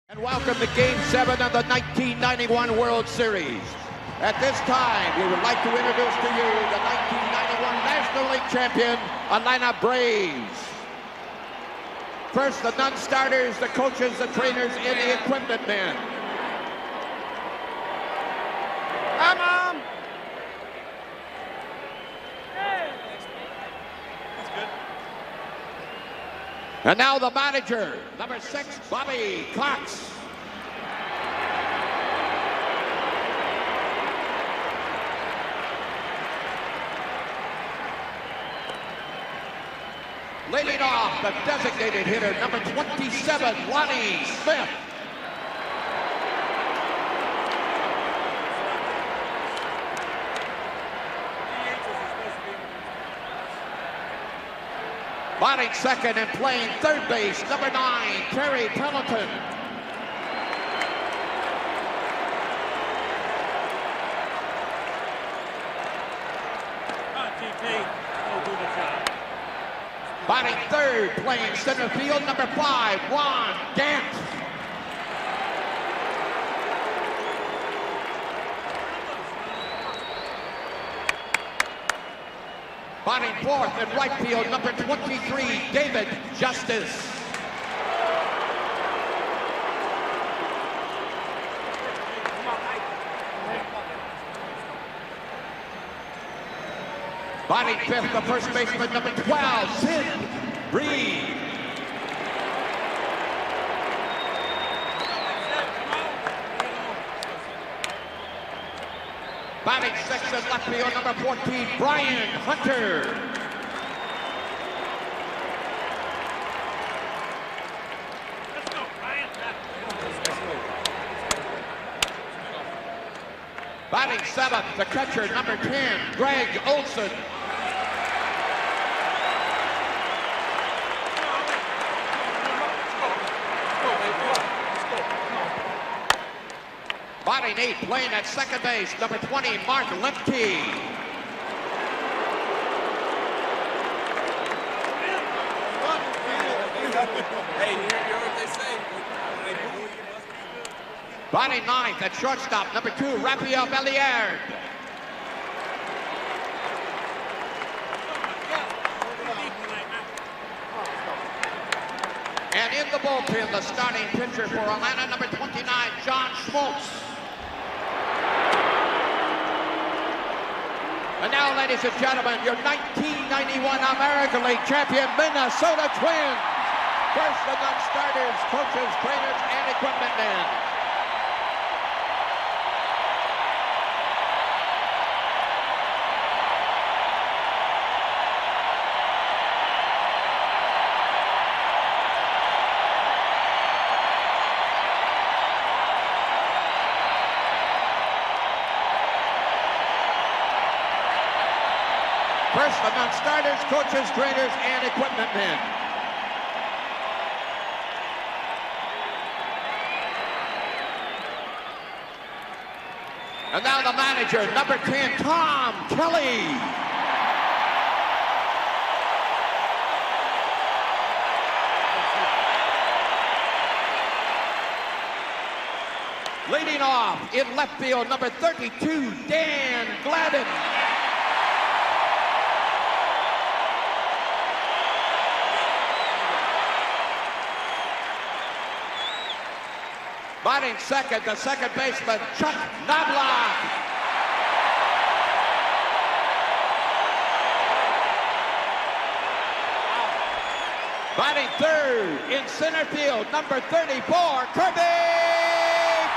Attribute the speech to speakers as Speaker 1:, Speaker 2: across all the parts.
Speaker 1: And welcome to Game 7 of the 1991 World Series. At this time, we would like to introduce to you the 1991 National League champion, Atlanta Braves. First, the non-starters, the coaches, the trainers, and the equipment men.
Speaker 2: Hi, Mom!
Speaker 3: Hey! That's good.
Speaker 1: And now the manager, number 6, Bobby Cox. Leading off, the designated hitter, number 27, Lonnie Smith. Batting second and playing third base, number 9, Terry Pendleton. Batting third, playing center field, number 5, Juan Gant. Batting fourth in right field, number 23, David Justice. Batting fifth, the first baseman, number 12, Sid Breed. Batting sixth in left field, number 14, Brian Hunter.
Speaker 3: Let's go, Brian.
Speaker 1: Batting seventh, the catcher, number 10, Greg Olson. Batting eighth, playing at second base, number 20, Mark Lemke.
Speaker 2: Hey, you hear what they say?
Speaker 1: Batting ninth at shortstop, number 2, Rafael Belliard. And in the bullpen, the starting pitcher for Atlanta, number 29, John Smoltz. And now, ladies and gentlemen, your 1991 American League champion, Minnesota Twins. First, the non-starters, coaches, trainers, and equipment men. First, the non-starters, coaches, trainers, and equipment men. And now the manager, number 10, Tom Kelly. Leading off in left field, number 32, Dan Gladden. Batting second, the second baseman, Chuck Knobloch. Batting third in center field, number 34, Kirby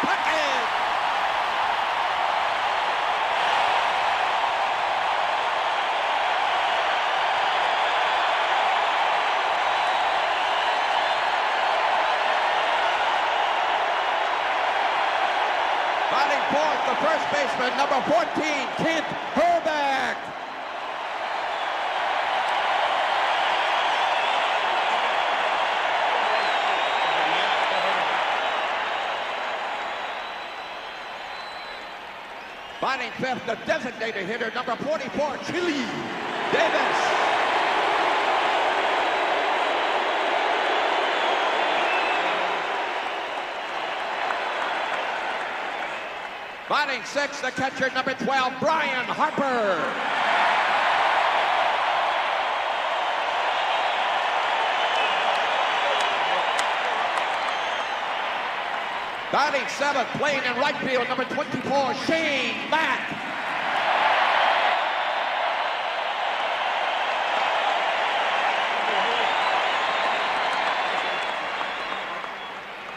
Speaker 1: Puckett. Batting fourth, the first baseman, number 14, Kent Herbeck. Batting fifth, the designated hitter, number 44, Chili Davis. Batting sixth, the catcher, number 12, Brian Harper. Batting seventh, playing in right field, number 24, Shane Mack.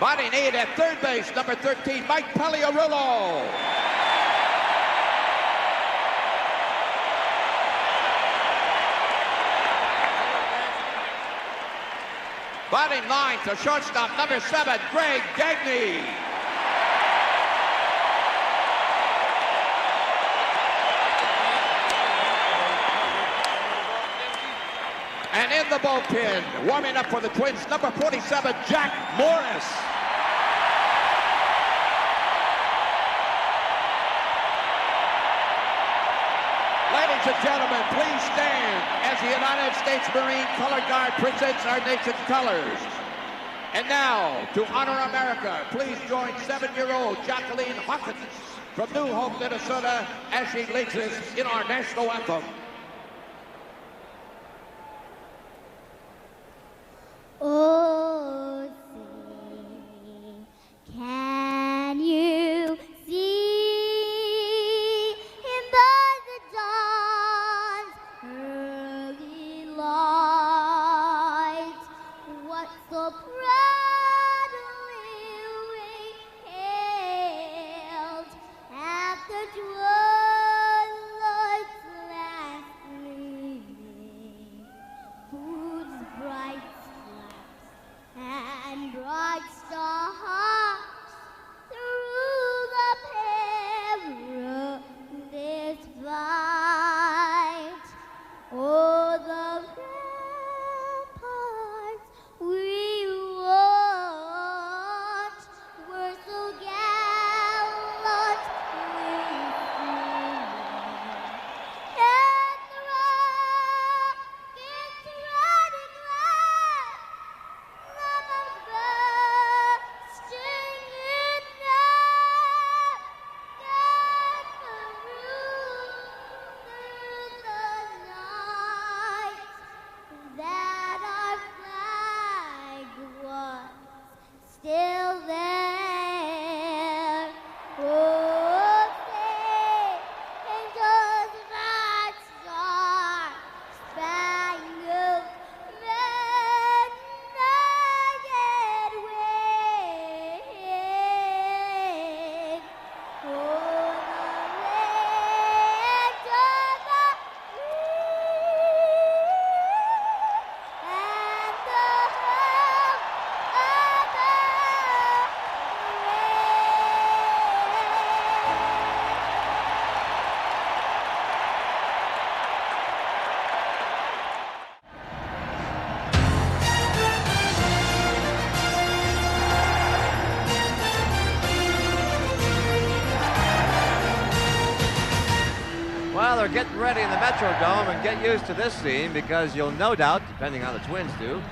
Speaker 1: Batting eighth at third base, number 13, Mike Pagliarulo. Batting ninth, the shortstop, number 7, Greg Gagne. And in the bullpen, warming up for the Twins, number 47, Jack Morris. Ladies and gentlemen, please stand as the United States Marine Color Guard presents our nation's colors. And now, to honor America, please join 7-year-old Jacqueline Hawkins from New Hope, Minnesota, as she leads us in our national anthem.
Speaker 4: Oh, sing, can you see him by the dawn's early light? What so proudly we hailed at the twilight's last gleaming, whose bright and bright stars through the perilous fight. Oh, the ramparts we watched were so gallantly seen, and the rockets riding left. Still there, oh, say, and does that star-spangled midnight wave, oh, the land of the free and the home of the
Speaker 5: Well, they're getting ready in the Metrodome, and get used to this scene because you'll no doubt, depending on the Twins do,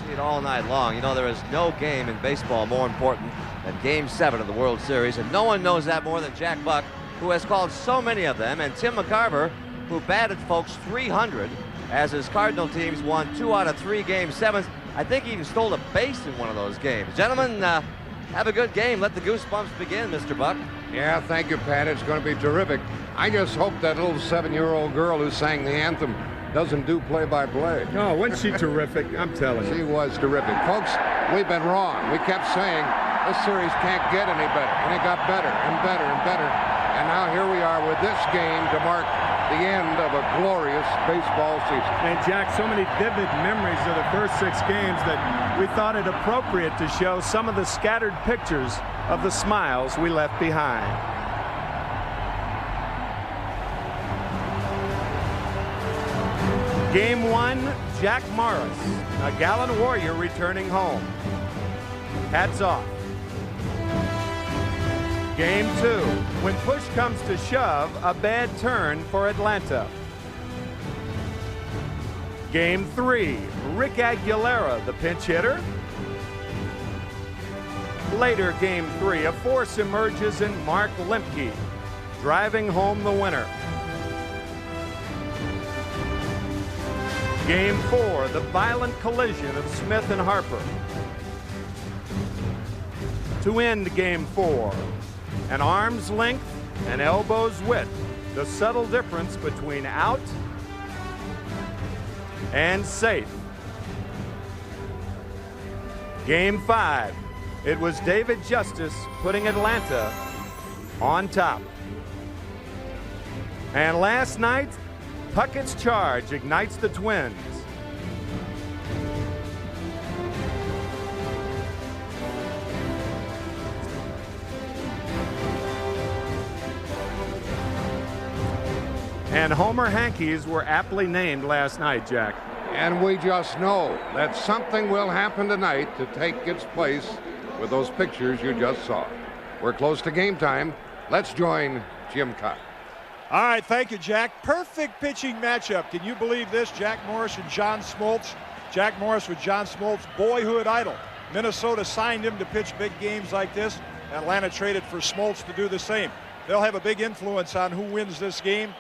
Speaker 5: see it all night long. You know, there is no game in baseball more important than Game 7 of the World Series, and no one knows that more than Jack Buck, who has called so many of them, and Tim McCarver, who batted folks 300 as his Cardinal teams won 2 out of 3 Game 7s. I think he even stole a base in one of those games. Gentlemen, have a good game. Let the goosebumps begin, Mr. Buck.
Speaker 6: Yeah, thank you, Pat. It's going to be terrific. I just hope that little 7-year-old girl who sang the anthem doesn't do play-by-play.
Speaker 7: Oh, wasn't she terrific? I'm telling you.
Speaker 6: She was terrific. Folks, we've been wrong. We kept saying this series can't get any better, and it got better and better and better. And now here we are with this game to mark the end of a glorious baseball season.
Speaker 7: And Jack, so many vivid memories of the first 6 games that we thought it appropriate to show some of the scattered pictures of the smiles we left behind. Game 1, Jack Morris, a gallant warrior returning home. Hats off. Game 2, when push comes to shove, a bad turn for Atlanta. Game 3, Rick Aguilera, the pinch hitter. Later, Game 3, a force emerges in Mark Lemke. driving home the winner. Game 4, the violent collision of Smith and Harper. To end Game 4, an arm's length and elbow's width, the subtle difference between out and safe. Game 5, it was David Justice putting Atlanta on top. And last night, Puckett's charge ignites the Twins. And Homer Hankies were aptly named last night, Jack.
Speaker 6: And we just know that something will happen tonight to take its place with those pictures you just saw. We're close to game time. Let's join Jim Kaat.
Speaker 8: All right, thank you, Jack. Perfect pitching matchup. Can you believe this? Jack Morris and John Smoltz. Jack Morris with John Smoltz, boyhood idol. Minnesota signed him to pitch big games like this. Atlanta traded for Smoltz to do the same. They'll have a big influence on who wins this game.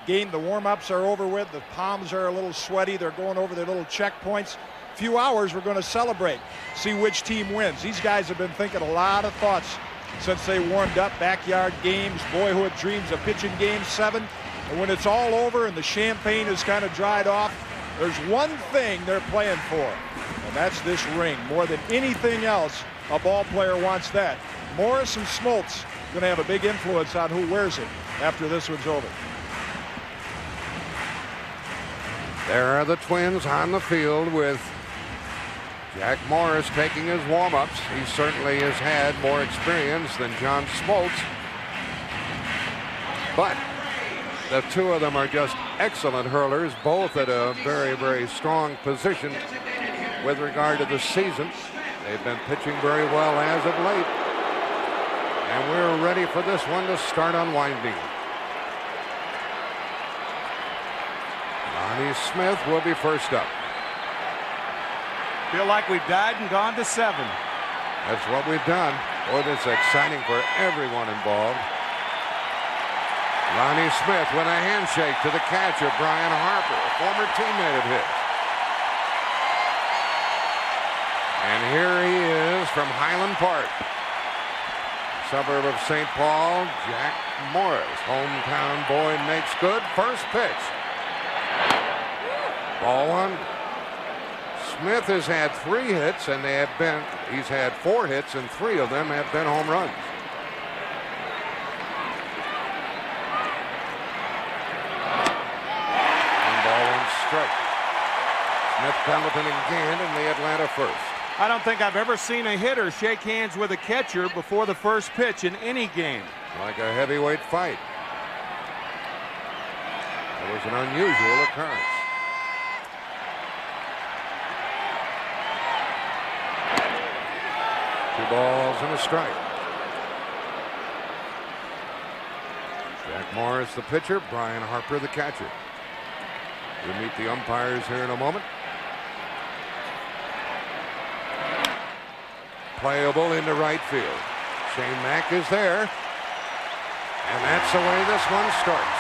Speaker 8: The warm-ups are over with. The palms are a little sweaty. They're going over their little checkpoints. Few hours, we're going to celebrate, see which team wins. These guys have been thinking a lot of thoughts since they warmed up. Backyard games, boyhood dreams of pitching Game 7. And when it's all over and the champagne is kind of dried off, there's one thing they're playing for, and that's this ring. More than anything else, a ball player wants that. Morris and Smoltz going to have a big influence on who wears it after this one's over.
Speaker 6: There are the Twins on the field with Jack Morris taking his warm-ups. He certainly has had more experience than John Smoltz. But the two of them are just excellent hurlers, both at a very, very strong position with regard to the season. They've been pitching very well as of late. And we're ready for this one to start unwinding. Lonnie Smith will be first up.
Speaker 7: Feel like we've died and gone to 7.
Speaker 6: That's what we've done. Boy, this is exciting for everyone involved. Lonnie Smith with a handshake to the catcher, Brian Harper, a former teammate of his. And here he is from Highland Park, suburb of St. Paul. Jack Morris, hometown boy, makes good. First pitch. Ball 1. Smith has had 3 hits, and he's had 4 hits, and 3 of them have been home runs. And ball 1 strike. Smith Pendleton again in the Atlanta first.
Speaker 7: I don't think I've ever seen a hitter shake hands with a catcher before the first pitch in any game.
Speaker 6: Like a heavyweight fight. It was an unusual occurrence. Two balls and a strike. Jack Morris the pitcher, Brian Harper the catcher. We'll meet the umpires here in a moment. Playable into right field. Shane Mack is there. And that's the way this one starts.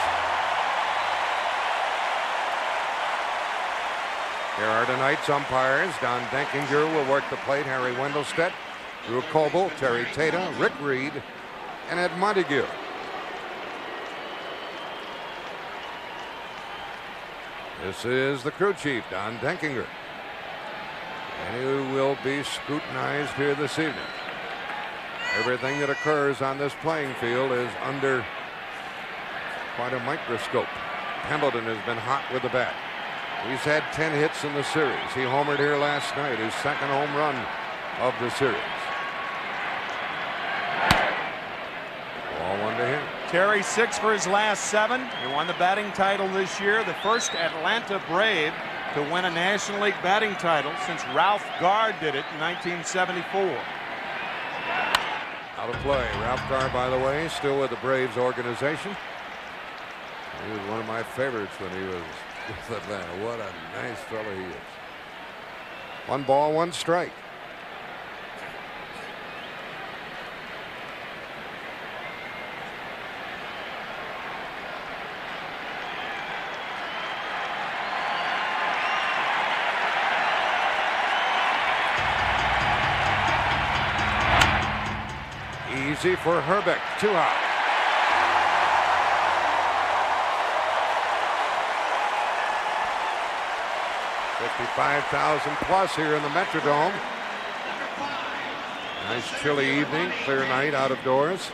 Speaker 6: Here are tonight's umpires. Don Denkinger will work the plate. Harry Wendelstedt, Drew Coble, Terry Tata, Rick Reed, and Ed Montague. This is the crew chief, Don Denkinger. And he will be scrutinized here this evening. Everything that occurs on this playing field is under quite a microscope. Pendleton has been hot with the bat. He's had 10 hits in the series. He homered here last night, his second home run of the series. Ball 1 to him.
Speaker 7: Terry 6 for his last 7. He won the batting title this year, the first Atlanta Brave to win a National League batting title since Ralph Garr did it in 1974.
Speaker 6: Out of play. Ralph Garr, by the way, still with the Braves organization. He was one of my favorites when he was with Atlanta. What a nice fellow he is. 1 ball, 1 strike. Easy for Herbeck. 2 out. $55,000 plus here in the Metrodome. Nice chilly evening, clear night out of doors.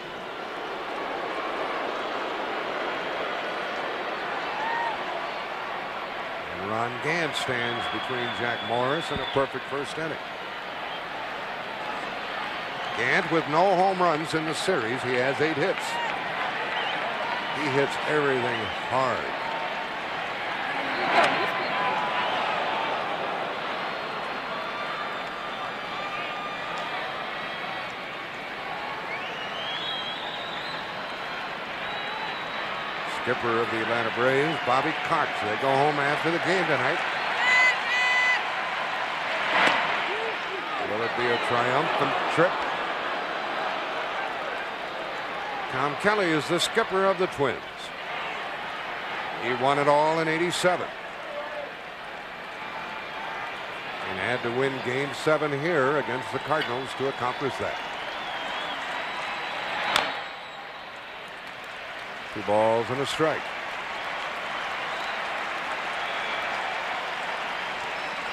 Speaker 6: And Ron Gant stands between Jack Morris and a perfect first inning. Gant with no home runs in the series. He has 8 hits. He hits everything hard. Skipper of the Atlanta Braves, Bobby Kaat. They go home after the game tonight. Will it be a triumphant trip? Tom Kelly is the skipper of the Twins. He won it all in '87. And had to win Game 7 here against the Cardinals to accomplish that. 2 balls and a strike.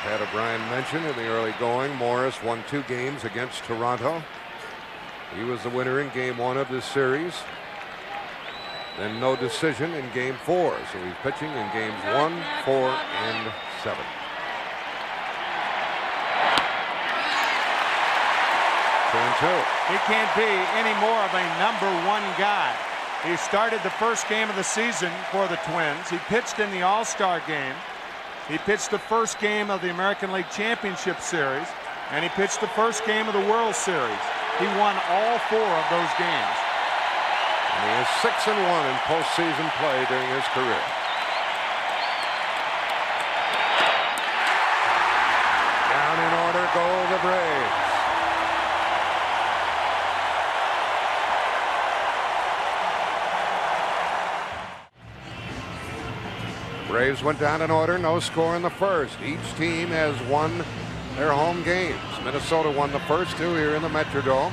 Speaker 6: Had O'Brien mentioned in the early going, Morris won 2 games against Toronto. He was the winner in Game 1 of this series. Then no decision in Game 4. So he's pitching in Games 1, 4, and 7.
Speaker 7: He can't be any more of a #1 guy. He started the first game of the season for the Twins. He pitched in the All-Star game. He pitched the first game of the American League Championship Series. And he pitched the first game of the World Series. He won all 4 of those games.
Speaker 6: And he is 6-1 in postseason play during his career. Down in order go the Braves. Braves went down in order, no score in the first. Each team has won their home games. Minnesota won the first 2 here in the Metrodome.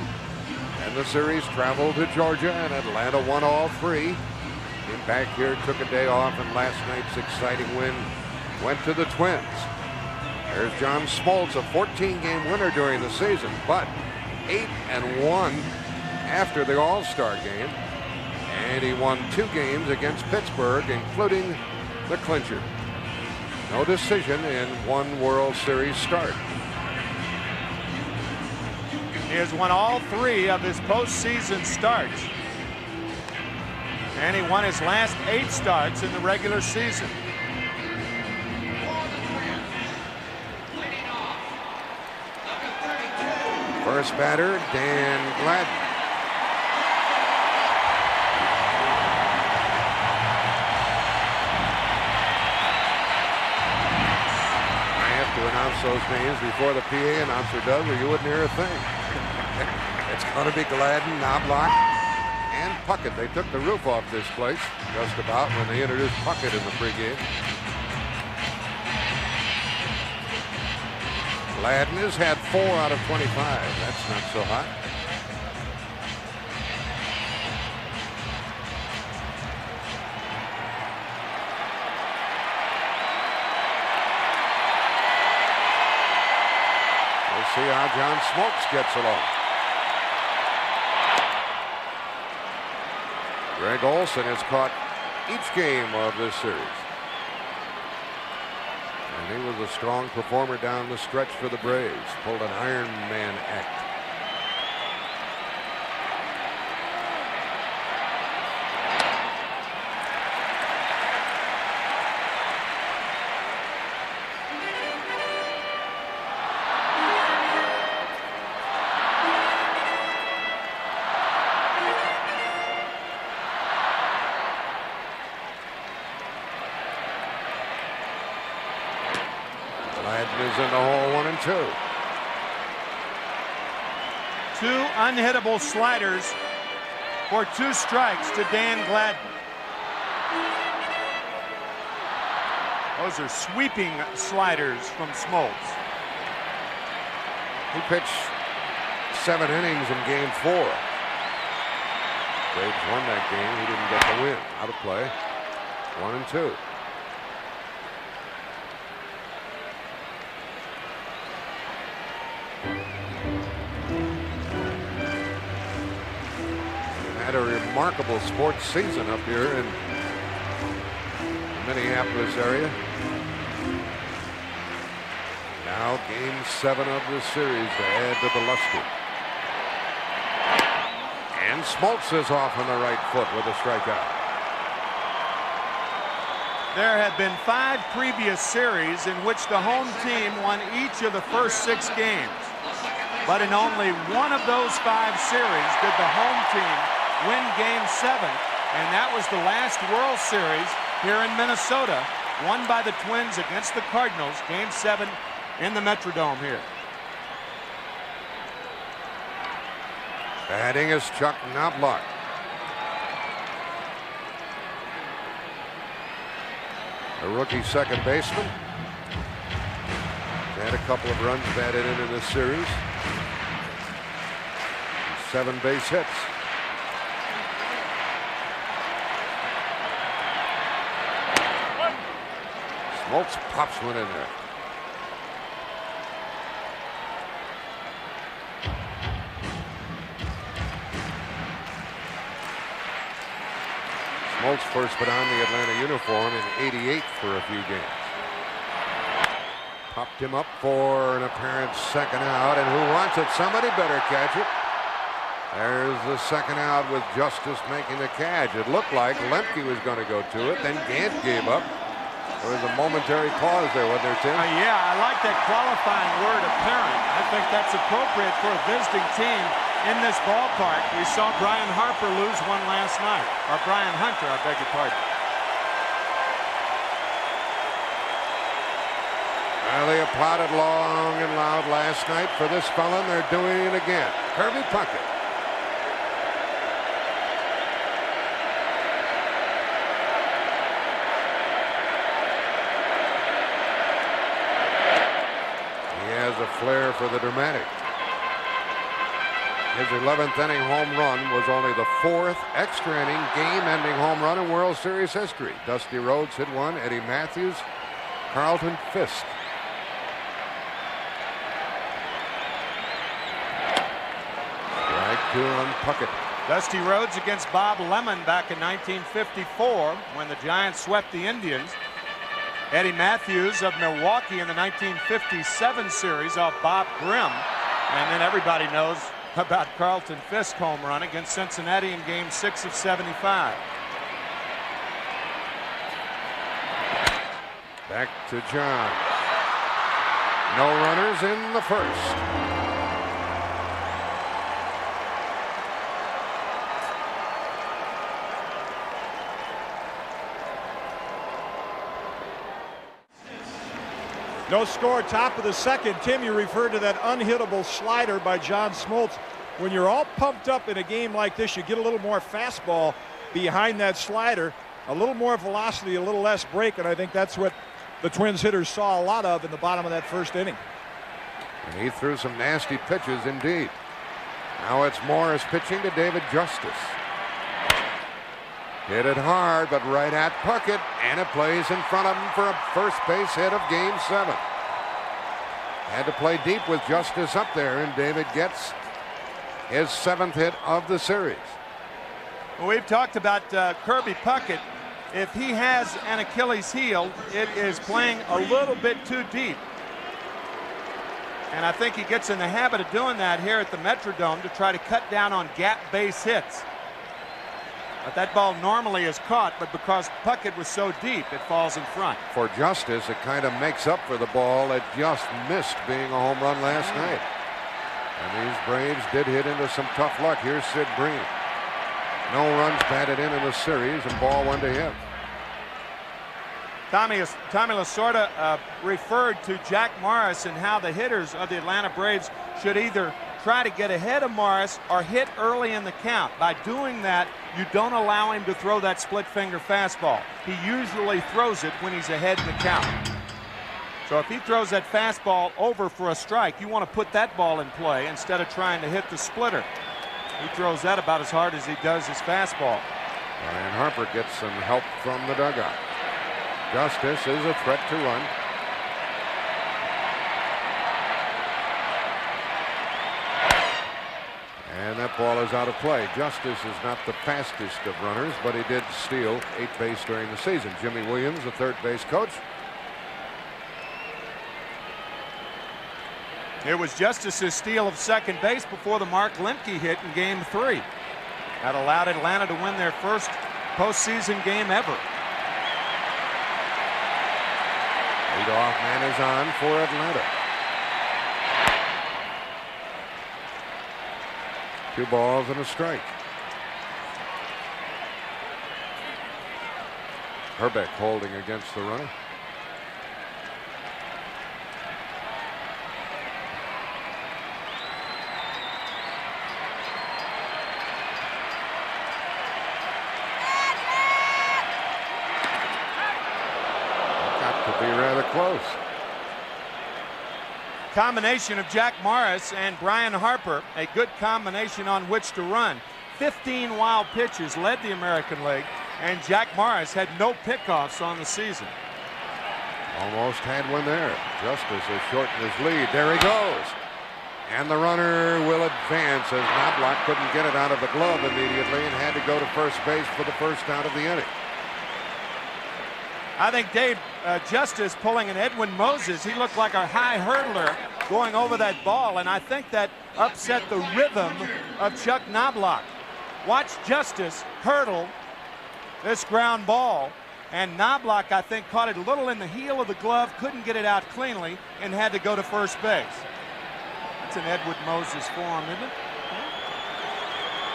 Speaker 6: And the series traveled to Georgia, and Atlanta won all 3. Came back here, took a day off, and last night's exciting win went to the Twins. There's John Smoltz, a 14-game winner during the season, but 8-1 after the All-Star game. And he won 2 games against Pittsburgh, including the clincher. No decision in 1 World Series start.
Speaker 7: He has won all 3 of his postseason starts. And he won his last 8 starts in the regular season.
Speaker 6: First batter, Dan Gladden. Announce those names before the PA announcer does, or you wouldn't hear a thing. It's going to be Gladden, Knobloch, and Puckett. They took the roof off this place just about when they introduced Puckett in the pregame. Gladden has had 4 out of 25. That's not so hot. See how John Smoltz gets along. Greg Olson has caught each game of this series. And he was a strong performer down the stretch for the Braves. Pulled an Iron Man act. Is in the hole, 1 and 2.
Speaker 7: 2 unhittable sliders for 2 strikes to Dan Gladden. Those are sweeping sliders from Smoltz.
Speaker 6: He pitched 7 innings in Game 4. Braves won that game. He didn't get the win. Out of play. 1-2. Had a remarkable sports season up here in the Minneapolis area. Now game 7 of the series to add to the luster. And Smoltz is off on the right foot with a strikeout.
Speaker 7: There have been 5 previous series in which the home team won each of the first 6 games. But in only one of those 5 series did the home team win game 7, and that was the last World Series here in Minnesota, won by the Twins against the Cardinals, game 7 in the Metrodome here.
Speaker 6: Batting is Chuck Knobloch. A rookie second baseman. Had a couple of runs batted in this series. 7 base hits. Smoltz pops one in there. Smoltz first put on the Atlanta uniform in '88 for a few games. Popped him up for an apparent second out, and who wants it? Somebody better catch it. There's the second out with Justice making the catch. It looked like Lemke was going to go to it, then Gant gave up. There was a momentary pause there, wasn't there, Tim?
Speaker 7: Yeah, I like that qualifying word, apparent. I think that's appropriate for a visiting team in this ballpark. We saw Brian Harper lose one last night. Or Brian Hunter, I beg your pardon.
Speaker 6: Well, they applauded long and loud last night for this fella, and they're doing it again. Kirby Puckett. A flair for the dramatic. His 11th inning home run was only the 4th extra inning game-ending home run in World Series history. Dusty Rhodes hit one, Eddie Matthews, Carlton Fisk. Strike 2 on Puckett.
Speaker 7: Dusty Rhodes against Bob Lemon back in 1954 when the Giants swept the Indians. Eddie Matthews of Milwaukee in the 1957 series off Bob Grimm. And then everybody knows about Carlton Fisk home run against Cincinnati in game 6 of '75.
Speaker 6: Back to John. No runners in the first.
Speaker 8: No score, top of the second. Tim, you referred to that unhittable slider by John Smoltz. When you're all pumped up in a game like this, you get a little more fastball behind that slider, a little more velocity, a little less break, and I think that's what the Twins hitters saw a lot of in the bottom of that first inning.
Speaker 6: And he threw some nasty pitches indeed. Now it's Morris pitching to David Justice. Hit it hard, but right at Puckett, and it plays in front of him for a first base hit of game 7. Had to play deep with Justice up there, and David gets his 7th hit of the series.
Speaker 7: Well, we've talked about Kirby Puckett. If he has an Achilles heel, it is playing a little bit too deep. And I think he gets in the habit of doing that here at the Metrodome to try to cut down on gap base hits. But that ball normally is caught, but because Puckett was so deep, it falls in front.
Speaker 6: For Justice, it kind of makes up for the ball that just missed being a home run last night. And these Braves did hit into some tough luck. Here's Sid Bream. No runs batted in the series, and ball 1 to him.
Speaker 7: Tommy Lasorda referred to Jack Morris and how the hitters of the Atlanta Braves should either try to get ahead of Morris or hit early in the count. By doing that, you don't allow him to throw that split finger fastball. He usually throws it when he's ahead in the count. So if he throws that fastball over for a strike, you want to put that ball in play instead of trying to hit the splitter. He throws that about as hard as he does his fastball.
Speaker 6: Brian Harper gets some help from the dugout. Justice is a threat to run. And that ball is out of play. Justice is not the fastest of runners, but he did steal 8 base during the season. Jimmy Williams, the third base coach.
Speaker 7: It was Justice's steal of second base before the Mark Lemke hit in Game 3. That allowed Atlanta to win their first postseason game ever.
Speaker 6: Leadoff man is on for Atlanta. 2 balls and a strike. Herbeck holding against the runner. Got to be rather close.
Speaker 7: Combination of Jack Morris and Brian Harper, a good combination on which to run. 15 wild pitches led the American League, and Jack Morris had no pickoffs on the season.
Speaker 6: Almost had one there. Justice has shortened his lead. There he goes. And the runner will advance as Knobloch couldn't get it out of the glove immediately and had to go to first base for the first out of the inning.
Speaker 7: I think Dave Justice pulling an Edwin Moses. He looked like a high hurdler going over that ball, and I think that upset the rhythm of Chuck Knobloch. Watch Justice hurdle this ground ball, and Knobloch, I think, caught it a little in the heel of the glove, couldn't get it out cleanly, and had to go to first base. That's an Edwin Moses form, isn't it?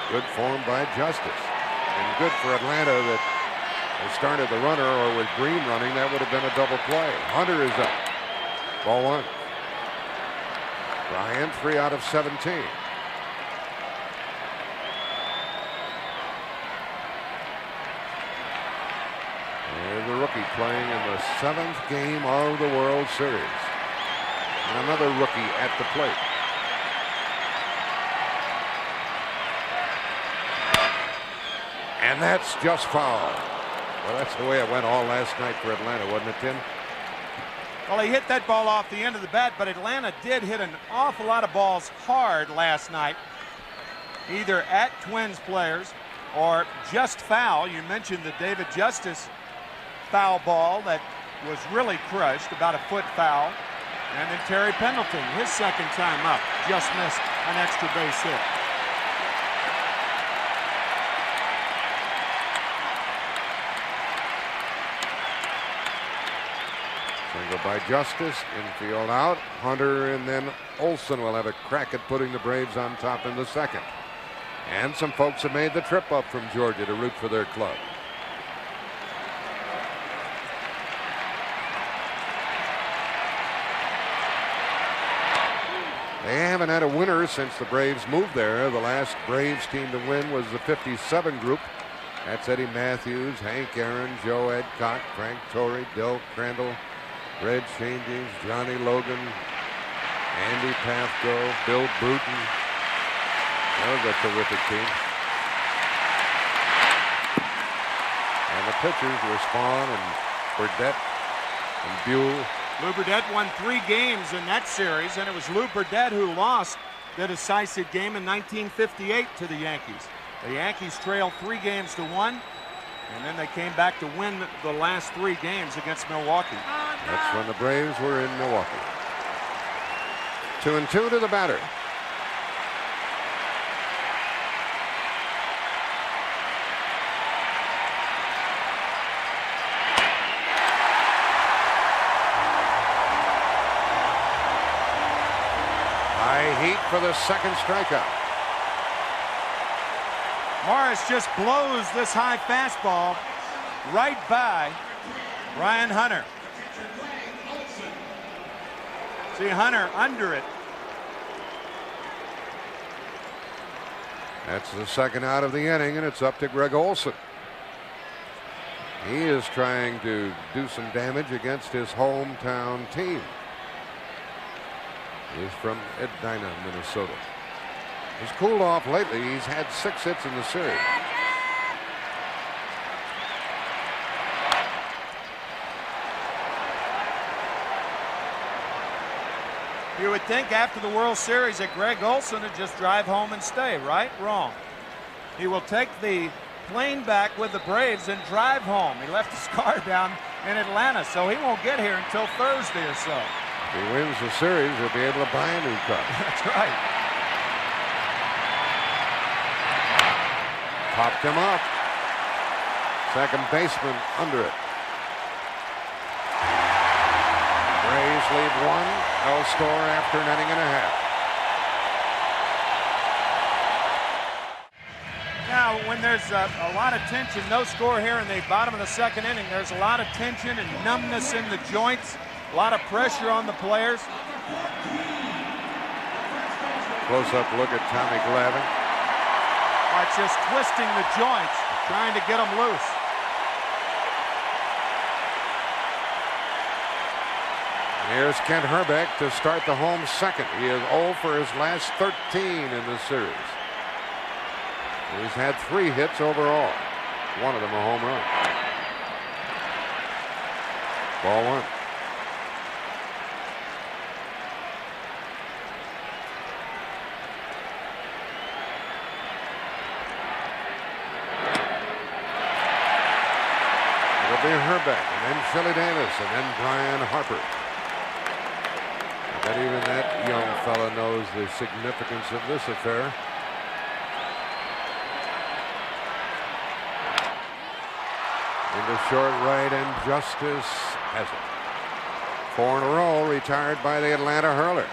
Speaker 6: Good form by Justice, and good for Atlanta that they started the runner, or with Green running, that would have been a double play. Hunter is up. Ball 1. Bryant 3 out of 17. There's a rookie playing in the 7th game of the World Series. And another rookie at the plate. And that's just foul. Well, that's the way it went all last night for Atlanta, wasn't it, Tim?
Speaker 7: Well, he hit that ball off the end of the bat, but Atlanta did hit an awful lot of balls hard last night, either at Twins players or just foul. You mentioned the David Justice foul ball that was really crushed, about a foot foul. And then Terry Pendleton, his second time up, just missed an extra base hit.
Speaker 6: Single by Justice, infield out. Hunter and then Olsen will have a crack at putting the Braves on top in the 2nd. And some folks have made the trip up from Georgia to root for their club. They haven't had a winner since the Braves moved there. The last Braves team to win was the '57 group. That's Eddie Matthews, Hank Aaron, Joe Adcock, Frank Torrey, Del Crandall, Red Changes, Johnny Logan, Andy Pafko, Bill Bruton. That was a terrific team. And the pitchers were Spawn and Burdette and Buell.
Speaker 7: Lou Burdette won 3 games in that series, and it was Lou Burdette who lost the decisive game in 1958 to the Yankees. The Yankees trailed 3-1, and then they came back to win the last 3 games against Milwaukee.
Speaker 6: That's when the Braves were in Milwaukee. 2-2 to the batter. High heat for the 2nd strikeout.
Speaker 7: Morris just blows this high fastball right by Ryan Hunter. See Hunter under it.
Speaker 6: That's the 2nd out of the inning, and it's up to Greg Olson. He is trying to do some damage against his hometown team. He's from Edina, Minnesota. He's cooled off lately. He's had 6 hits in the series.
Speaker 7: You would think after the World Series that Greg Olson would just drive home and stay, right? Wrong. He will take the plane back with the Braves and drive home. He left his car down in Atlanta, so he won't get here until Thursday or so.
Speaker 6: If he wins the series, he'll be able to buy a new car.
Speaker 7: That's right.
Speaker 6: Popped him up. Second baseman under it. Braves lead 1. No score after an inning and a half.
Speaker 7: Now, when there's a lot of tension, no score here in the bottom of the second inning, there's a lot of tension and numbness in the joints, a lot of pressure on the players.
Speaker 6: Close-up look at Tommy Glavine.
Speaker 7: It's just twisting the joints, trying to get them loose.
Speaker 6: Here's Kent Herbeck to start the home second. He is 0 for his last 13 in the series. He's had 3 hits overall. One of them a home run. Ball 1. It'll be Herbeck, and then Philly Davis, and then Brian Harper. But even that young fella knows the significance of this affair. Into short right, and Justice has it. 4 in a row, retired by the Atlanta hurler.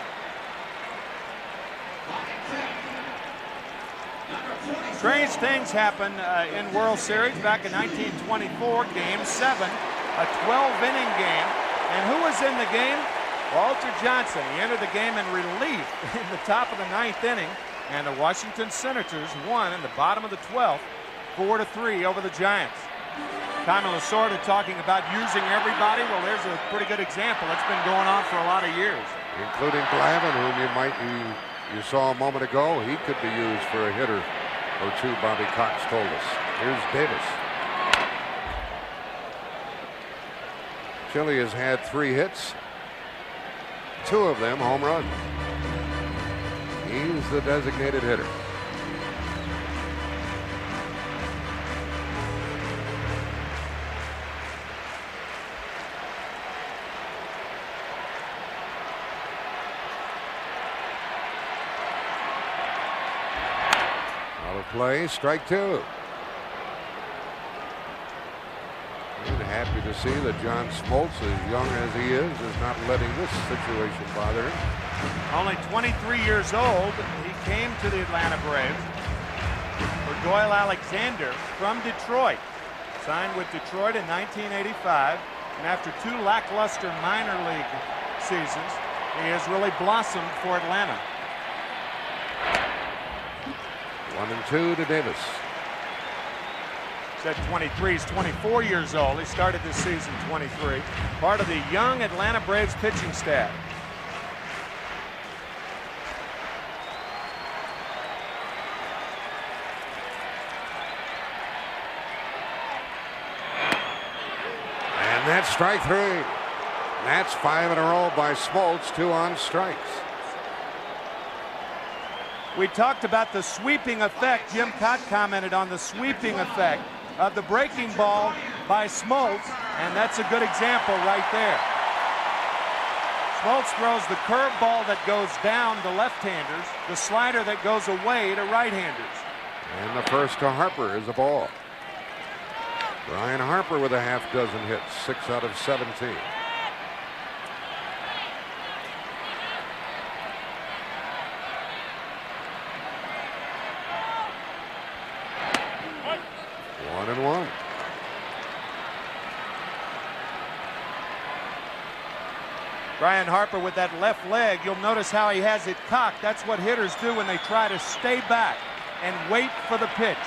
Speaker 7: Strange things happen in World Series back in 1924, Game 7, a 12-inning game. And who was in the game? Walter Johnson. He entered the game in relief in the top of the 9th inning, and the Washington Senators won in the bottom of the 12th, 4-3 over the Giants. Tommy Lasorda talking about using everybody. Well, there's a pretty good example. It's been going on for a lot of years.
Speaker 6: Including Glavine, whom you saw a moment ago. He could be used for a hitter or 2, Bobby Cox told us. Here's Davis. Chile has had 3 hits. 2 of them home runs. He's the designated hitter. Out of play, strike 2. Happy to see that John Smoltz, as young as he is not letting this situation bother him.
Speaker 7: Only 23 years old, he came to the Atlanta Braves for Doyle Alexander from Detroit. Signed with Detroit in 1985, and after 2 lackluster minor league seasons, he has really blossomed for Atlanta.
Speaker 6: 1-2 to Davis.
Speaker 7: Said 23, he's 24 years old. He started this season 23. Part of the young Atlanta Braves pitching staff.
Speaker 6: And that's strike 3. That's 5 in a row by Smoltz, 2 on strikes.
Speaker 7: We talked about the sweeping effect. Jim Kaat commented on the sweeping effect of the breaking ball by Smoltz, and that's a good example right there. Smoltz throws the curve ball that goes down to left-handers, the slider that goes away to right-handers.
Speaker 6: And the first to Harper is a ball. Brian Harper with a half dozen hits, 6 out of 17. And 1.
Speaker 7: Brian Harper with that left leg, you'll notice how he has it cocked. That's what hitters do when they try to stay back and wait for the pitch.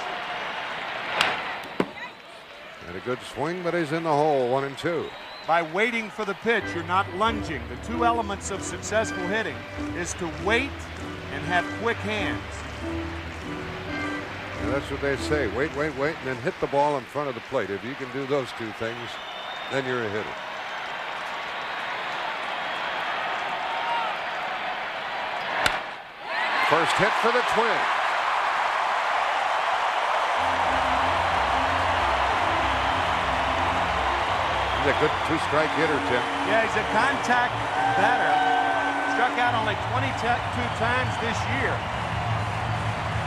Speaker 6: And a good swing, but he's in the hole. 1-2.
Speaker 7: By waiting for the pitch, you're not lunging. The 2 elements of successful hitting is to wait and have quick hands.
Speaker 6: And that's what they say. Wait, wait, wait, and then hit the ball in front of the plate. If you can do those two things, then you're a hitter. First hit for the Twins. He's a good two-strike hitter, Tim.
Speaker 7: Yeah, he's a contact batter. Struck out only 22 times this year.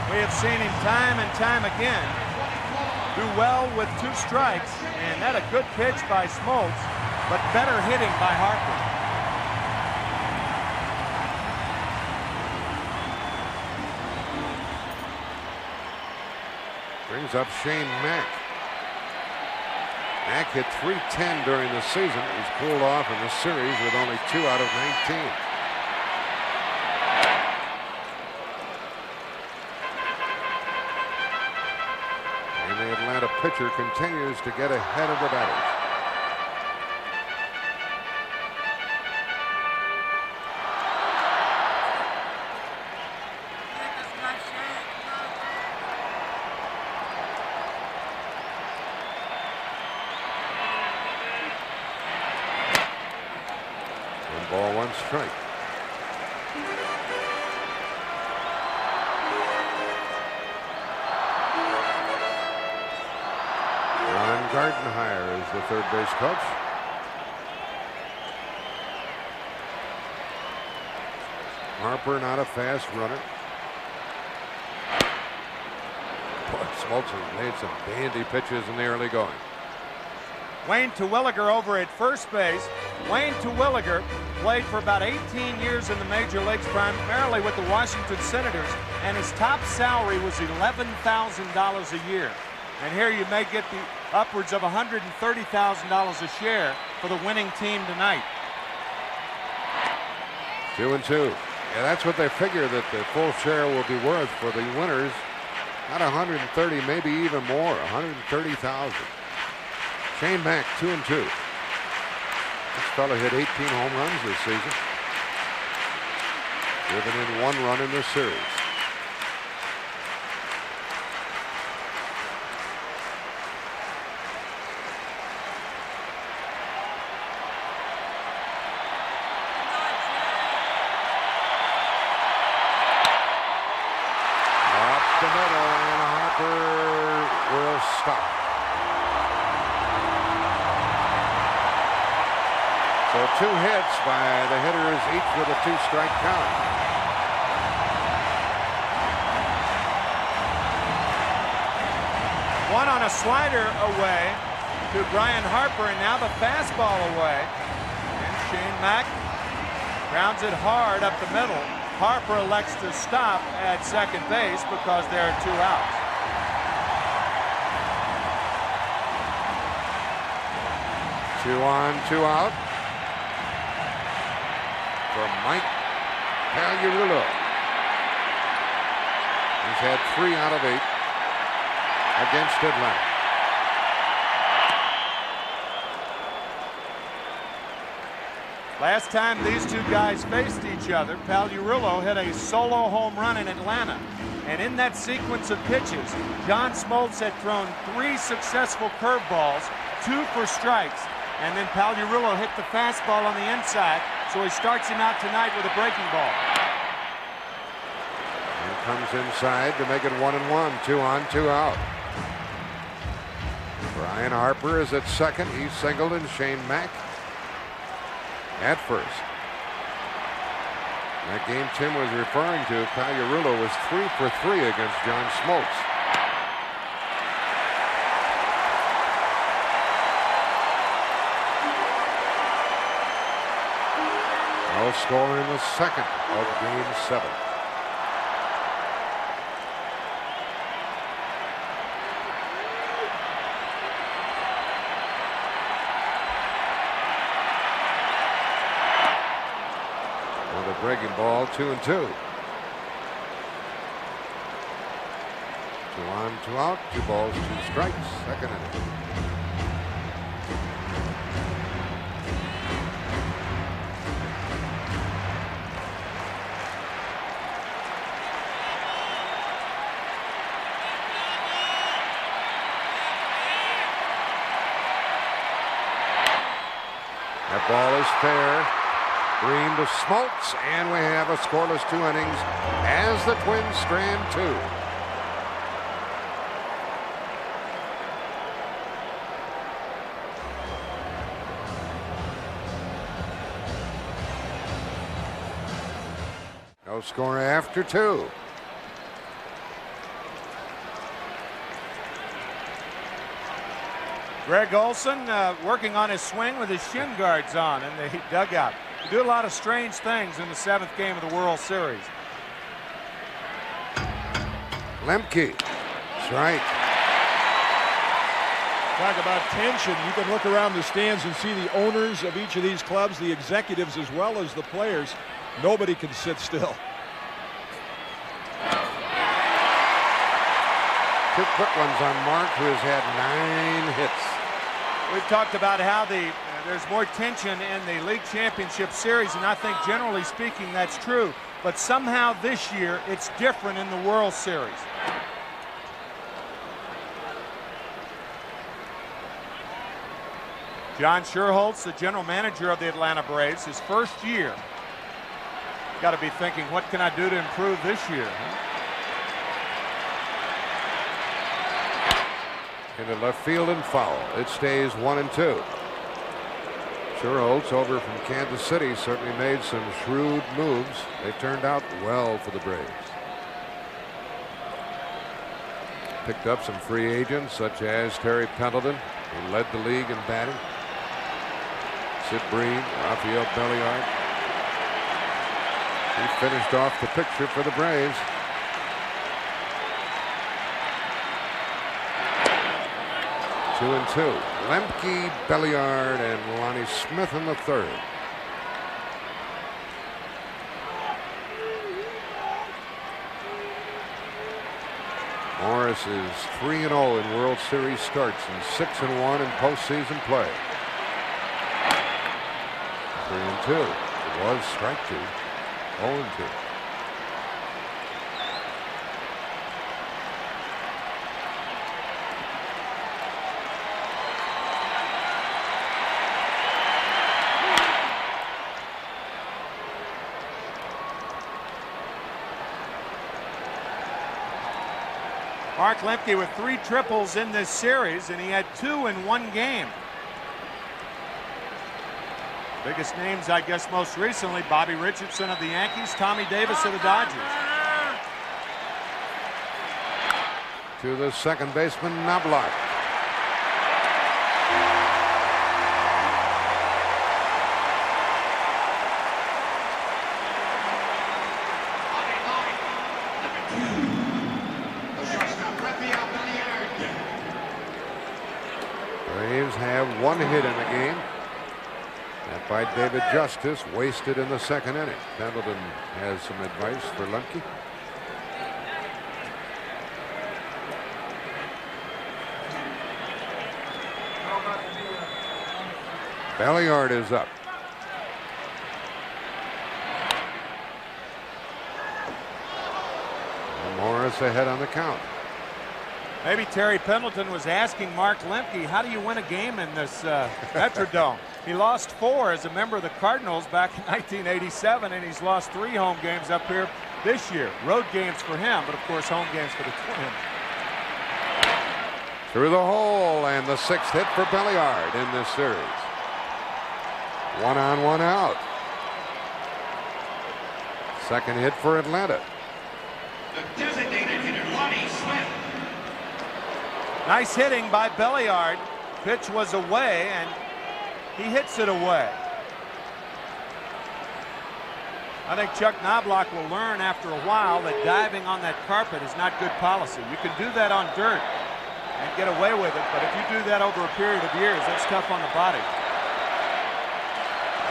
Speaker 7: We have seen him time and time again do well with 2 strikes, and that a good pitch by Smoltz, but better hitting by Harper.
Speaker 6: Brings up Shane Mack. Mack hit .310 during the season. He's cooled off in the series with only 2 out of 19. And the Atlanta pitcher continues to get ahead of the batters. Ball, 1 strike. Ron Gardenhire is the third base coach. Harper not a fast runner. Boy, Smoltz has made some dandy pitches in the early going.
Speaker 7: Wayne Terwilliger over at first base. Wayne Terwilliger played for about 18 years in the major leagues, primarily with the Washington Senators, and his top salary was $11,000 a year. And here you may get the upwards of $130,000 a share for the winning team tonight.
Speaker 6: 2-2. Yeah, that's what they figure that the full share will be worth for the winners. Not 130, maybe even more, 130,000. Shane Mack, 2-2. This fella hit 18 home runs this season. Driven in 1 run in the series. Up the middle, and Harper will stop. So 2 hits by the hitters, each with a 2-strike count.
Speaker 7: One on a slider away to Brian Harper, and now the fastball away. And Shane Mack grounds it hard up the middle. Harper elects to stop at second base because there are 2 outs.
Speaker 6: Two on, 2 out. For Mike Pagliarulo. He's had 3 out of 8 against Atlanta.
Speaker 7: Last time these 2 guys faced each other, Pagliarulo hit a solo home run in Atlanta. And in that sequence of pitches, John Smoltz had thrown 3 successful curveballs, 2 for strikes. And then Pagliarulo hit the fastball on the inside, so he starts him out tonight with a breaking ball.
Speaker 6: And comes inside to make it 1-1, 2 on, 2 out. Brian Harper is at second. He's singled, and Shane Mack at first. That game Tim was referring to, Pagliarulo was 3 for 3 against John Smoltz. No score in the second of Game 7. Another breaking ball, 2-2. 2 on, 2 out, 2 balls, 2 strikes, second inning. ball is fair. Green to Smoltz, and we have a scoreless 2 innings as the Twins strand 2. No score after 2.
Speaker 7: Greg Olson working on his swing with his shin guards on in the dugout. You do a lot of strange things in the 7th game of the World Series.
Speaker 6: Lemke, that's right.
Speaker 8: Talk about tension. You can look around the stands and see the owners of each of these clubs, the executives as well as the players. Nobody can sit still.
Speaker 6: 2 quick ones on Mark, who has had 9 hits.
Speaker 7: We've talked about how there's more tension in the League Championship Series, and I think generally speaking that's true. But somehow this year it's different in the World Series. John Schuerholz, the general manager of the Atlanta Braves, his first year. Got to be thinking, what can I do to improve this year?
Speaker 6: Into left field and foul. It stays 1-2. Schuerholz over from Kansas City certainly made some shrewd moves. They turned out well for the Braves. Picked up some free agents such as Terry Pendleton, who led the league in batting. Sid Breen, Rafael Belliard. He finished off the picture for the Braves. 2-2. Lemke, Belliard, and Lonnie Smith in the 3rd. Morris is 3-0 in World Series starts and 6-1 in postseason play. 3-2. It was strike 2. 0-2.
Speaker 7: Mark Lemke with 3 triples in this series, and he had 2 in 1 game. Biggest names, I guess, most recently, Bobby Richardson of the Yankees, Tommy Davis of the Dodgers.
Speaker 6: To the second baseman, Knobloch. Braves have 1 hit in the game. That by David Justice, wasted in the 2nd inning. Pendleton has some advice for Lemke. Belliard is up. And Morris ahead on the count.
Speaker 7: Maybe Terry Pendleton was asking Mark Lemke, how do you win a game in this Metrodome? He lost 4 as a member of the Cardinals back in 1987, and he's lost 3 home games up here this year. Road games for him, but of course home games for the Twins.
Speaker 6: Through the hole, and the 6th hit for Belliard in this series. 1 on, 1 out. 2nd hit for Atlanta.
Speaker 1: The designated hitter, Lonnie Smith.
Speaker 7: Nice hitting by Belliard. Pitch was away, and he hits it away. I think Chuck Knobloch will learn after a while that diving on that carpet is not good policy. You can do that on dirt and get away with it, but if you do that over a period of years, that's tough on the body.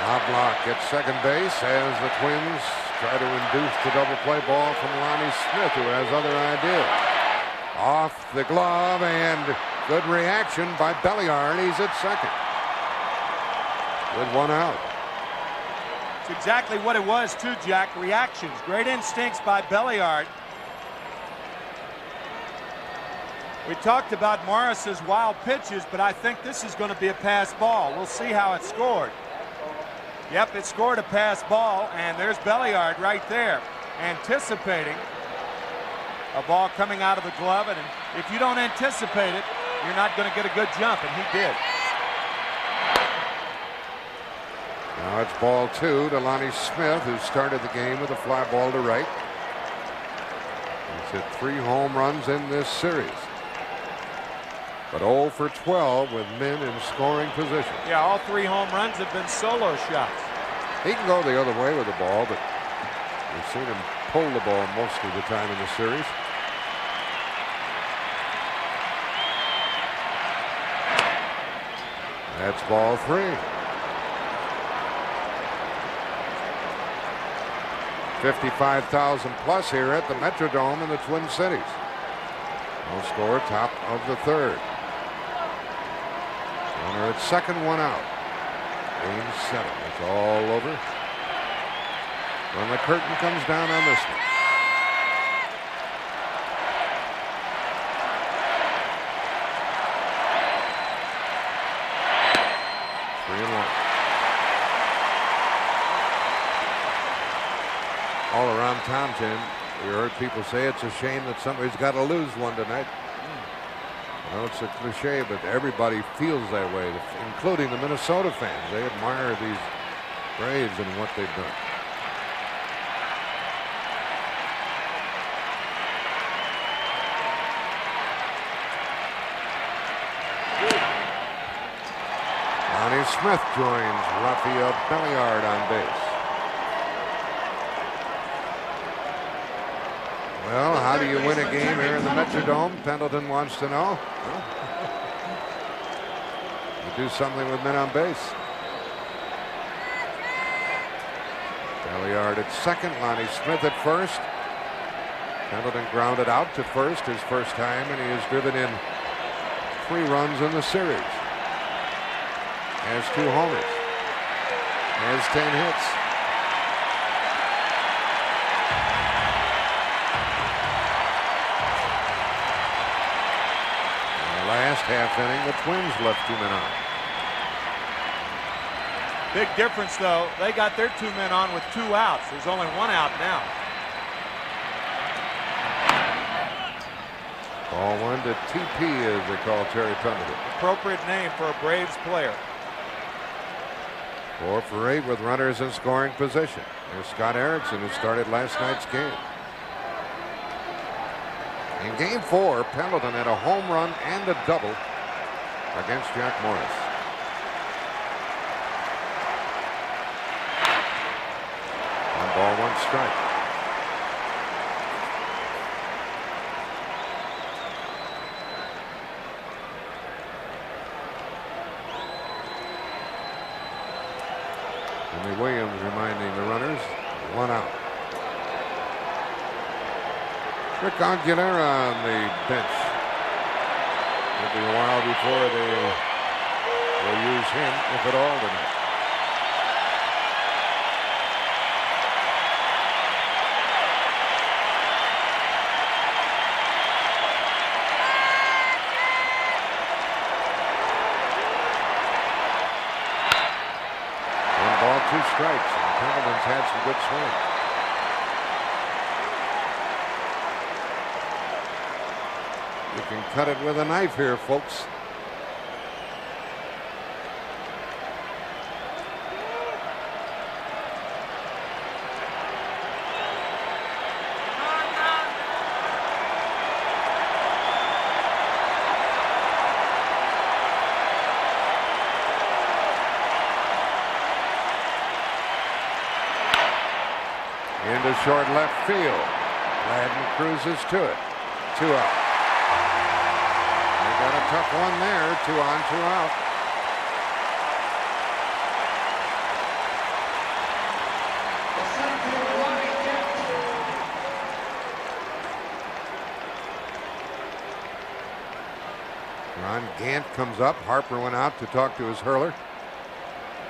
Speaker 6: Knobloch gets second base as the Twins try to induce the double play ball from Lonnie Smith, who has other ideas. Off the glove, and good reaction by Belliard. He's at second with 1 out.
Speaker 7: It's exactly what it was too, Jack. Reactions, great instincts by Belliard. We talked about Morris's wild pitches, but I think this is going to be a pass ball. We'll see how it's scored. Yep, it scored a pass ball, and there's Belliard right there, anticipating a ball coming out of the glove, and if you don't anticipate it, you're not going to get a good jump, and he did.
Speaker 6: Now it's ball 2 to Lonnie Smith, who started the game with a fly ball to right. He's hit 3 home runs in this series, but 0 for 12 with men in scoring position.
Speaker 7: Yeah, all 3 home runs have been solo shots.
Speaker 6: He can go the other way with the ball, but we've seen him pull the ball most of the time in the series. That's ball 3. 55,000 plus here at the Metrodome in the Twin Cities. No score, top of the 3rd. Runner at second, 1 out. Game 7. It's all over when the curtain comes down on this one. All around town, Tim, we heard people say it's a shame that somebody's got to lose one tonight. I know it's a cliche, but everybody feels that way, including the Minnesota fans. They admire these Braves and what they've done. Lonnie Smith joins Rafael Belliard on base. Well, how do you win a game here in the Metrodome? Pendleton wants to know. Well, you do something with men on base. Belliard at second, Lonnie Smith at first. Pendleton grounded out to first his first time, and he has driven in 3 runs in the series. Has 2 homers. Has 10 hits. Last half inning, the Twins left 2 men on.
Speaker 7: Big difference, though. They got their 2 men on with 2 outs. There's only 1 out now.
Speaker 6: Ball 1 to TP, as they call Terry Pendleton.
Speaker 7: Appropriate name for a Braves player.
Speaker 6: 4 for 8 with runners in scoring position. There's Scott Erickson, who started last night's game. In game 4, Pendleton had a home run and a double against Jack Morris. One ball, 1 strike. Jimmy Williams reminding the runners, 1 out. Rick Aguilera on the bench. It'll be a while before they will use him, if at all, tonight. One ball, 2 strikes. And Pendleton's had some good swings. You can cut it with a knife here, folks. Into short left field. Gladden cruises to it. 2 out. Got a tough one there. 2 on, 2 out. Ron Gant comes up. Harper went out to talk to his hurler.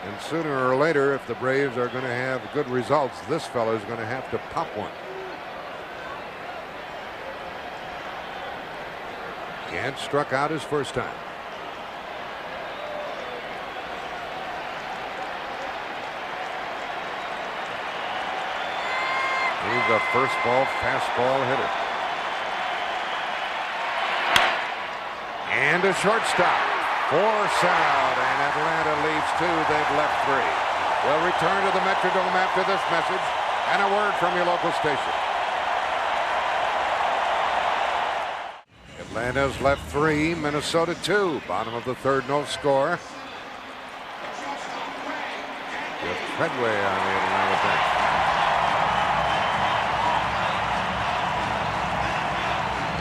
Speaker 6: And sooner or later, if the Braves are going to have good results, this fellow is going to have to pop one. Gant struck out his first time. He's a first ball fastball hitter. And a shortstop. Force out, and Atlanta leads 2. They've left 3. We'll return to the Metrodome after this message and a word from your local station. Atlanta's left 3, Minnesota 2. Bottom of the 3rd, no score. Jeff Treadway on the Atlanta bench.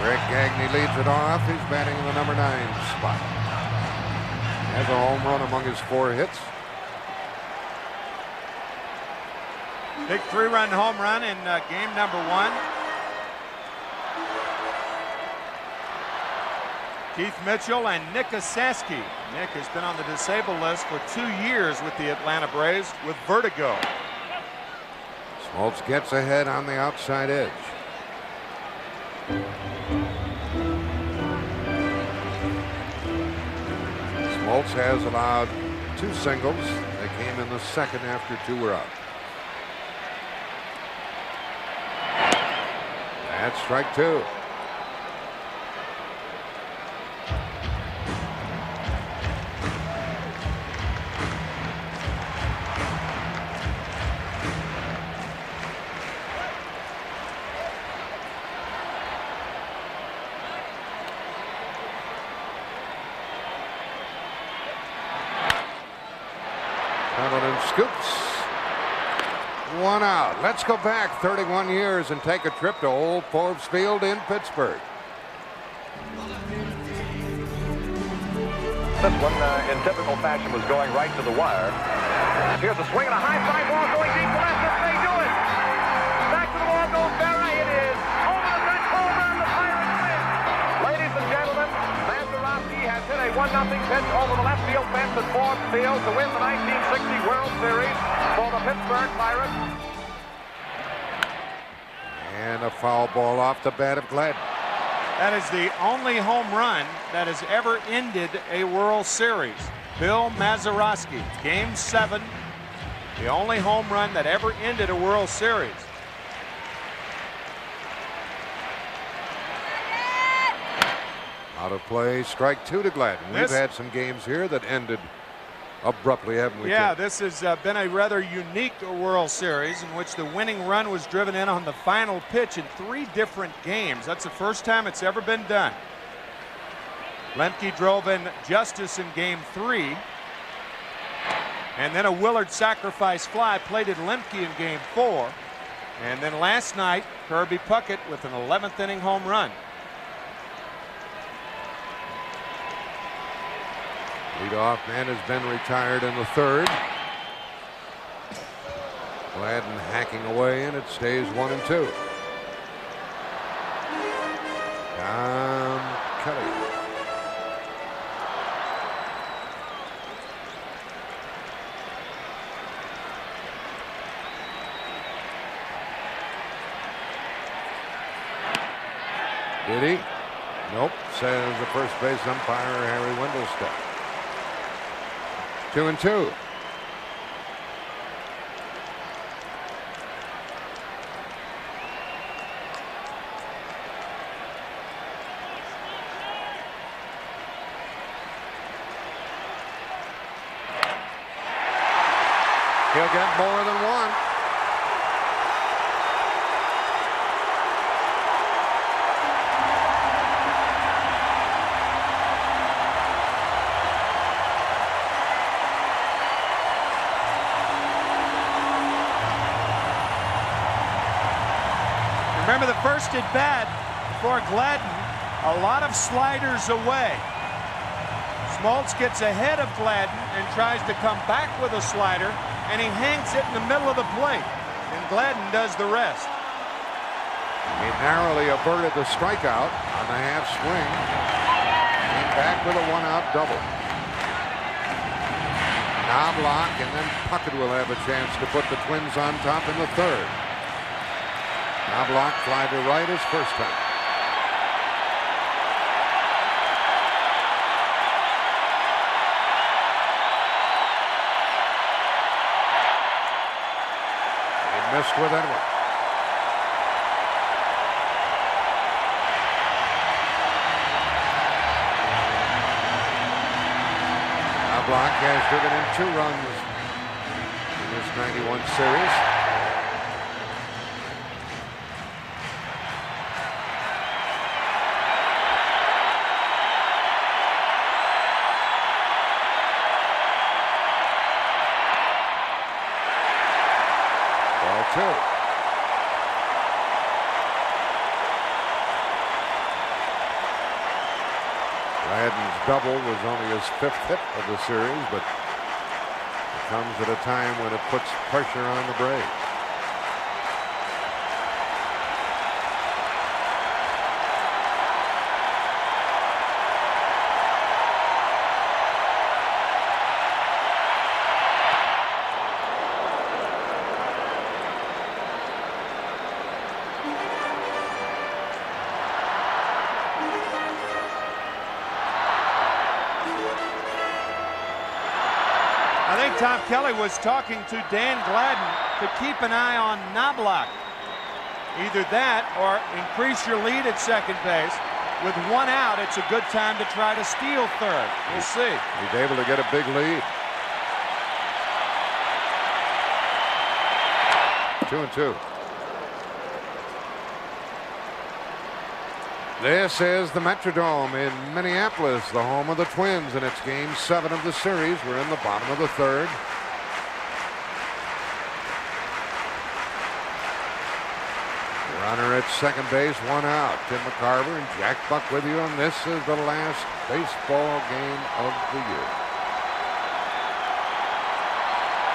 Speaker 6: Greg Gagne leads it off. He's batting in the number 9 spot. Has a home run among his 4 hits.
Speaker 7: Big 3-run home run in game number 1. Keith Mitchell and Nick Asaski. Nick has been on the disabled list for 2 years with the Atlanta Braves with vertigo.
Speaker 6: Smoltz gets ahead on the outside edge. Smoltz has allowed 2 singles. They came in the 2nd after 2 were out. That's strike 2. Scoops. 1 out. Let's go back 31 years and take a trip to Old Forbes Field in Pittsburgh.
Speaker 9: This one, in typical fashion, was going right to the wire. Here's a swing and a high fly ball going deep to left. If they do it. Back to the wall goes Berra. It is over the fence. Home run. The Pirates win. Ladies and gentlemen, Mazeroski has hit a 1-0 pitch over the left field fence at Forbes Field to win the 1960 World Series for the Pittsburgh Pirates.
Speaker 6: And a foul ball off the bat of Gladden.
Speaker 7: That is the only home run that has ever ended a World Series. Bill Mazeroski, game 7, the only home run that ever ended a World Series.
Speaker 6: Out of play, strike 2 to Gladden. We've had some games here that ended abruptly, haven't we?
Speaker 7: Yeah,
Speaker 6: Tim?
Speaker 7: this has been a rather unique World Series in which the winning run was driven in on the final pitch in 3 different games. That's the first time it's ever been done. Lemke drove in Justice in game 3. And then a Willard sacrifice fly plated Lemke in game 4. And then last night, Kirby Puckett with an 11th inning home run.
Speaker 6: Leadoff man has been retired in the 3rd. Gladden hacking away, and it stays 1-2. Tom Kelly. Did he? Nope, says the first base umpire, Harry Wendelstedt. 2-2. He'll get more than one.
Speaker 7: Remember the first at bat for Gladden, a lot of sliders away. Smoltz gets ahead of Gladden and tries to come back with a slider, and he hangs it in the middle of the plate, and Gladden does the rest.
Speaker 6: He narrowly averted the strikeout on the half swing. Came back with a 1-out double. Knobloch, and then Puckett will have a chance to put the Twins on top in the 3rd. Knobloch fly to right his first time. He missed with that one. has driven in 2 runs in this 91 series. Ball 2. Gladden's double was only his 5th hit of the series, but it comes at a time when it puts pressure on the Braves.
Speaker 7: Tom Kelly was talking to Dan Gladden to keep an eye on Knobloch. Either that or increase your lead at second base. With 1 out, it's a good time to try to steal third. We'll see.
Speaker 6: He's able to get a big lead. 2-2. This is the Metrodome in Minneapolis, the home of the Twins, and it's game 7 of the series. We're in the bottom of the 3rd. Runner at second base, 1 out. Tim McCarver and Jack Buck with you, and this is the last baseball game of the year.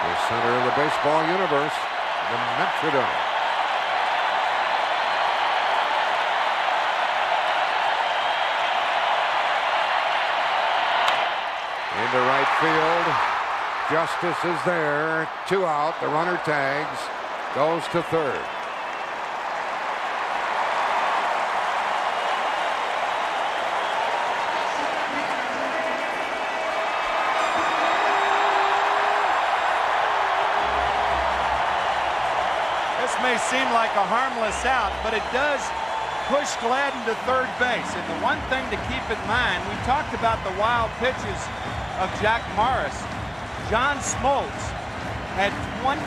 Speaker 6: The center of the baseball universe, the Metrodome. Into right field. Justice is there. 2 out. The runner tags. Goes to third.
Speaker 7: This may seem like a harmless out, but it does push Gladden to third base. And the one thing to keep in mind, we talked about the wild pitches of Jack Morris. John Smoltz had 20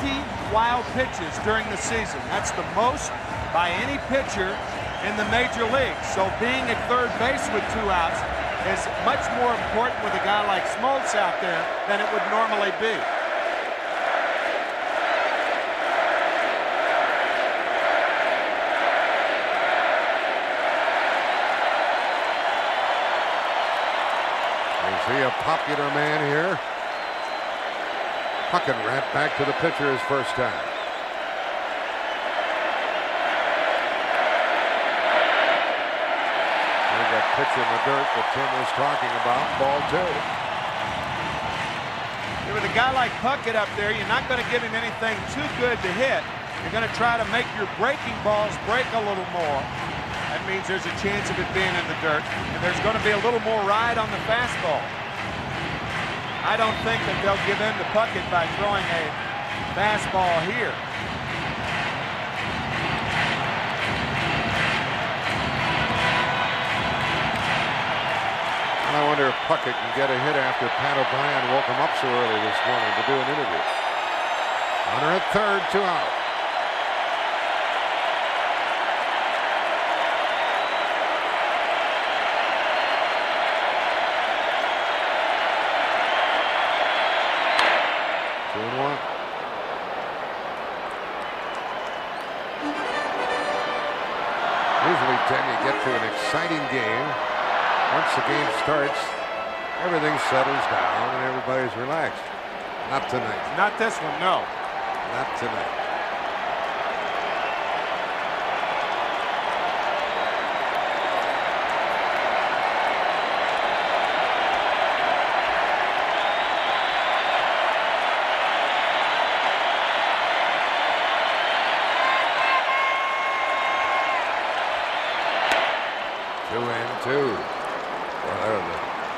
Speaker 7: wild pitches during the season. That's the most by any pitcher in the major leagues. So being at third base with 2 outs is much more important with a guy like Smoltz out there than it would normally be.
Speaker 6: Is he a popular man here? Puckett ran back to the pitcher his first time. There's that pitch in the dirt that Tim was talking about. Ball 2.
Speaker 7: With a guy like Puckett up there, you're not going to give him anything too good to hit. You're going to try to make your breaking balls break a little more. That means there's a chance of it being in the dirt, and there's going to be a little more ride on the fastball. I don't think that they'll give in to Puckett by throwing a fastball here.
Speaker 6: I wonder if Puckett can get a hit after Pat O'Brien woke him up so early this morning to do an interview. Runner at third, 2 out. Usually, Tim, you get to an exciting game. Once the game starts, everything settles down and everybody's relaxed. Not tonight.
Speaker 7: Not this one, no.
Speaker 6: Not tonight.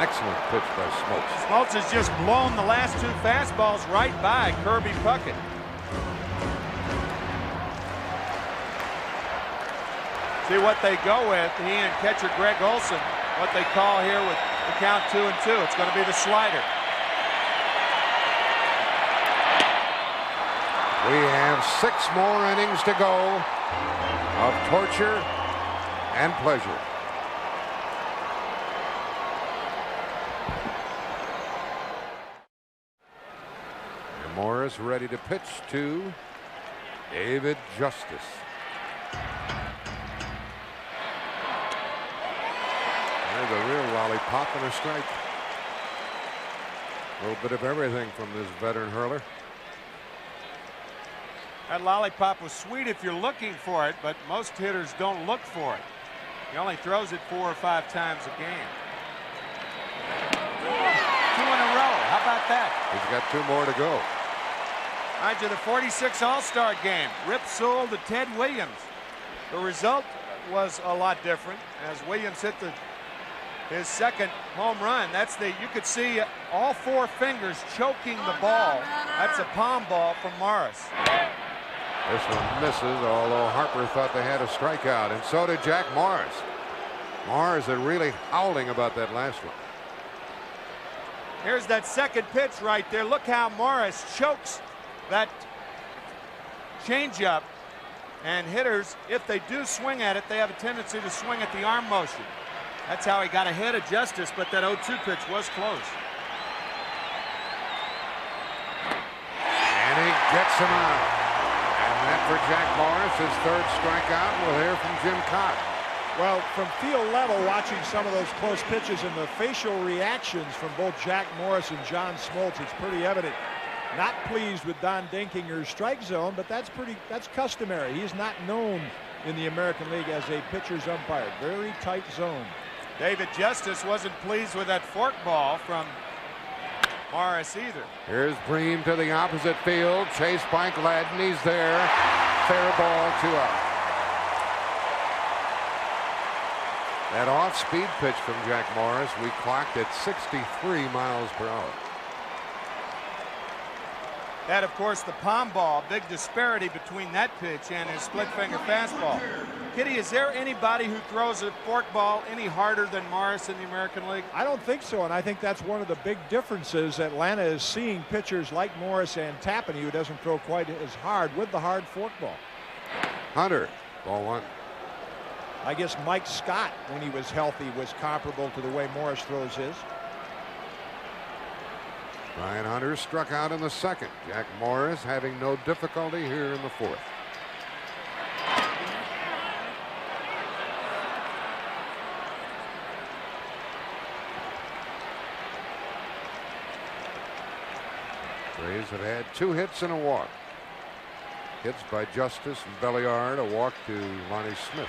Speaker 6: Excellent pitch by Smoltz.
Speaker 7: Smoltz has just blown the last 2 fastballs right by Kirby Puckett. See what they go with, he and catcher Greg Olson, what they call here with the count 2-2. It's going to be the slider.
Speaker 6: We have 6 more innings to go of torture and pleasure. And Morris ready to pitch to David Justice. There's a real lollipop and a strike. A little bit of everything from this veteran hurler.
Speaker 7: That lollipop was sweet if you're looking for it, but most hitters don't look for it. He only throws it 4 or 5 times a game. 2 in a row. How about that?
Speaker 6: He's got 2 more to go.
Speaker 7: On to the 46 All-Star game. Rip Sewell to Ted Williams. The result was a lot different as Williams hit his second home run. You could see all 4 fingers choking the ball. That's a palm ball from Morris.
Speaker 6: This one misses, although Harper thought they had a strikeout, and so did Jack Morris. Morris is really howling about that last one.
Speaker 7: Here's that second pitch right there. Look how Morris chokes that changeup. And hitters, if they do swing at it, they have a tendency to swing at the arm motion. That's how he got ahead of Justice, but that 0-2 pitch was close.
Speaker 6: And he gets him out. And that for Jack Morris, his 3rd strikeout. We'll hear from Jim Kaat.
Speaker 8: Well, from field level, watching some of those close pitches and the facial reactions from both Jack Morris and John Smoltz, it's pretty evident. Not pleased with Don Dinkinger's strike zone, but that's customary. He's not known in the American League as a pitcher's umpire. Very tight zone.
Speaker 7: David Justice wasn't pleased with that fork ball from Morris either.
Speaker 6: Here's Bream to the opposite field, chased by Gladden. He's there. Fair ball, 2 out. That off-speed pitch from Jack Morris, we clocked at 63 miles per hour.
Speaker 7: That, of course, the palm ball, big disparity between that pitch and his split finger fastball. Kitty, is there anybody who throws a fork ball any harder than Morris in the American League?
Speaker 8: I don't think so, and I think that's one of the big differences. Atlanta is seeing pitchers like Morris and Tapani, who doesn't throw quite as hard with the hard fork ball.
Speaker 6: Hunter, ball 1.
Speaker 8: I guess Mike Scott, when he was healthy, was comparable to the way Morris throws his.
Speaker 6: Brian Hunter struck out in the 2nd. Jack Morris having no difficulty here in the 4th. Rays have had 2 hits and a walk. Hits by Justice and Belliard, a walk to Lonnie Smith.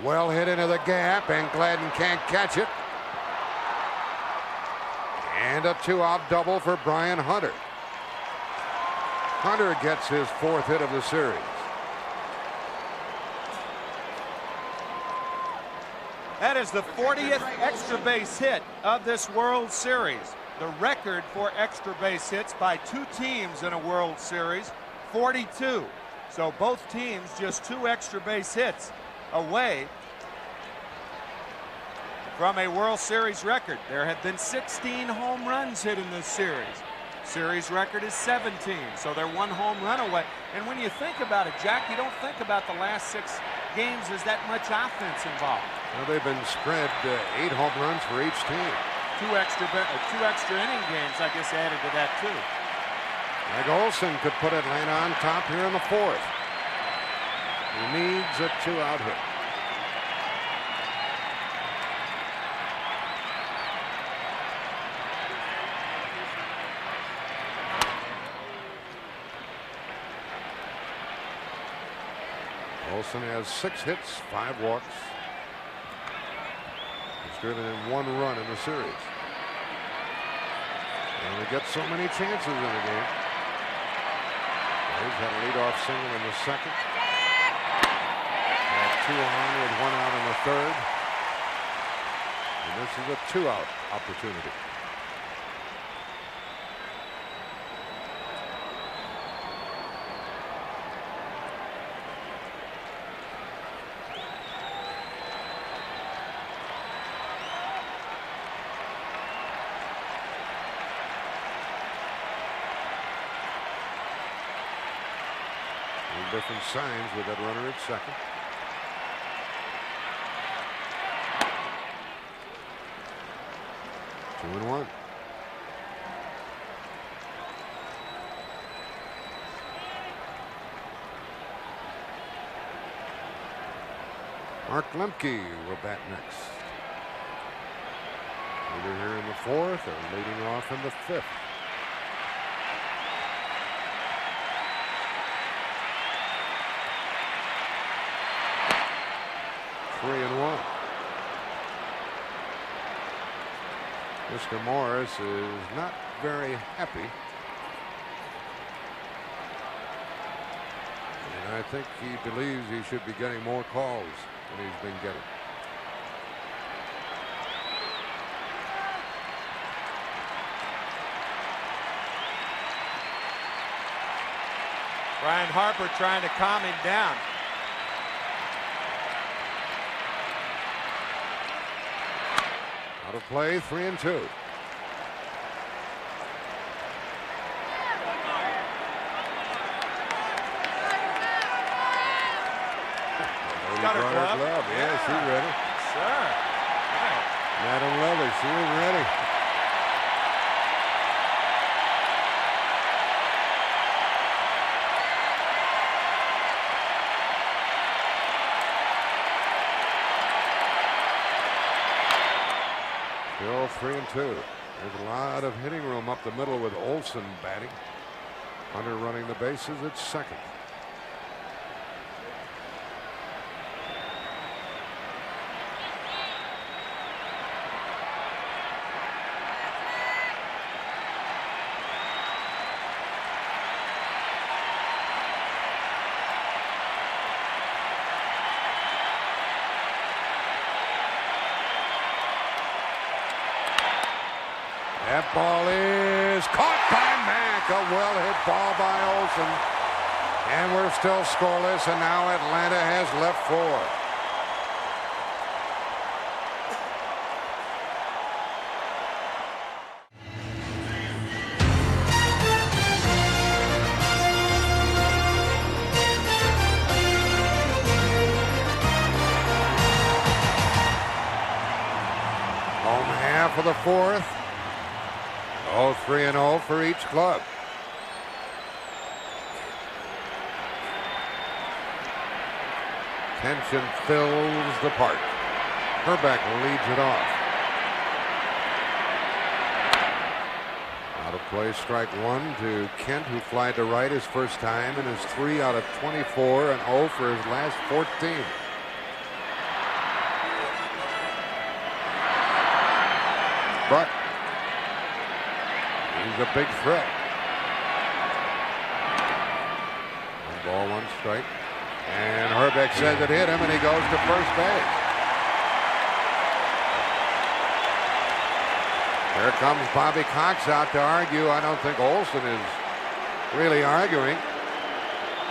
Speaker 6: Well hit into the gap, and Gladden can't catch it. And a 2-out double for Brian Hunter. Hunter gets his 4th hit of the series.
Speaker 7: That is the 40th extra base hit of this World Series. The record for extra base hits by 2 teams in a World Series, 42. So both teams just 2 extra base hits away from a World Series record. There have been 16 home runs hit in this series. Series record is 17, so they're 1 home run away. And when you think about it, Jack, you don't think about the last 6 games as that much offense involved.
Speaker 6: Well, they've been spread 8 home runs for each team.
Speaker 7: 2 extra inning games, I guess, added to that too.
Speaker 6: Greg Olson could put Atlanta on top here in the 4th. He needs a 2-out hit. Olson has 6 hits, 5 walks. He's driven in 1 run in the series. And they get so many chances in the game. He's had a leadoff single in the 2nd. Had 2 on with 1 out in the 3rd. And this is a 2-out opportunity. Different signs with that runner at second. Two and one. Mark Lemke will bat next. Either here in the fourth or leading off in the fifth. Three and one. Mr. Morris is not very happy. And I think he believes he should be getting more calls than he's been getting.
Speaker 7: Brian Harper trying to calm him down.
Speaker 6: Out of play, 3 and 2.
Speaker 7: Got her glove.
Speaker 6: Yeah, she's ready.
Speaker 7: Sure.
Speaker 6: Madam Leather, she was ready. Still 3 and 2. There's a lot of hitting room up the middle with Olson batting. Hunter running the bases at second. That ball is caught by Mack. A well-hit ball by Olson. And we're still scoreless, and now Atlanta has left 4. Home half of the fourth. 3-0 for each club. Tension fills the park. Herbeck leads it off. Out of play, strike 1 to Kent, who flied to right his first time and is 3 out of 24 and 0 for his last 14. But he's a big threat. 1 ball, 1 strike. And Herbeck says it hit him, and he goes to first base. Here comes Bobby Cox out to argue. I don't think Olson is really arguing.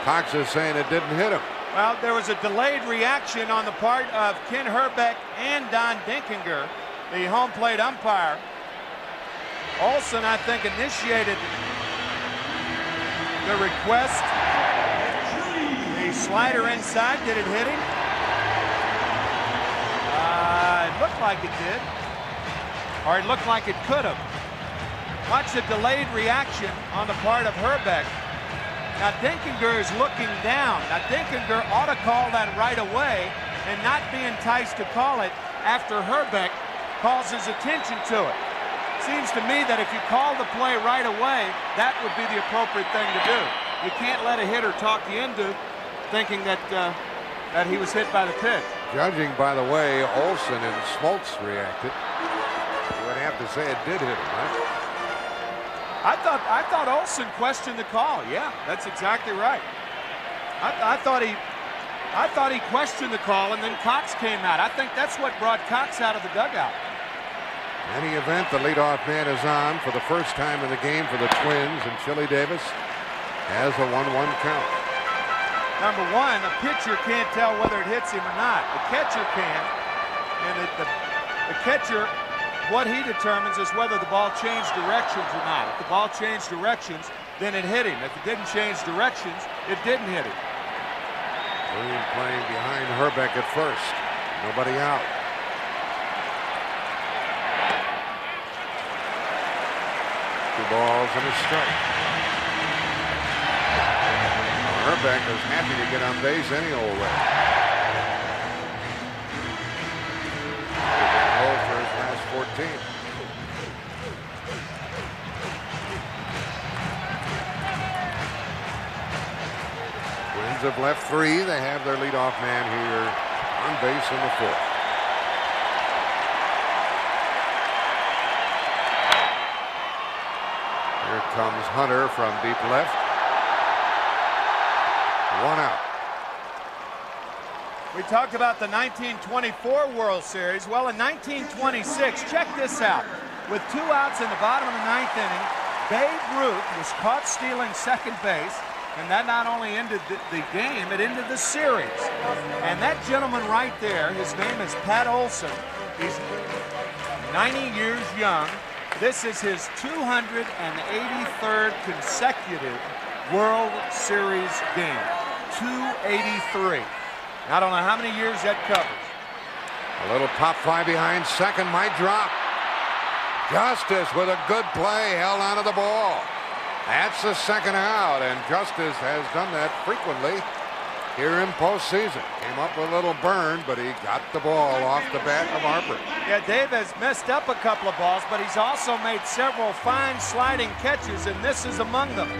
Speaker 6: Cox is saying it didn't hit him.
Speaker 7: Well, there was a delayed reaction on the part of Ken Herbeck and Don Dinkinger, the home plate umpire. Olson, I think, initiated the request. The slider inside, did it hit him? It looked like it did. Or it looked like it could have. Watch the delayed reaction on the part of Herbeck. Now Dinkinger is looking down. Now Dinkinger ought to call that right away and not be enticed to call it after Herbeck calls his attention to it. Seems to me that if you call the play right away, that would be the appropriate thing to do. You can't let a hitter talk you into thinking that that he was hit by the pitch.
Speaker 6: Judging by the way Olson and Smoltz reacted, you would have to say it did hit him, right?
Speaker 7: I thought Olson questioned the call. Yeah, that's exactly right. I thought he questioned the call, and then Cox came out. I think that's what brought Cox out of the dugout.
Speaker 6: In any event, the leadoff man is on for the first time in the game for the Twins, and Chili Davis has a 1-1 count.
Speaker 7: Number one, a pitcher can't tell whether it hits him or not. The catcher can, and the catcher, what he determines is whether the ball changed directions or not. If the ball changed directions, then it hit him. If it didn't change directions, it didn't hit him.
Speaker 6: Boone playing behind Herbeck at first. Nobody out. Two balls and a strike. Herbeck is happy to get on base any old way. He's for his last 14. Twins have left 3. They have their leadoff man here on base in the 4th. Here comes Hunter from deep left. 1 out.
Speaker 7: We talked about the 1924 World Series. Well, in 1926, check this out. With 2 outs in the bottom of the 9th inning, Babe Ruth was caught stealing second base, and that not only ended the game, it ended the series. And that gentleman right there, his name is Pat Olson. He's 90 years young. This is his 283rd consecutive World Series game. 283. I don't know how many years that covers.
Speaker 6: A little pop fly behind second might drop. Justice with a good play, held onto the ball. That's the 2nd out, and Justice has done that frequently here in postseason. Came up with a little burn, but he got the ball off the bat of Harper.
Speaker 7: Yeah, Dave has messed up a couple of balls, but he's also made several fine sliding catches, and this is among them.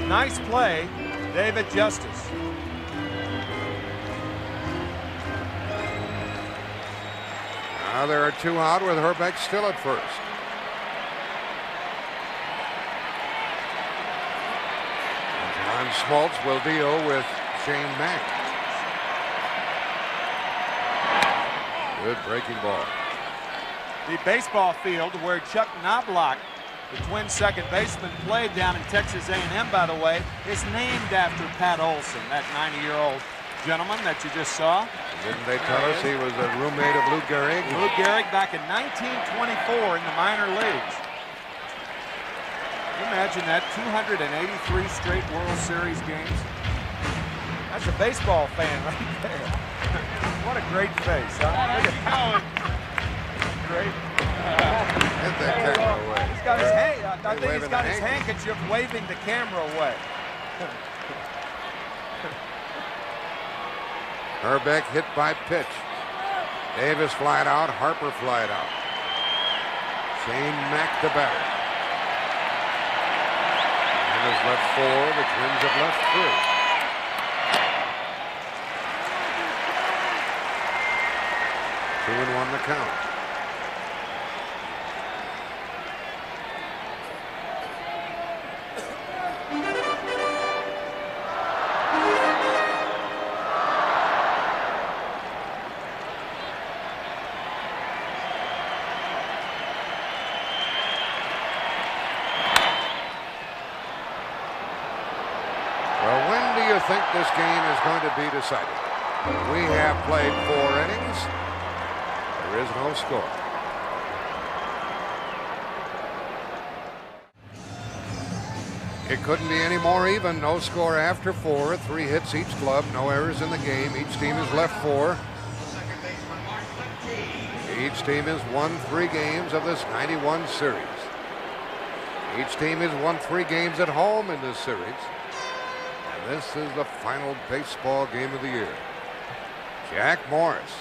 Speaker 7: Nice play, David Justice.
Speaker 6: Now there are 2 out with Herbeck still at first. John Smoltz will deal with Shane Mack. Good breaking ball.
Speaker 7: The baseball field where Chuck Knobloch, the Twins' second baseman, played down in Texas A&M, by the way, is named after Pat Olson, that 90-year-old gentleman that you just saw.
Speaker 6: Didn't they tell us he was a roommate of Lou Gehrig?
Speaker 7: Lou Gehrig back in 1924 in the minor leagues. Can you imagine that? 283 straight World Series games. That's a baseball fan right there. What a great face, huh? Look at that. Great.
Speaker 6: Get that camera away.
Speaker 7: He's got his hand. I think he's got his handkerchief waving the camera away.
Speaker 6: Herbeck hit by pitch. Davis flied out. Harper flied out. Shane Mack the batter. And has left 4. The Twins have left 3. 2-1 the count. I think this game is going to be decided. We have played 4 innings. There is no score. It couldn't be any more even. No score after 4. 3 hits each club. No errors in the game. Each team has left 4. Each team has won 3 games of this 91 series. Each team has won 3 games at home in this series. This is the final baseball game of the year. Jack Morris,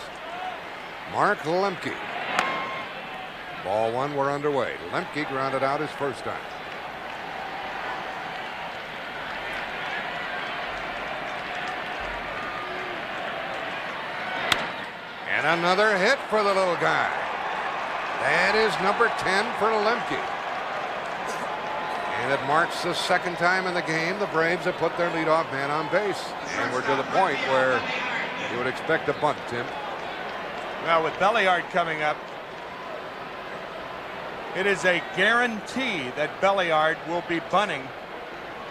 Speaker 6: Mark Lemke. Ball 1, we're underway. Lemke grounded out his first time. And another hit for the little guy. That is number 10 for Lemke. And it marks the 2nd time in the game the Braves have put their leadoff man on base. And we're to the point where you would expect a bunt, Tim.
Speaker 7: Well, with Belliard coming up, it is a guarantee that Belliard will be bunting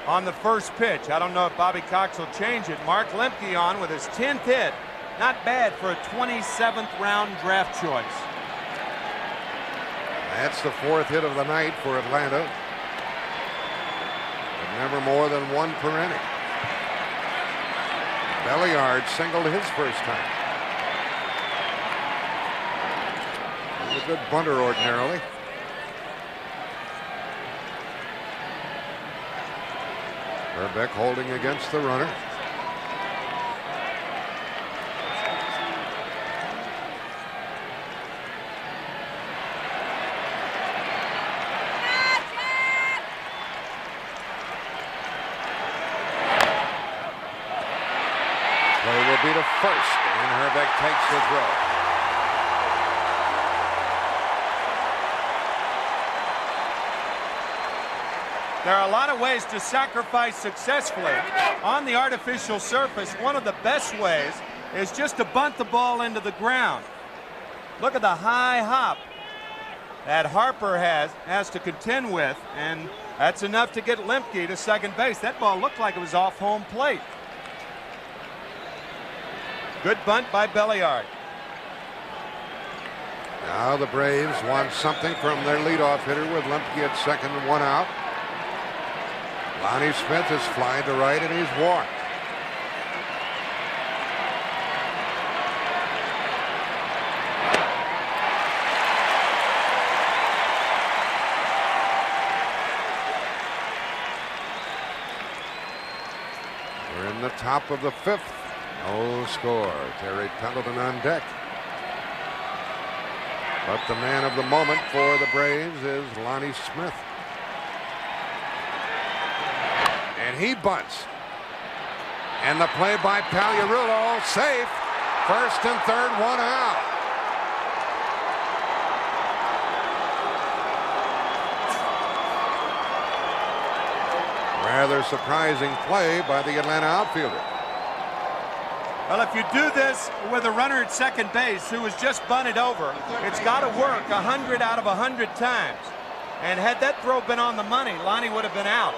Speaker 7: on the first pitch. I don't know if Bobby Cox will change it. Mark Lemke on with his 10th hit. Not bad for a 27th round draft choice.
Speaker 6: That's the 4th hit of the night for Atlanta. never more than one per inning. Belliard singled his first time. He's a good bunter ordinarily. Herbeck holding against the runner. Play will be to first, and Herbeck takes the throw.
Speaker 7: There are a lot of ways to sacrifice successfully. On the artificial surface, one of the best ways is just to bunt the ball into the ground. Look at the high hop that Harper has to contend with, and that's enough to get Lemke to second base. That ball looked like it was off home plate. Good bunt by Belliard.
Speaker 6: Now the Braves want something from their leadoff hitter with Lemke at second and one out. Lonnie Smith is flying to right and he's walked. We're in the top of the fifth. No score. Terry Pendleton on deck. But the man of the moment for the Braves is Lonnie Smith. And he bunts. And the play by Pagliarulo, safe. First and third, one out. Rather surprising play by the Atlanta outfielder.
Speaker 7: Well, if you do this with a runner at second base who was just bunted over, it's got to work 100 out of 100 times. And had that throw been on the money, Lonnie would have been out.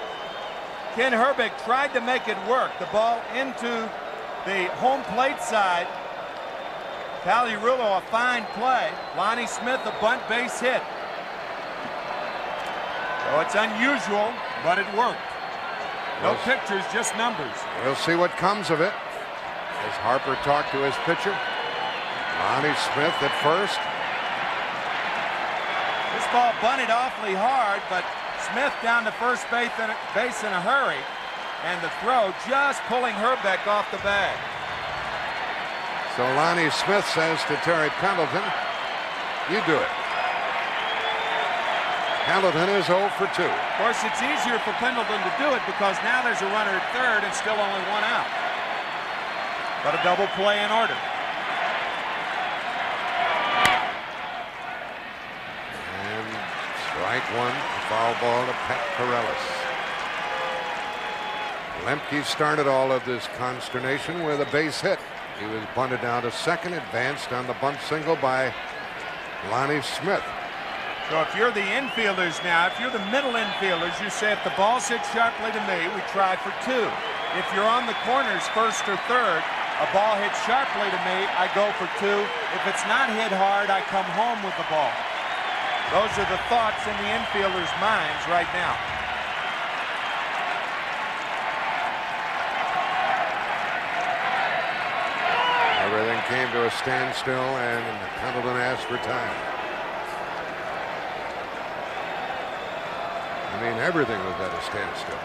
Speaker 7: Ken Herbeck tried to make it work. The ball into the home plate side. Pagliarulo, a fine play. Lonnie Smith, a bunt base hit. So it's unusual, but it worked. No pictures, just numbers.
Speaker 6: We'll see what comes of it. As Harper talked to his pitcher. Lonnie Smith at first.
Speaker 7: This ball bunted awfully hard, but Smith down to first base in a hurry, and the throw just pulling Herbeck off the bag.
Speaker 6: So Lonnie Smith says to Terry Pendleton, you do it. Pendleton is 0 for 2.
Speaker 7: Of course, it's easier for Pendleton to do it because now there's a runner at third and still only one out. But a double play in order.
Speaker 6: Strike one, foul ball to Pat Corellis. Lemke started all of this consternation with a base hit. He was bunted down to second, advanced on the bunt single by Lonnie Smith.
Speaker 7: So if you're the infielders now, if you're the middle infielders, you say if the ball's hit sharply to me, we try for two. If you're on the corners, first or third, a ball hit sharply to me, I go for two. If it's not hit hard, I come home with the ball. Those are the thoughts in the infielders' minds right now.
Speaker 6: Everything came to a standstill, and Pendleton asked for time. I mean, everything was at a standstill.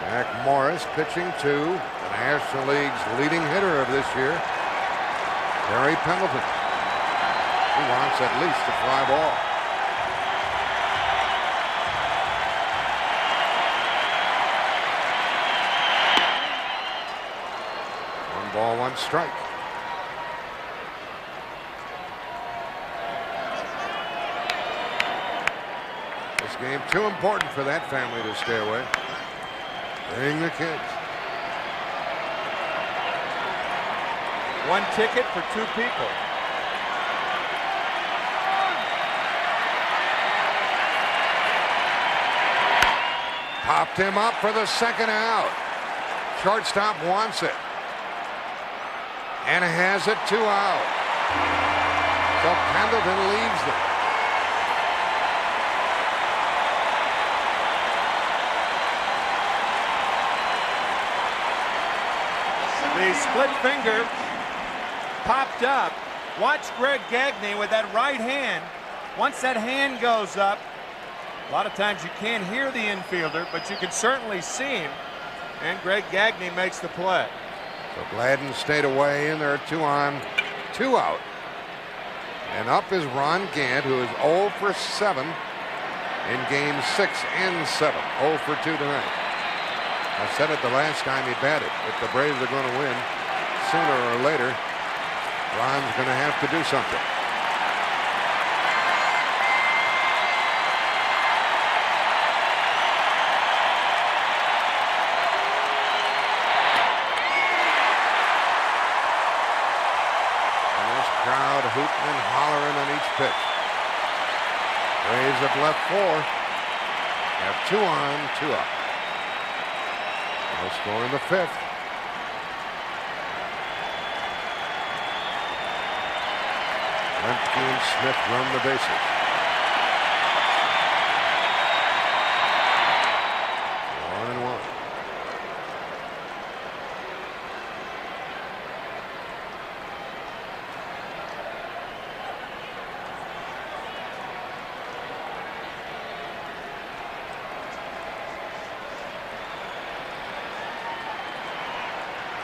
Speaker 6: Jack Morris pitching to the National League's leading hitter of this year, Terry Pendleton. He wants at least a fly ball. One ball, one strike. This game too important for that family to stay away. Bring the kids.
Speaker 7: One ticket for two people.
Speaker 6: Popped him up for the second out. Shortstop wants it. And has it 2 out. So Pendleton leaves them.
Speaker 7: The split finger popped up. Watch Greg Gagne with that right hand. Once that hand goes up, a lot of times you can't hear the infielder, but you can certainly see him. And Greg Gagne makes the play.
Speaker 6: So Gladden stayed away, and there are 2 on, 2 out. And up is Ron Gant, who is 0 for 7 in games 6 and 7. 0 for 2 tonight. I said it the last time he batted. If the Braves are going to win, sooner or later, Ron's going to have to do something. Crowd hooting and hollering on each pitch. Braves have left 4. Have 2 on, 2 up. No score in the 5th. Lemke and Smith run the bases. 1-1.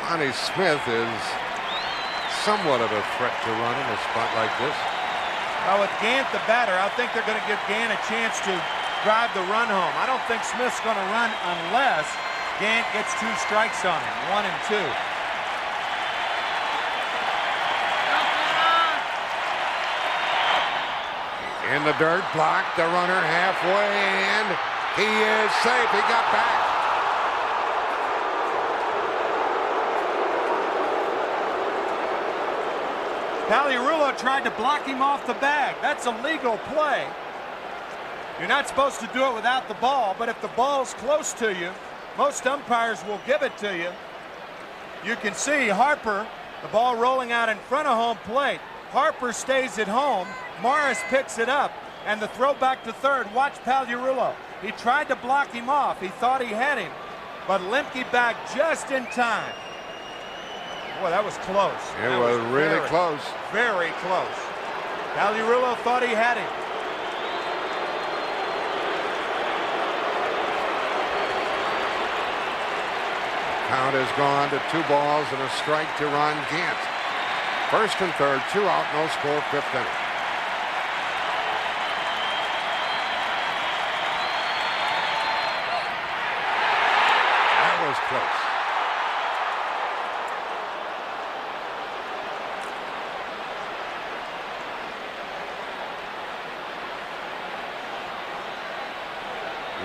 Speaker 6: Lonnie Smith is somewhat of a threat to run in a spot like this.
Speaker 7: Well, with Gant the batter, I think they're going to give Gant a chance to drive the run home. I don't think Smith's going to run unless Gant gets 2 strikes on him, 1 and 2.
Speaker 6: In the dirt, blocked the runner halfway, and he is safe. He got back.
Speaker 7: Pagliarulo tried to block him off the bag. That's a legal play. You're not supposed to do it without the ball, but if the ball's close to you, most umpires will give it to you. You can see Harper, the ball rolling out in front of home plate. Harper stays at home. Morris picks it up, and the throw back to third. Watch Pagliarulo. He tried to block him off. He thought he had him, but Lemke back just in time. Boy, that was close.
Speaker 6: It was really close.
Speaker 7: Very close. Pagliarulo thought he had him.
Speaker 6: Count has gone to 2 balls and a strike to Ron Gant. 1st and 3rd, 2 out, no score, 5th inning. That was close.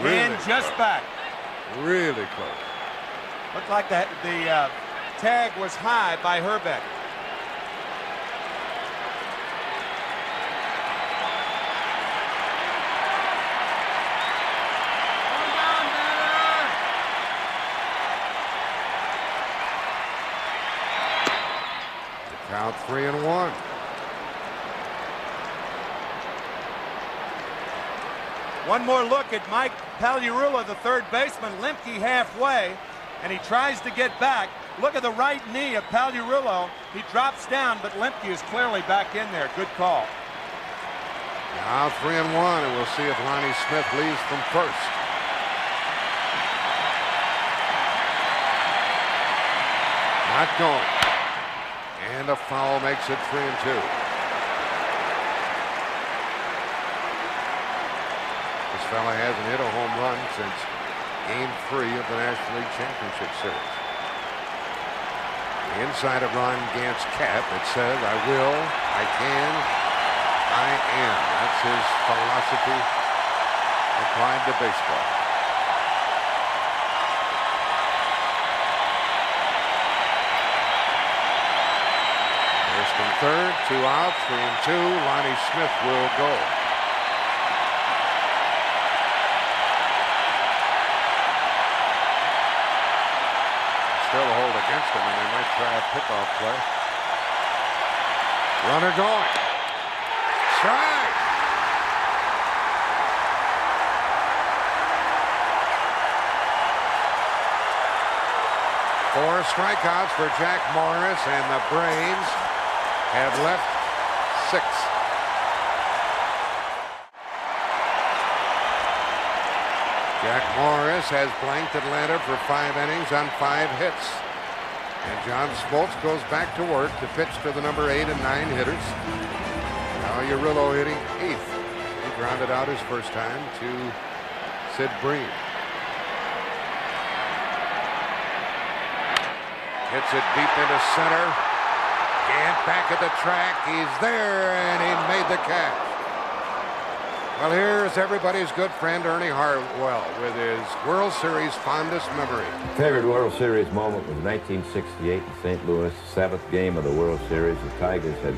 Speaker 7: And just
Speaker 6: close.
Speaker 7: back.
Speaker 6: Really close.
Speaker 7: Looked like the tag was high by Herbeck.
Speaker 6: The count 3-1.
Speaker 7: One more look at Mike Pagliarulo, the third baseman. Lemke halfway, and he tries to get back. Look at the right knee of Pagliarulo. He drops down, but Lemke is clearly back in there. Good call.
Speaker 6: Now 3-1, and we'll see if Lonnie Smith leaves from first. Not going. And a foul makes it 3-2. This fella hasn't hit a home run since Game 3 of the National League Championship Series. The inside of Ron Gant's cap, it says, I will, I can, I am. That's his philosophy applied to baseball. First and third, 2 out, 3-2. Lonnie Smith will go. Still a hold against him, and they might try a pickoff play. Runner going. Strike. more strikeouts for Jack Morris, and the Braves have left 6. Jack Morris has blanked Atlanta for 5 innings on 5 hits. And John Smoltz goes back to work to pitch to the number 8 and 9 hitters. Now Urillo hitting 8th. He grounded out his first time to Sid Breen. Hits it deep into center. Gant back at the track. He's there, and he made the catch. Well, here's everybody's good friend Ernie Harwell with his World Series fondest memory.
Speaker 10: Favorite World Series moment was 1968 in St. Louis, 7th game of the World Series. The Tigers had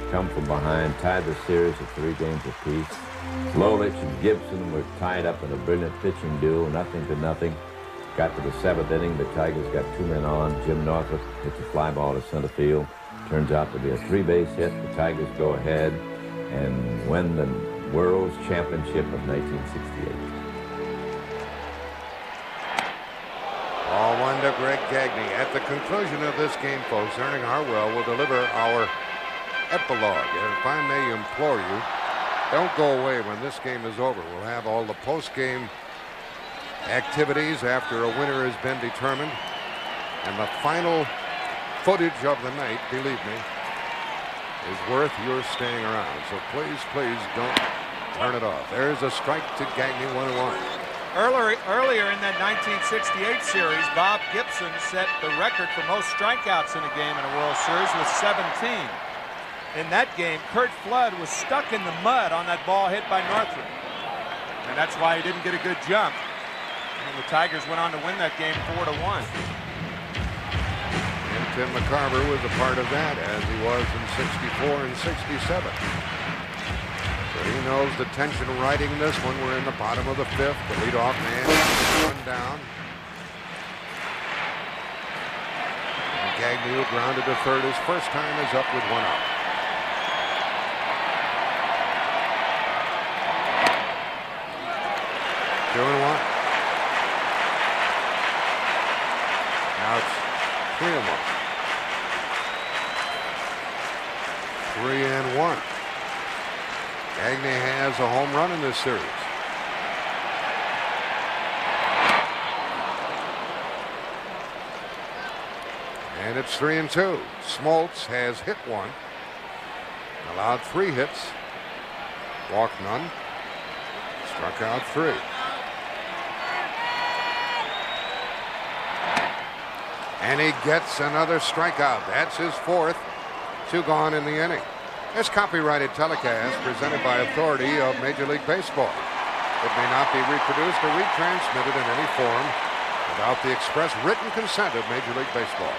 Speaker 10: come from behind, tied the series at 3 games apiece. Lolich and Gibson were tied up in a brilliant pitching duel, 0-0. Got to the 7th inning, the Tigers got 2 men on. Jim Northrup hits a fly ball to center field. Turns out to be a 3-base hit. The Tigers go ahead and win the World Championship of 1968.
Speaker 6: Ball 1 to Greg Gagne. At the conclusion of this game, folks, Ernie Harwell will deliver our epilogue. And if I may implore you, don't go away when this game is over. We'll have all the post-game activities after a winner has been determined. And the final footage of the night, believe me, is worth your staying around. So please, please don't turn it off. There's a strike to Gagne, 1-1.
Speaker 7: Earlier in that 1968 series, Bob Gibson set the record for most strikeouts in a game in a World Series with 17. In that game, Curt Flood was stuck in the mud on that ball hit by Northrup. And that's why he didn't get a good jump. And the Tigers went on to win that game 4-1.
Speaker 6: And Tim McCarver was a part of that, as he was in 64 and 67. So he knows the tension riding this one. We're in the bottom of the 5th. The leadoff man run down. And Gagne, who grounded to third his first time, is up with 1 out. Doing 1. Now it's 3-1. 3-1. Gagne has a home run in this series. And it's 3-2. Smoltz has hit 1. Allowed 3 hits. Walked none. Struck out 3. And he gets another strikeout. That's his 4th. 2 gone in the inning. This copyrighted telecast presented by authority of Major League Baseball. It may not be reproduced or retransmitted in any form without the express written consent of Major League Baseball.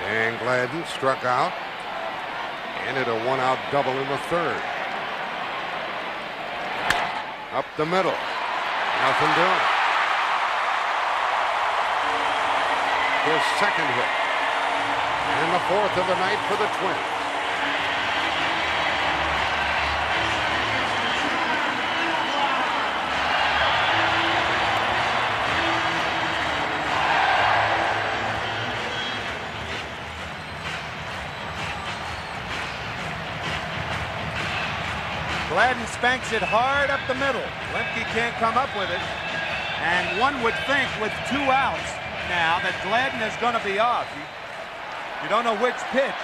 Speaker 6: Dan Gladden struck out and hit a 1-out double in the 3rd. Up the middle. Nothing doing. His 2nd hit. And the 4th of the night for the Twins.
Speaker 7: Gladden spanks it hard up the middle. Lemke can't come up with it. And one would think with 2 outs now that Gladden is going to be off. You don't know which pitch,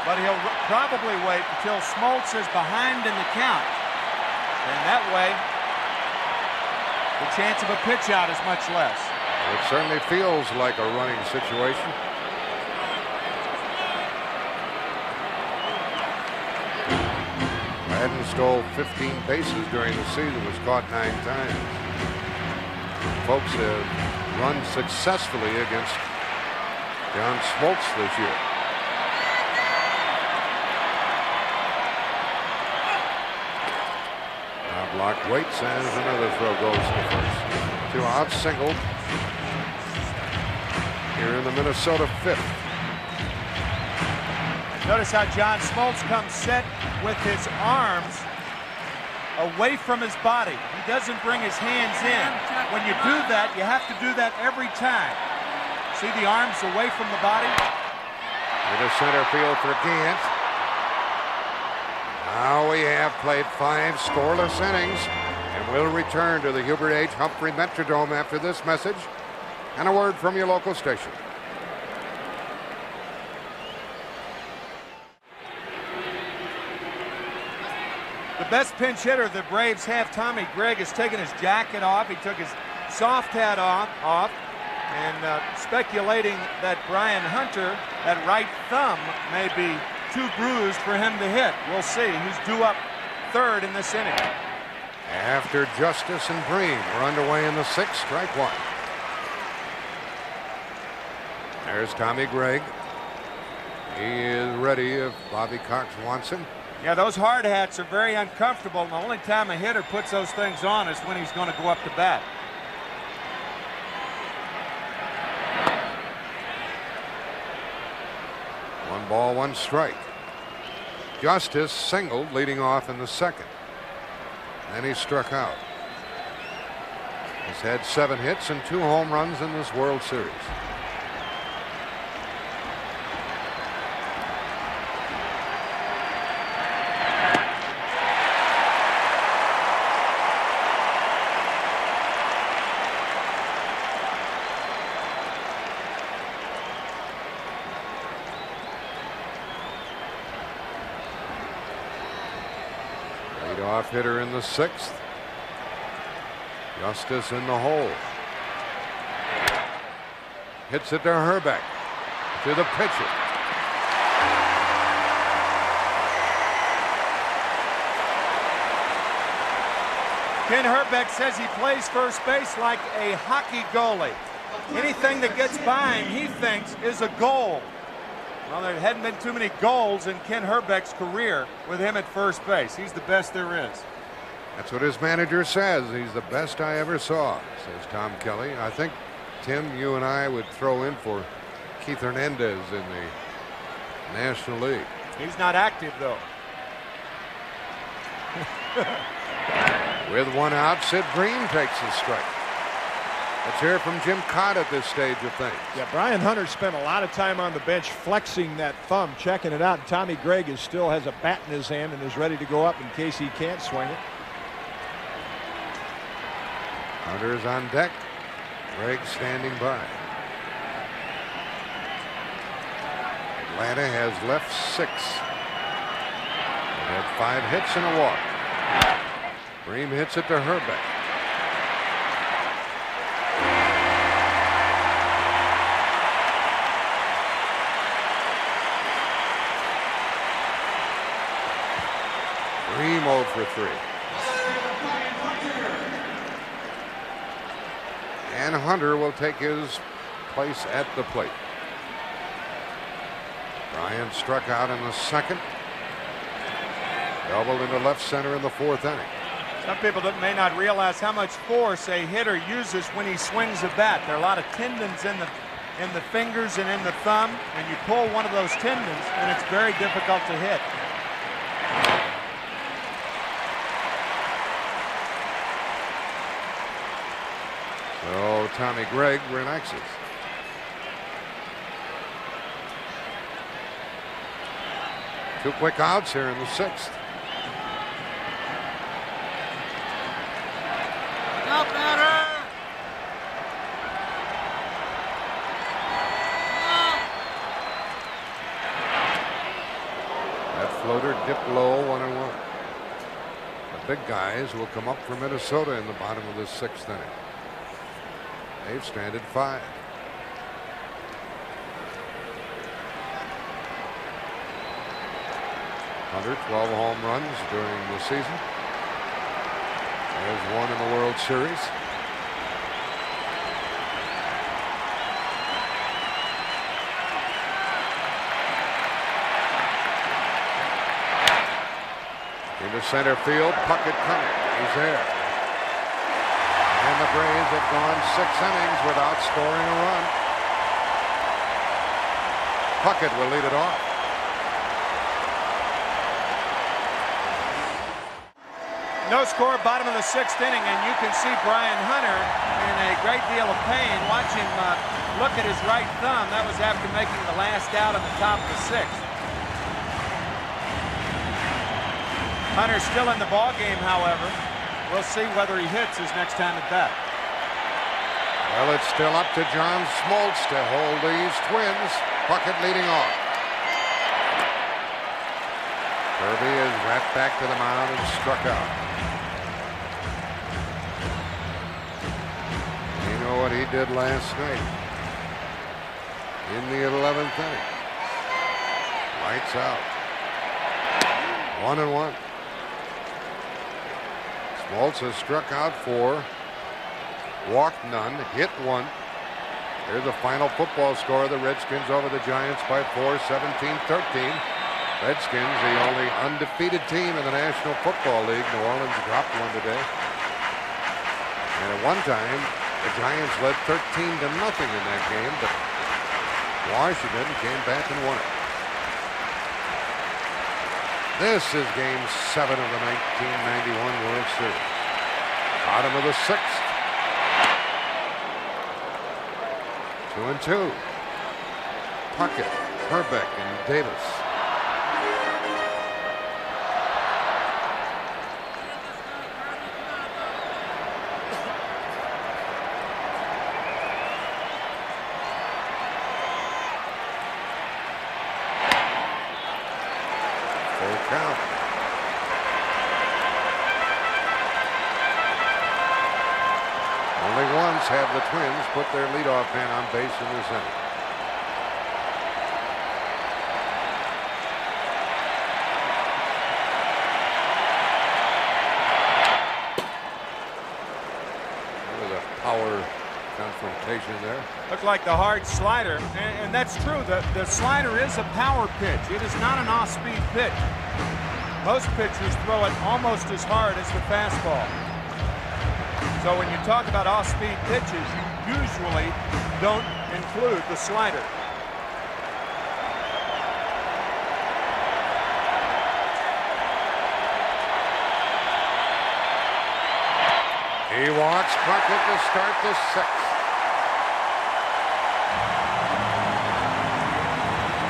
Speaker 7: but he'll probably wait until Smoltz is behind in the count. And that way, the chance of a pitch out is much less.
Speaker 6: It certainly feels like a running situation. Gladden stole 15 bases during the season, was caught 9 times. Folks have run successfully against John Smoltz this year. Now block waits as another throw goes to first. 2 outs, singled here in the Minnesota 5th.
Speaker 7: Notice how John Smoltz comes set with his arms away from his body. He doesn't bring his hands in. When you do that, you have to do that every time. See the arms away from the body?
Speaker 6: Into center field for Kaat. Now we have played 5 scoreless innings, and we'll return to the Hubert H. Humphrey Metrodome after this message and a word from your local station.
Speaker 7: The best pinch hitter the Braves have, Tommy Gregg, has taken his jacket off. He took his soft hat off, and speculating that Brian Hunter, that right thumb, may be too bruised for him to hit. We'll see. He's due up third in this inning.
Speaker 6: After Justice and Breen, we're underway in the 6th, strike 1. There's Tommy Gregg. He is ready if Bobby Cox wants him.
Speaker 7: Yeah, those hard hats are very uncomfortable, and the only time a hitter puts those things on is when he's going to go up to bat.
Speaker 6: One ball, one strike. Justice singled leading off in the 2nd. Then he struck out. He's had 7 hits and 2 home runs in this World Series. Leadoff hitter in the 6th. Justice in the hole. Hits it to Herbeck. To the pitcher.
Speaker 7: Ken Herbeck says he plays first base like a hockey goalie. Anything that gets by him, he thinks, is a goal. Well, there hadn't been too many goals in Ken Herbeck's career with him at first base. He's the best there is.
Speaker 6: That's what his manager says. He's the best I ever saw, says Tom Kelly. I think, Tim, you and I would throw in for Keith Hernandez in the National League.
Speaker 7: He's not active, though.
Speaker 6: With 1 out, Sid Green takes the strike. Let's hear from Jim Kaat at this stage of things.
Speaker 8: Yeah, Brian Hunter spent a lot of time on the bench flexing that thumb, checking it out. And Tommy Gregg still has a bat in his hand and is ready to go up in case he can't swing it.
Speaker 6: Hunter is on deck. Gregg standing by. Atlanta has left 6. They had 5 hits and a walk. Bream hits it to Herbeck. Bream 0 for 3. And Hunter will take his place at the plate. Bryant struck out in the 2nd. Doubled into left center in the 4th inning.
Speaker 7: Some people may not realize how much force a hitter uses when he swings a bat. There are a lot of tendons in the fingers and in the thumb, and you pull one of those tendons, and it's very difficult to hit.
Speaker 6: So Tommy Gregg relaxes. Two quick outs here in the 6th.
Speaker 2: Up, batter!
Speaker 6: That floater dipped low, 1-1. The big guys will come up for Minnesota in the bottom of this 6th inning. They've stranded 5. Hunter, 12 home runs during the season. There's 1 in the World Series. Into center field, Puckett coming. He's there. And the Braves have gone 6 innings without scoring a run. Puckett will lead it off.
Speaker 7: No score, bottom of the 6th inning, and you can see Brian Hunter in a great deal of pain. Watch him look at his right thumb. That was after making the last out on the top of the 6th. Hunter's still in the ball game, however. We'll see whether he hits his next time at bat.
Speaker 6: Well, it's still up to John Smoltz to hold these Twins. Puckett leading off. Kirby is right back to the mound and struck out. You know what he did last night in the 11th inning. Lights out. 1-1. Smoltz has struck out 4, walked none, hit 1. Here's the final football score. The Redskins over the Giants by 4, 17-13. Redskins, the only undefeated team in the National Football League. New Orleans dropped one today. And at one time, the Giants led 13-0 in that game, but Washington came back and won it. This is Game 7 of the 1991 World Series. Bottom of the 6th. 2-2. Puckett, Herbeck, and Davis. Count. Only once have the Twins put their leadoff man on base in this inning. There was a power confrontation there.
Speaker 7: Looked like the hard slider, and that's true. The slider is a power pitch. It is not an off-speed pitch. Most pitchers throw it almost as hard as the fastball. So when you talk about off-speed pitches, you usually don't include the slider.
Speaker 6: He walks Puckett to start the 6th.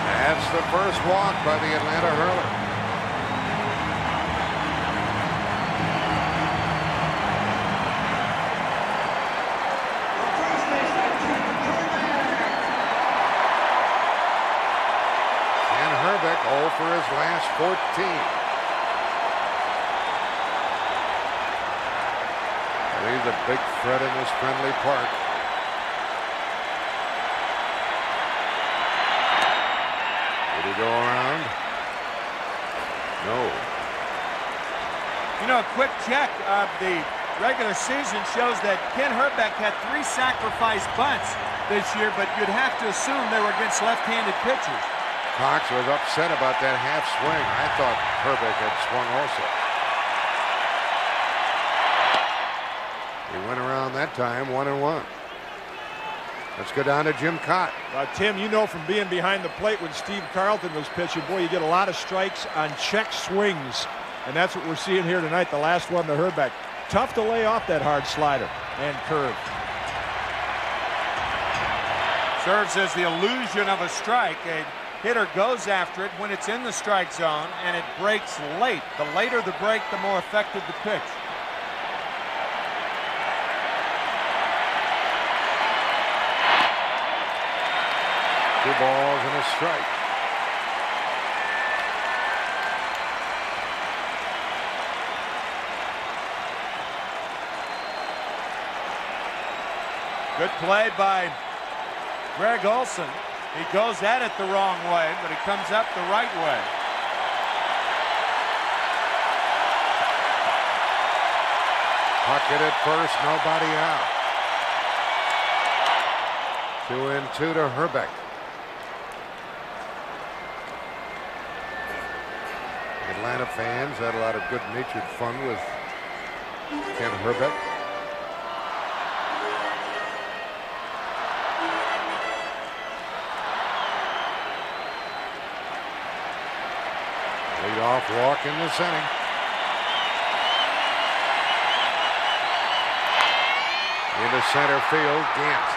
Speaker 6: That's the first walk by the Atlanta hurler. For his last 14. He's a big threat in this friendly park. Did he go around? No.
Speaker 7: You know, a quick check of the regular season shows that Ken Herbeck had 3 sacrifice bunts this year, but you'd have to assume they were against left-handed pitchers.
Speaker 6: Cox was upset about that half swing. I thought Herbeck had swung also. He went around that time, 1-1. Let's go down to Jim Kaat.
Speaker 8: Tim, you know from being behind the plate when Steve Carlton was pitching, boy, you get a lot of strikes on check swings. And that's what we're seeing here tonight, the last one to Herbeck. Tough to lay off that hard slider and curve.
Speaker 7: Serves as the illusion of a strike. A hitter goes after it when it's in the strike zone, and it breaks late. The later the break, the more effective the pitch.
Speaker 6: Two balls and a strike.
Speaker 7: Good play by Greg Olson. He goes at it the wrong way, but he comes up the right way.
Speaker 6: Puckett at first, nobody out. 2-2 to Herbeck. Atlanta fans had a lot of good-natured fun with Ken Herbeck. Leadoff walk in this inning. Into center field, Gant.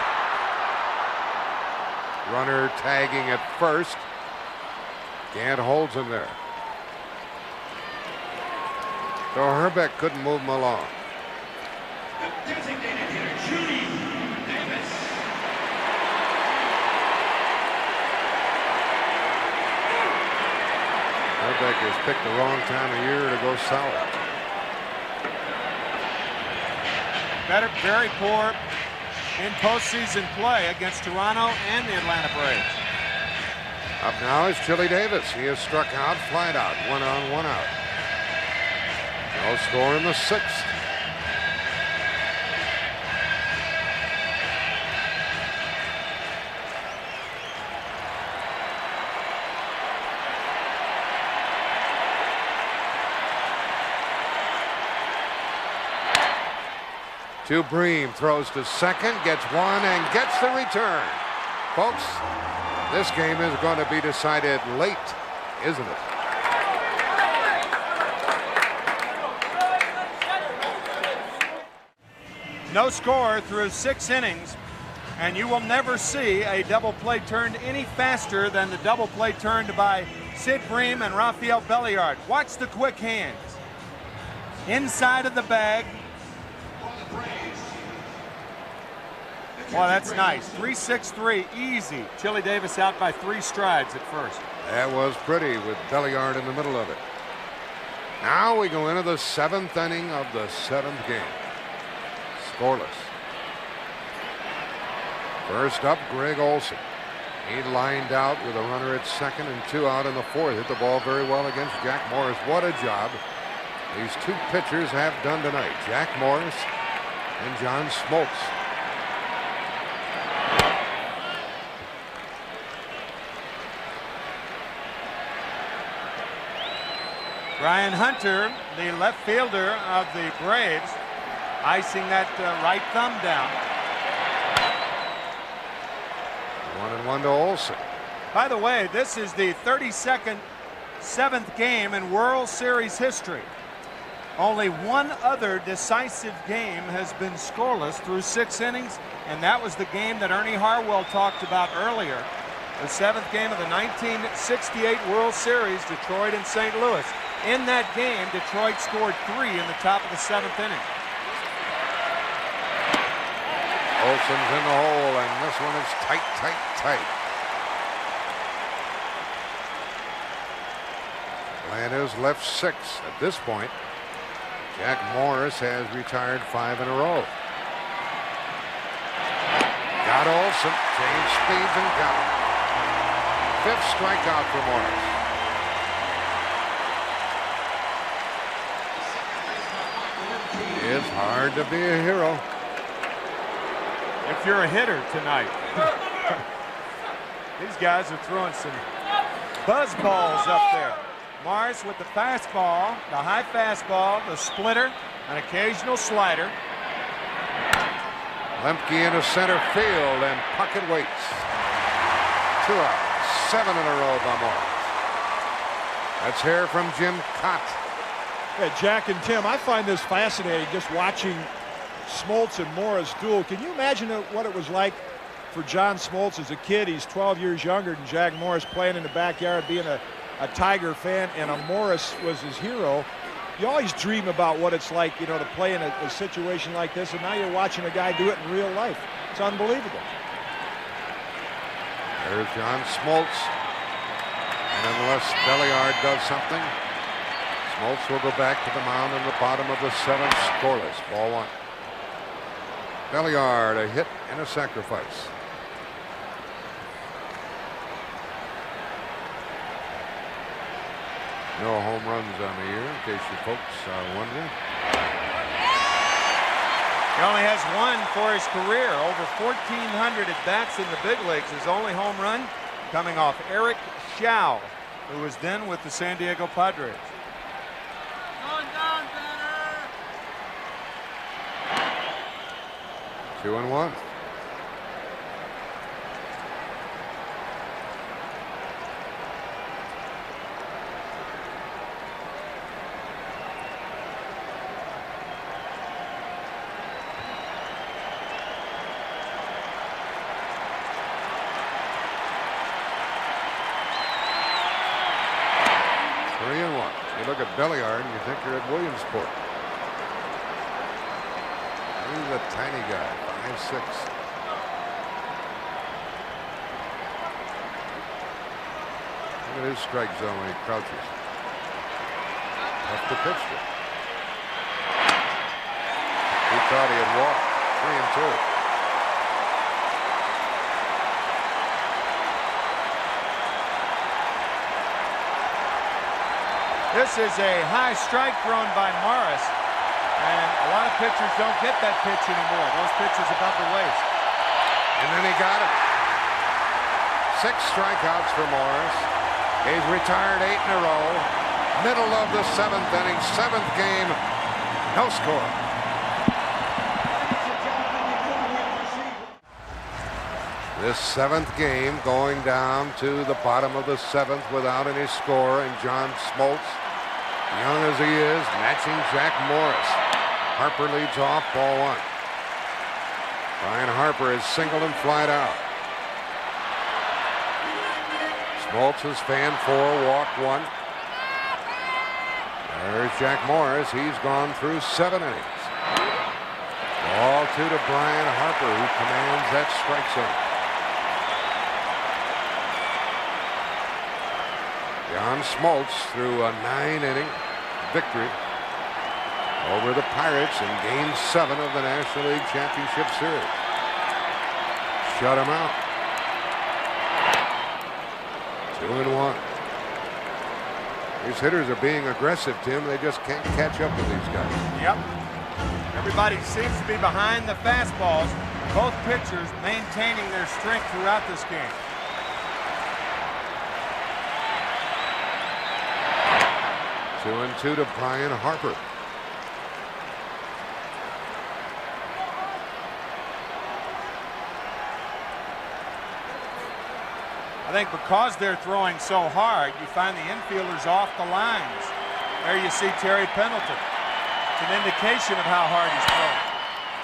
Speaker 6: Runner tagging at first. Gant holds him there. So Herbeck couldn't move him along.
Speaker 3: The designated hitter, Judy Davis.
Speaker 6: Herbeck has picked the wrong time of year to go south.
Speaker 7: Very poor in postseason play against Toronto and the Atlanta Braves.
Speaker 6: Up now is Chili Davis. He has struck out, flied out, 1 on, 1 out. No score in the 6th. To Bream, throws to second, gets one, and gets the return. Folks, this game is going to be decided late, isn't it?
Speaker 7: No score through 6 innings, and you will never see a double play turned any faster than the double play turned by Sid Bream and Rafael Belliard. Watch the quick hands. Inside of the bag. Well, that's nice. 3-6-3, easy. Chili Davis out by 3 strides at first.
Speaker 6: That was pretty with Belliard in the middle of it. Now we go into the 7th inning of the 7th game. Scoreless. First up, Greg Olson. He lined out with a runner at second and 2 out in the 4th. Hit the ball very well against Jack Morris. What a job these 2 pitchers have done tonight. Jack Morris and John Smoltz.
Speaker 7: Brian Hunter, the left fielder of the Braves, icing that right thumb down.
Speaker 6: 1-1 to Olson.
Speaker 7: By the way, this is the 32nd 7th game in World Series history. Only one other decisive game has been scoreless through 6 innings, and that was the game that Ernie Harwell talked about earlier. The 7th game of the 1968 World Series, Detroit and St. Louis. In that game, Detroit scored 3 in the top of the 7th inning.
Speaker 6: Olson's in the hole, and this one is tight, tight, tight. Atlanta's left 6 at this point. Jack Morris has retired 5 in a row. Got Olson, changed speeds and got him. 5th strikeout for Morris. It's hard to be a hero.
Speaker 7: If you're a hitter tonight. These guys are throwing some buzz balls up there. Morris with the fastball, the high fastball, the splitter, an occasional slider.
Speaker 6: Lemke into center field, and Puckett waits. 2 out, 7 in a row by Morris. Let's hear from Jim Kaat.
Speaker 8: Yeah, Jack and Tim, I find this fascinating, just watching Smoltz and Morris duel. Can you imagine what it was like for John Smoltz as a kid? He's 12 years younger than Jack Morris, playing in the backyard, being a Tiger fan, and Morris was his hero. You always dream about what it's like, you know, to play in a situation like this, and now you're watching a guy do it in real life. It's unbelievable.
Speaker 6: There's John Smoltz, and unless Belliard does something, Smoltz will go back to the mound in the bottom of the 7th, scoreless. Ball 1. Belliard, a hit and a sacrifice. No home runs on the year, in case you folks are wondering.
Speaker 7: He only has 1 for his career. Over 1,400 at-bats in the big leagues. His only home run coming off Eric Schau, who was then with the San Diego Padres.
Speaker 6: 2-1. Belliard, and you think you're at Williamsport. He's a tiny guy, 5'6". Look at his strike zone when he crouches. Tough to pitch to. He thought he had walked. 3-2.
Speaker 7: This is a high strike thrown by Morris, and a lot of pitchers don't get that pitch anymore. Those pitches above the waist.
Speaker 6: And then he got it. 6 strikeouts for Morris. He's retired 8 in a row. Middle of the 7th inning, 7th game, no score. This 7th game going down to the bottom of the 7th without any score, and John Smoltz, young as he is, matching Jack Morris. Harper leads off, ball 1. Brian Harper is singled and flied out. Smoltz is fan 4, walk 1. There's Jack Morris. He's gone through 7 innings. Ball 2 to Brian Harper, who commands that strike zone. John Smoltz threw a 9-inning victory over the Pirates in Game 7 of the National League Championship Series. Shut him out. 2-1. These hitters are being aggressive, Tim. They just can't catch up with these guys.
Speaker 7: Yep. Everybody seems to be behind the fastballs. Both pitchers maintaining their strength throughout this game.
Speaker 6: 2-2 to Brian Harper.
Speaker 7: I think because they're throwing so hard, you find the infielders off the lines. There you see Terry Pendleton. It's an indication of how hard he's throwing.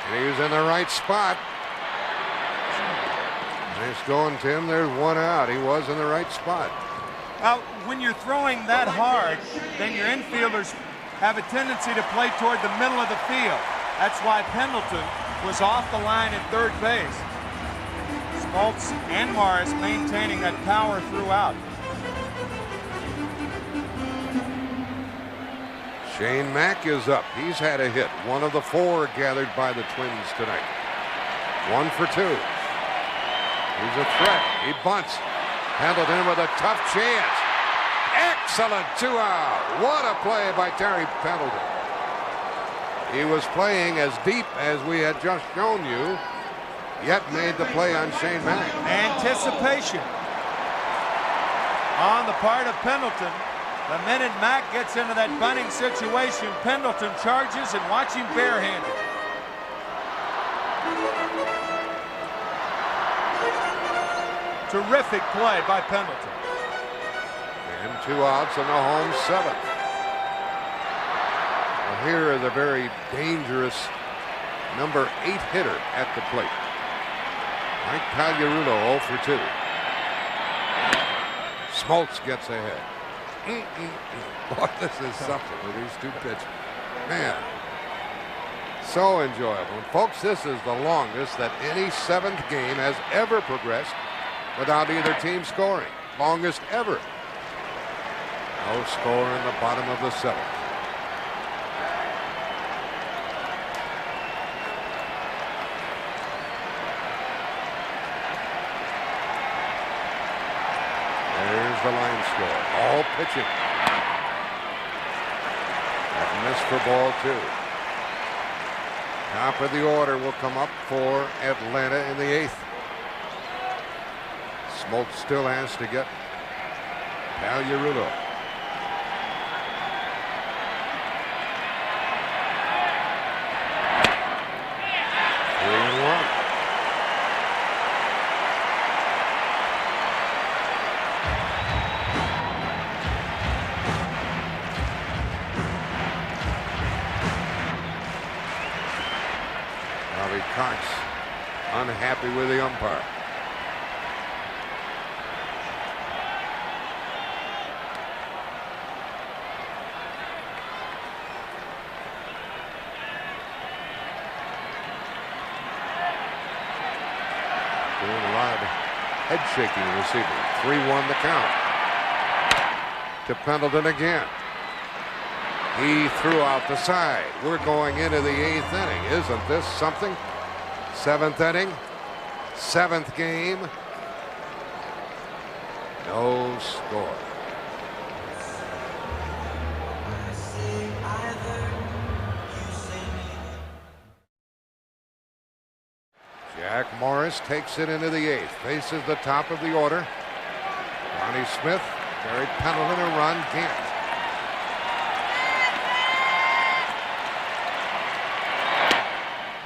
Speaker 6: And he was in the right spot. Nice going, Tim. There's 1 out. He was in the right spot.
Speaker 7: Well, when you're throwing that hard, then your infielders have a tendency to play toward the middle of the field. That's why Pendleton was off the line at third base. Smoltz and Morris maintaining that power throughout.
Speaker 6: Shane Mack is up. He's had a hit. 1 of the 4 gathered by the Twins tonight. 1 for 2. He's a threat. He bunts. Pendleton with a tough chance. Excellent 2 out. What a play by Terry Pendleton. He was playing as deep as we had just shown you, yet made the play on Shane Mack.
Speaker 7: Anticipation on the part of Pendleton. The minute Mack gets into that bunting situation, Pendleton charges, and watch him barehanded. Terrific play by Pendleton.
Speaker 6: And 2 outs in the home 7th. Well, here is a very dangerous number 8 hitter at the plate. Mike Pagliarulo 0 for 2. Smoltz gets ahead. Boy, this is something with these 2 pitchers. Man, so enjoyable. And folks, this is the longest that any 7th game has ever progressed without either team scoring. Longest ever. No score in the bottom of the 7th. There's the line score. All pitching. That miss for ball 2. Top of the order will come up for Atlanta in the 8th. Smoltz still has to get Pagliarulo. Kaat unhappy with the umpire. Head shaking receiver. 3-1 the count. To Pendleton again. He threw out the side. We're going into the 8th inning. Isn't this something? 7th inning. 7th game. No score. Jack Morris takes it into the 8th. Faces the top of the order. Lonnie Smith, Barry Pendleton, and Ron Gant.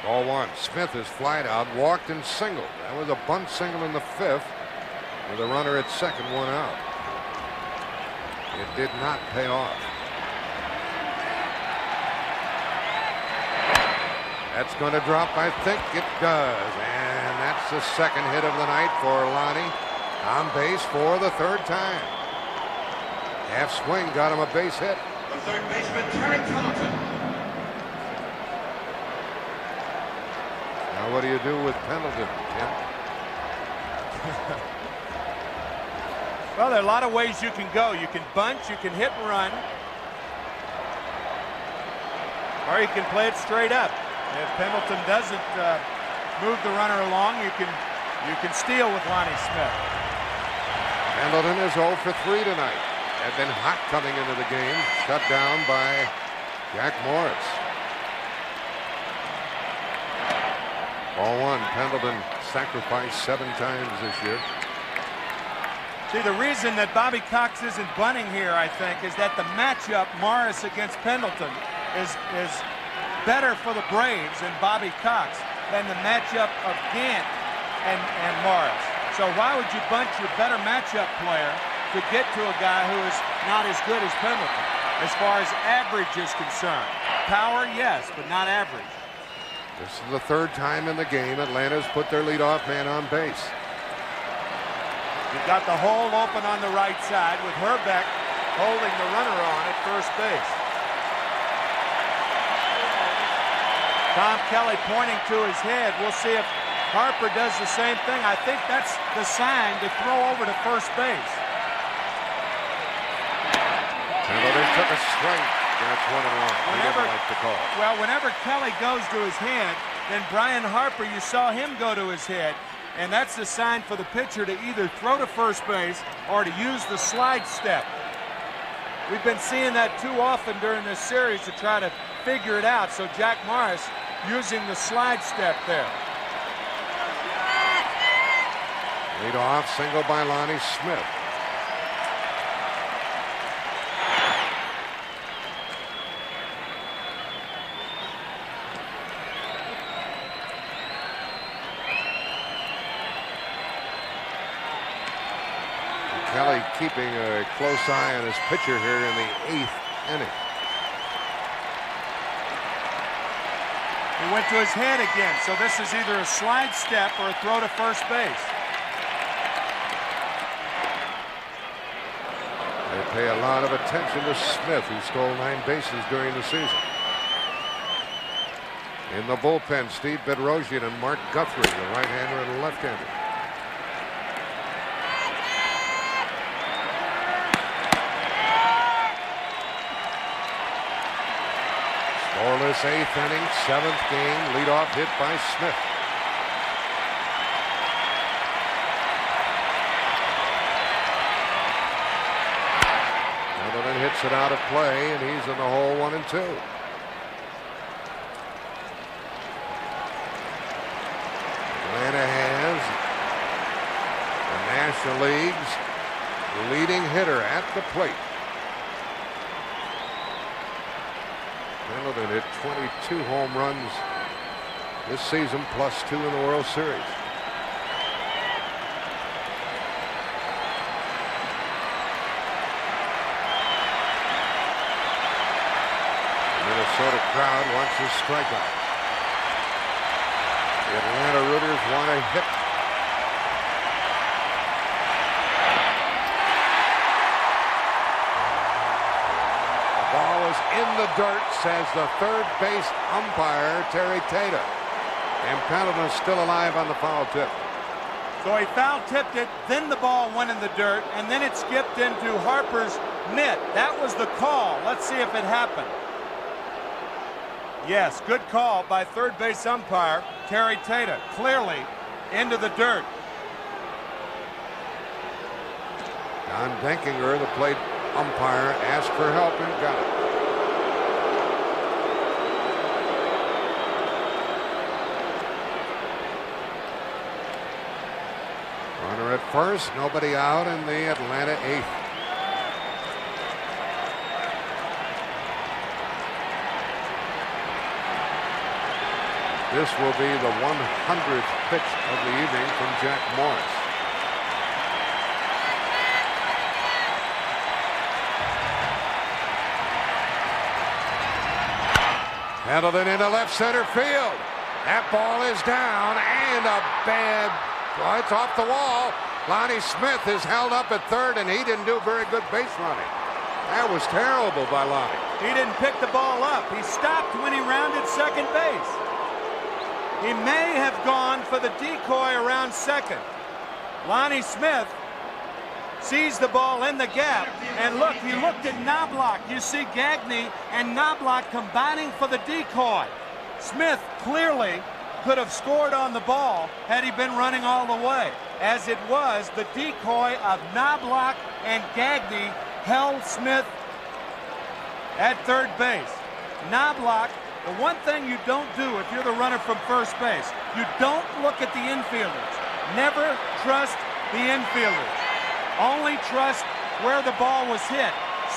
Speaker 6: Ball 1. Smith is flied out, walked and singled. That was a bunt single in the 5th with a runner at second, 1 out. It did not pay off. That's going to drop. I think it does. And that's the second hit of the night for Lonnie. On base for the 3rd time. Half swing got him a base hit.
Speaker 3: The third baseman, Terry Pendleton.
Speaker 6: Now what do you do with Pendleton, Tim?
Speaker 7: Well, there are a lot of ways you can go. You can bunt, you can hit and run, or you can play it straight up. If Pendleton doesn't move the runner along, you can steal with Lonnie Smith.
Speaker 6: Pendleton is 0 for 3 tonight. Had been hot coming into the game. Shut down by Jack Morris. Ball 1. Pendleton sacrificed 7 times this year.
Speaker 7: See, the reason that Bobby Cox isn't bunting here, I think, is that the matchup Morris against Pendleton is better for the Braves and Bobby Cox than the matchup of Gant and Morris. So why would you bunt your better matchup player to get to a guy who is not as good as Pendleton as far as average is concerned? Power, yes, but not average.
Speaker 6: This is the 3rd time in the game Atlanta's put their leadoff man on base.
Speaker 7: You've got the hole open on the right side with Herbeck holding the runner on at first base. Tom Kelly pointing to his head. We'll see if Harper does the same thing. I think that's the sign to throw over to first base.
Speaker 6: Pendleton took a strike. That's 1 and 1. He didn't like the call.
Speaker 7: Well, whenever Kelly goes to his head, then Brian Harper, you saw him go to his head. And that's the sign for the pitcher to either throw to first base or to use the slide step. We've been seeing that too often during this series to try to figure it out. So Jack Morris using the slide step there.
Speaker 6: Lead off single by Lonnie Smith. Kelly keeping a close eye on his pitcher here in the 8th inning.
Speaker 7: He went to his head again, so this is either a slide step or a throw to first base.
Speaker 6: They pay a lot of attention to Smith, who stole 9 bases during the season. In the bullpen, Steve Bedrosian and Mark Guthrie, the right-hander and left-hander. Scoreless 8th inning, 7th game, leadoff hit by Smith. Pendleton hits it out of play, and he's in the hole 1 and 2. Atlanta has the National League's leading hitter at the plate. Pendleton hit 22 home runs this season, plus 2 in the World Series. The Minnesota crowd wants his strikeout. The Atlanta Rooters want a hit. In the dirt, says the 3rd base umpire, Terry Tatum. And Pendleton is still alive on the foul tip.
Speaker 7: So he foul tipped it, then the ball went in the dirt, and then it skipped into Harper's mitt. That was the call. Let's see if it happened. Yes, good call by third base umpire Terry Tata. Clearly into the dirt.
Speaker 6: Don Denkinger, the plate umpire, asked for help and got it. Runner at first, nobody out in the Atlanta eighth. This will be the 100th pitch of the evening from Jack Morris. Handled it into left center field. That ball is down and a bad. Well, it's off the wall. Lonnie Smith is held up at third, and he didn't do very good base running. That was terrible by Lonnie.
Speaker 7: He didn't pick the ball up. He stopped when he rounded second base. He may have gone for the decoy around second. Lonnie Smith sees the ball in the gap, and look, he looked at Knobloch. You see Gagne and Knobloch combining for the decoy. Smith clearly could have scored on the ball had he been running all the way. As it was, the decoy of Knobloch and Gagne held Smith at third base. Knobloch, the one thing you don't do if you're the runner from first base, you don't look at the infielders. Never trust the infielders. Only trust where the ball was hit.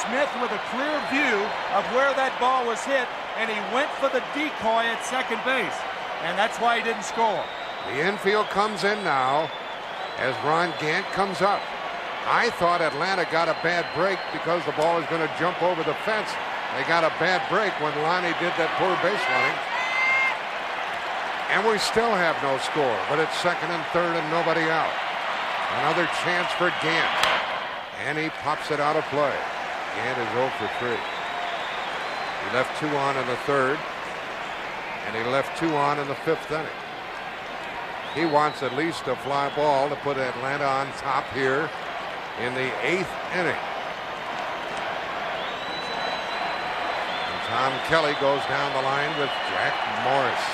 Speaker 7: Smith with a clear view of where that ball was hit, and he went for the decoy at second base. And that's why he didn't score.
Speaker 6: The infield comes in now as Ron Gant comes up. I thought Atlanta got a bad break because the ball was going to jump over the fence. They got a bad break when Lonnie did that poor base running. And we still have no score, but it's second and third and nobody out. Another chance for Gant. And he pops it out of play. Gant is 0 for 3. He left 2 on in the third. And he left 2 on in the fifth inning. He wants at least a fly ball to put Atlanta on top here in the 8th inning. And Tom Kelly goes down the line with Jack Morris.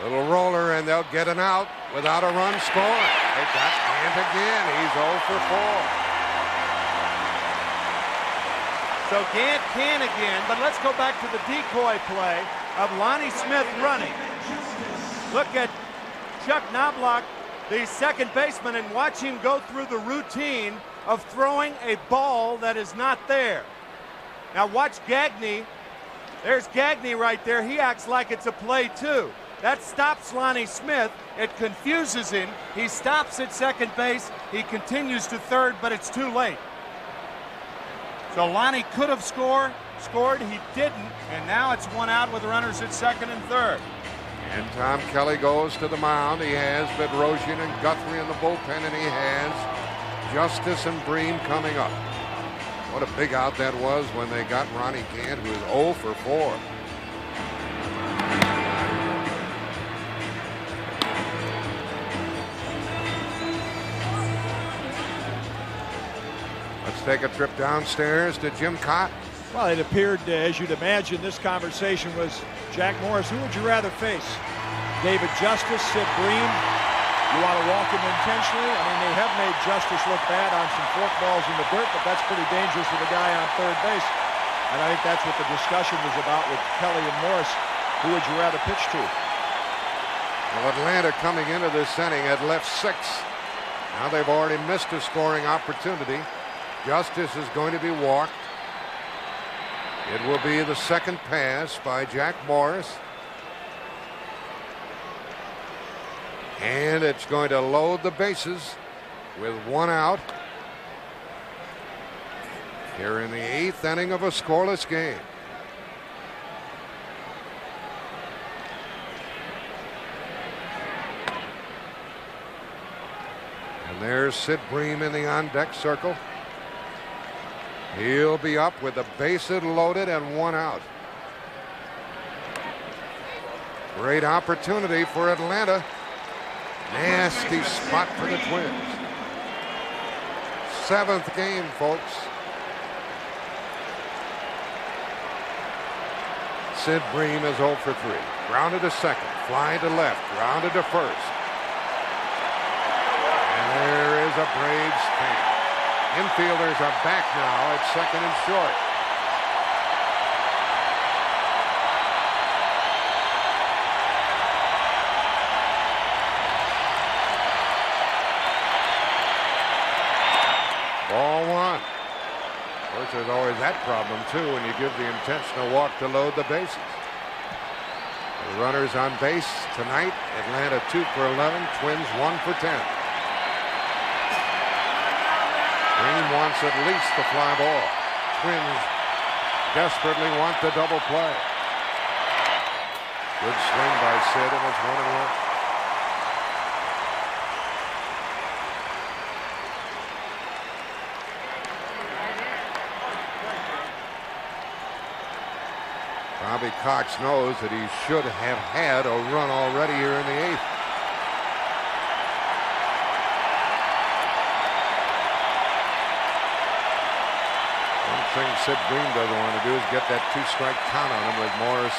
Speaker 6: Little roller, and they'll get an out without a run scored. They got Gant again. He's 0 for 4.
Speaker 7: So Gant can again, but let's go back to the decoy play of Lonnie Smith running. Look at Chuck Knobloch, the second baseman, and watch him go through the routine of throwing a ball that is not there. Now watch Gagne. There's Gagne right there. He acts like it's a play too. That stops Lonnie Smith. It confuses him. He stops at second base. He continues to third, but it's too late. So Lonnie could have scored. He didn't, and now it's 1 out with runners at second and third.
Speaker 6: And Tom Kelly goes to the mound. He has Bedrosian and Guthrie in the bullpen, and he has Justice and Breen coming up. What a big out that was when they got Ronnie Gant, who was 0 for 4. Let's take a trip downstairs to Jim Kaat.
Speaker 8: Well, it appeared, as you'd imagine, this conversation was Jack Morris. Who would you rather face? David Justice, Sid Breen? You want to walk him intentionally? I mean, they have made Justice look bad on some fork balls in the dirt, but that's pretty dangerous with a guy on third base. And I think that's what the discussion was about with Kelly and Morris. Who would you rather pitch to?
Speaker 6: Well, Atlanta coming into this inning had left 6. Now they've already missed a scoring opportunity. Justice is going to be walked. It will be the second pass by Jack Morris. And it's going to load the bases with 1 out. Here in the 8th inning of a scoreless game. And there's Sid Bream in the on-deck circle. He'll be up with the bases loaded and 1 out. Great opportunity for Atlanta. Nasty spot for the Twins. 7th game, folks. Sid Bream is 0 for 3. Grounded to second, flying to left, grounded to first. And there is a Braves fan. Infielders are back now at second and short. Ball 1. Of course, there's always that problem, too, when you give the intentional walk to load the bases. The runners on base tonight. Atlanta 2 for 11. Twins 1 for 10. Green wants at least the fly ball. Twins desperately want the double play. Good swing by Sid, and it's 1-1. Bobby Cox knows that he should have had a run already here in the 8th. One thing Sid Bream doesn't want to do is get that 2-strike count on him with Morris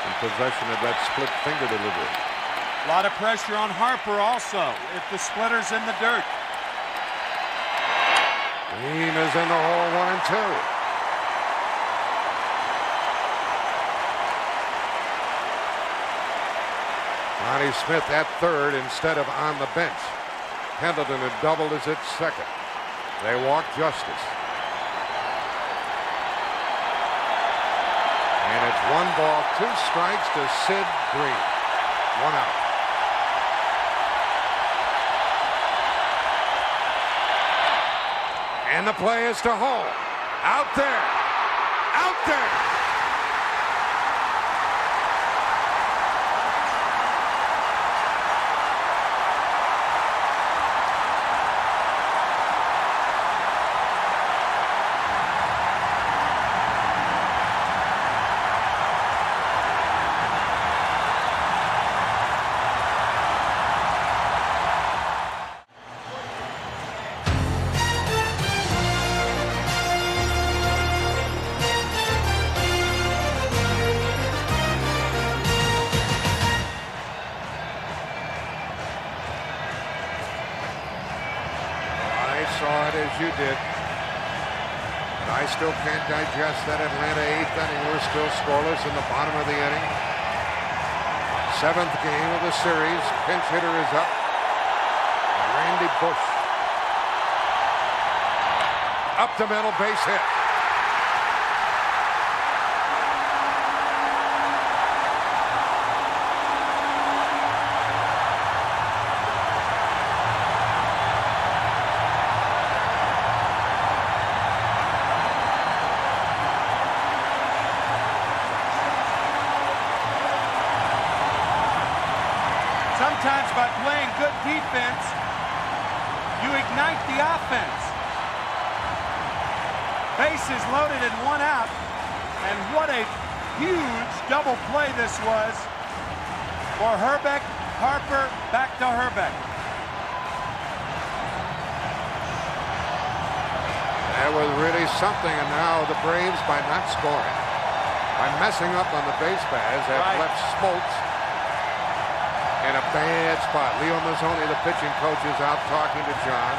Speaker 6: in possession of that split finger delivery.
Speaker 7: A lot of pressure on Harper also if the splitter's in the dirt.
Speaker 6: Bream is in the hole, 1 and 2. Lonnie Smith at third instead of on the bench. Pendleton had doubled as at second. They walk Justice. And it's 1 ball, 2 strikes to Sid Bream. 1 out. And the play is to home. Out there. Out there. You did. But I still can't digest that Atlanta 8th inning. We're still scoreless in the bottom of the inning. 7th game of the series. Pinch hitter is up. Randy Bush. Up the middle, base hit.
Speaker 7: Sometimes by playing good defense, you ignite the offense. Bases loaded and 1 out. And what a huge double play this was for Herbeck. Harper back to Herbeck.
Speaker 6: That was really something, and now the Braves, by not scoring, by messing up on the base paths, have left Smoltz in a bad spot. Leo Mazzoni, the pitching coach, is out talking to John.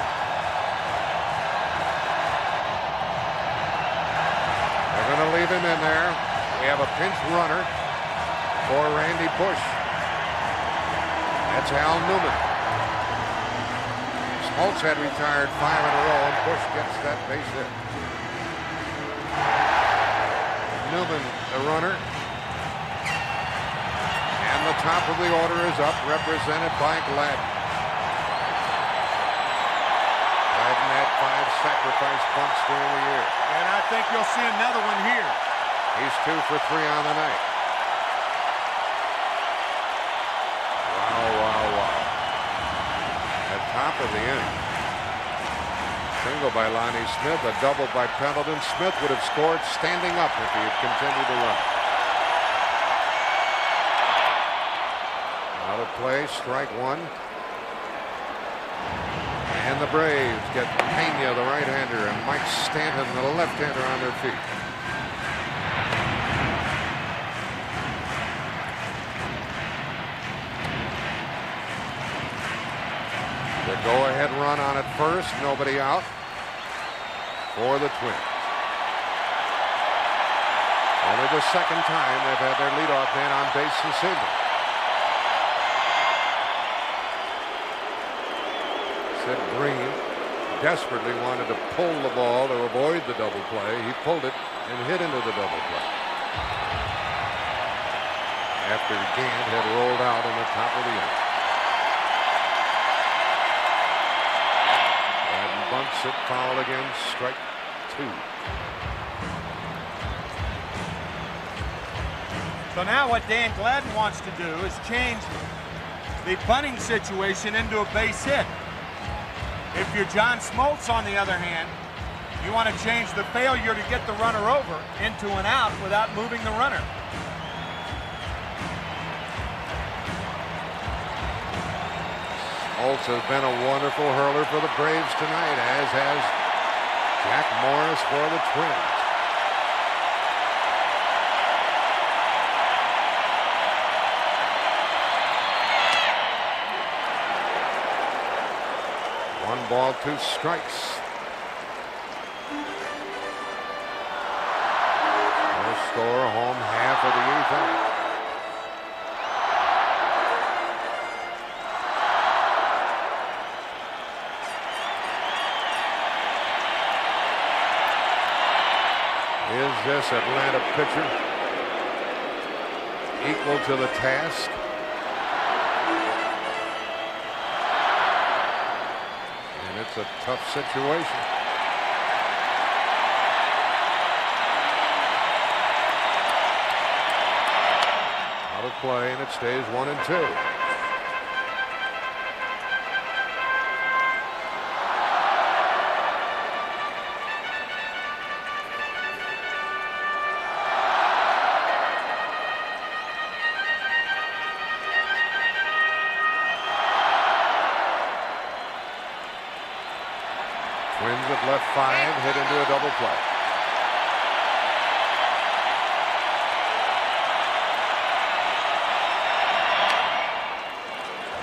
Speaker 6: They're going to leave him in there. We have a pinch runner for Randy Bush. That's Al Newman. Smoltz had retired 5 in a row, and Bush gets that base hit. Newman, the runner. And the top of the order is up, represented by Gladden. Gladden had 5 sacrifice bunts during the year.
Speaker 7: And I think you'll see another one here.
Speaker 6: He's 2 for 3 on the night. Wow, wow, wow. At top of the inning. Single by Lonnie Smith, a double by Pendleton. Smith would have scored standing up if he had continued to run. play, strike one. And the Braves get Pena, the right-hander, and Mike Stanton, the left-hander, on their feet. The go-ahead run on at first, nobody out for the Twins. Only the second time they've had their leadoff man on base this evening. Sid Green desperately wanted to pull the ball to avoid the double play. He pulled it and hit into the double play. After Gant had rolled out in the top of the inning. And bunts it foul again, strike two.
Speaker 7: So now what Dan Gladden wants to do is change the bunting situation into a base hit. If you're John Smoltz, on the other hand, you want to change the failure to get the runner over into an out without moving the runner.
Speaker 6: Smoltz has been a wonderful hurler for the Braves tonight, as has Jack Morris for the Twins. One ball, two strikes. No score, home half of the eighth inning. Is this Atlanta pitcher equal to the task? It's a tough situation. Out of play, and it stays 1-2. Twins have left five, hit into a double play.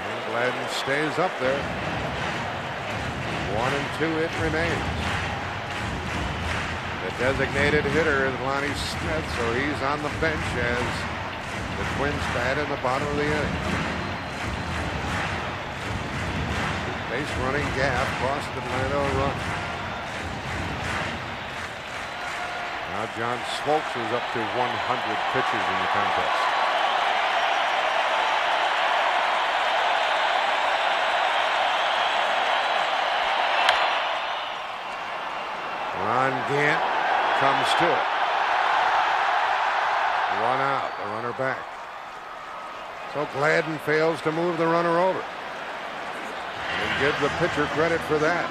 Speaker 6: And Gladden stays up there. 1-2 it remains. The designated hitter is Lonnie Smith, so he's on the bench as the Twins bat in the bottom of the inning. Base running gap cost Atlanta a run. Now John Smoltz is up to 100 pitches in the contest. Ron Gant comes to it. One out, the runner back. So Gladden fails to move the runner over. And give the pitcher credit for that.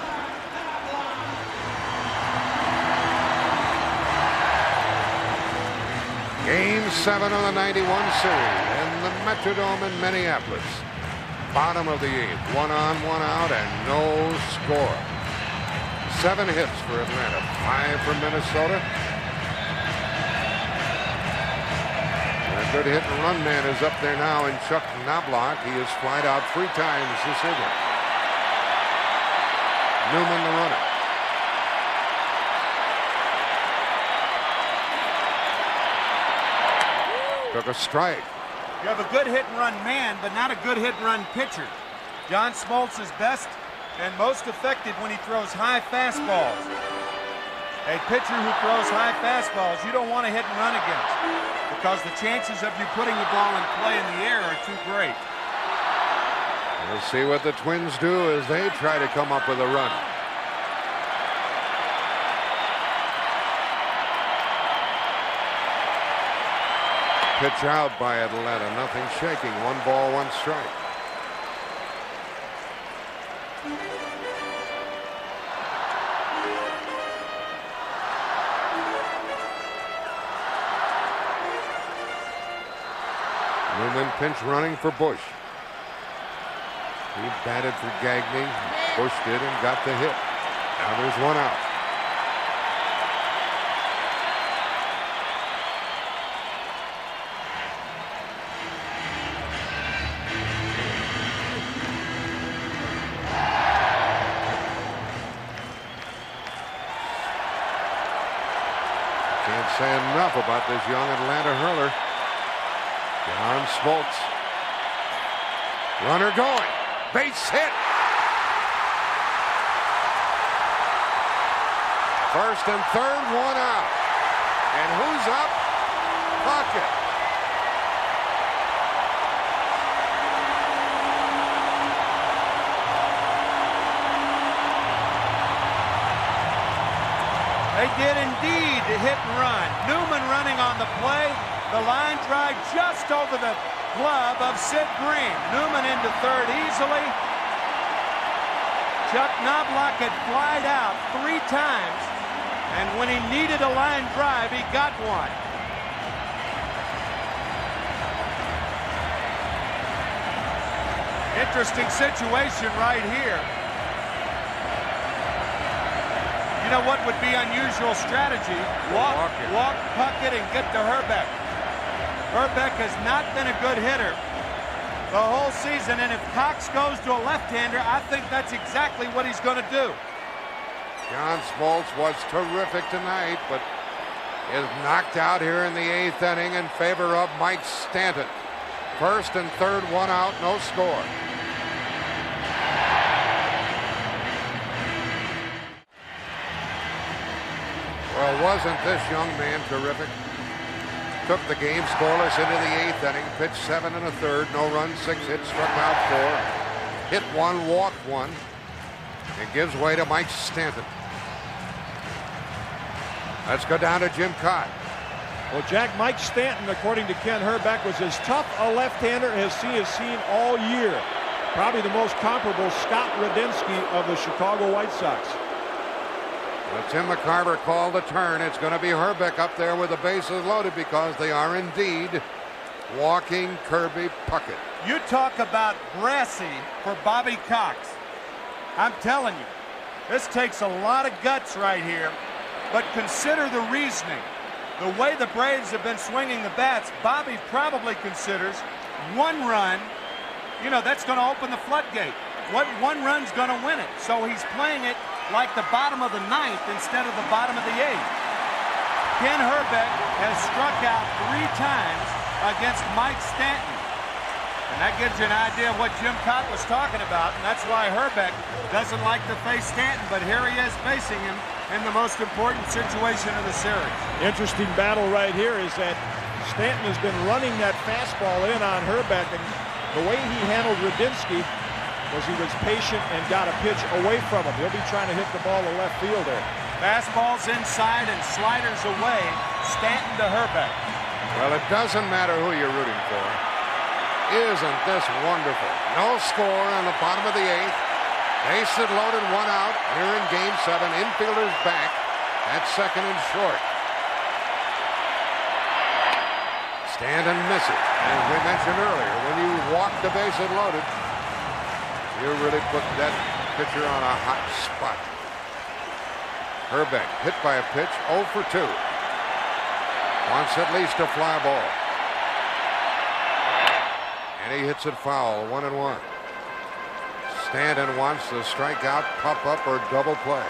Speaker 6: Game 7 of the 91 series in the Metrodome in Minneapolis. Bottom of the eighth. One on, one out, and no score. 7 hits for Atlanta. 5 for Minnesota. A good hit and run man is up there now in Chuck Knobloch. He has flied out 3 times this inning. Newman the runner. Took a strike.
Speaker 7: You have a good hit and run man, but not a good hit and run pitcher. John Smoltz is best and most effective when he throws high fastballs. A pitcher who throws high fastballs, you don't want to hit and run against, because the chances of you putting the ball in play in the air are too great.
Speaker 6: We'll see what the Twins do as they try to come up with a run. Pitch out by Atlanta. Nothing shaking. 1 ball, 1 strike. Newman pinch running for Bush. He batted for Gagne, pushed it, and got the hit. Now there's one out. Can't say enough about this young Atlanta hurler. John Smoltz. Runner going. Base hit. First and third, one out. And who's up? Puckett.
Speaker 7: They did indeed hit and run. Newman running on the play. The line drive just over the glove of Sid Green. Newman into third easily. Chuck Knobloch had flied out 3 times, and when he needed a line drive, he got one. Interesting situation right here. You know what would be unusual strategy? Walk Puckett and get to Hrbek. Hrbek has not been a good hitter the whole season, and if Cox goes to a left-hander, I think that's exactly what he's going to do.
Speaker 6: John Smoltz was terrific tonight, but is knocked out here in the 8th inning in favor of Mike Stanton. First and third, one out, no score. Well, wasn't this young man terrific? Took the game scoreless into the 8th inning, pitched 7 1/3, no runs, 6 hits, struck out 4, hit 1, walked 1, and gives way to Mike Stanton. Let's go down to Jim Kaat.
Speaker 8: Well, Jack, Mike Stanton, according to Ken Hrbek, was as tough a left-hander as he has seen all year. Probably the most comparable Scott Radinsky of the Chicago White Sox.
Speaker 6: Well, Tim McCarver called the turn. It's going to be Hrbek up there with the bases loaded because they are indeed walking Kirby Puckett.
Speaker 7: You talk about brassy for Bobby Cox. I'm telling you, this takes a lot of guts right here. But consider the reasoning. The way the Braves have been swinging the bats, Bobby probably considers 1 run, you know, that's going to open the floodgate. What 1 run's going to win it. So he's playing it like the bottom of the 9th instead of the bottom of the 8th. Ken Hrbek has struck out 3 times against Mike Stanton. And that gives you an idea of what Jim Kaat was talking about, and that's why Hrbek doesn't like to face Stanton, but here he is facing him in the most important situation of the series.
Speaker 8: Interesting battle right here is that Stanton has been running that fastball in on Hrbek, and the way he handled Radinsky was he was patient and got a pitch away from him. He'll be trying to hit the ball to left field there.
Speaker 7: Fastballs inside and sliders away. Stanton to Hrbek.
Speaker 6: Well, it doesn't matter who you're rooting for. Isn't this wonderful? No score on the bottom of the 8th. Bases loaded, 1 out. Here in Game 7, infielders back at second and short. Stanton misses. As we mentioned earlier, when you walk the bases loaded, you really put that pitcher on a hot spot. Hrbek hit by a pitch, 0 for 2. Wants at least a fly ball. And he hits it foul, 1-1. Stanton wants the strikeout, pop up, or double play.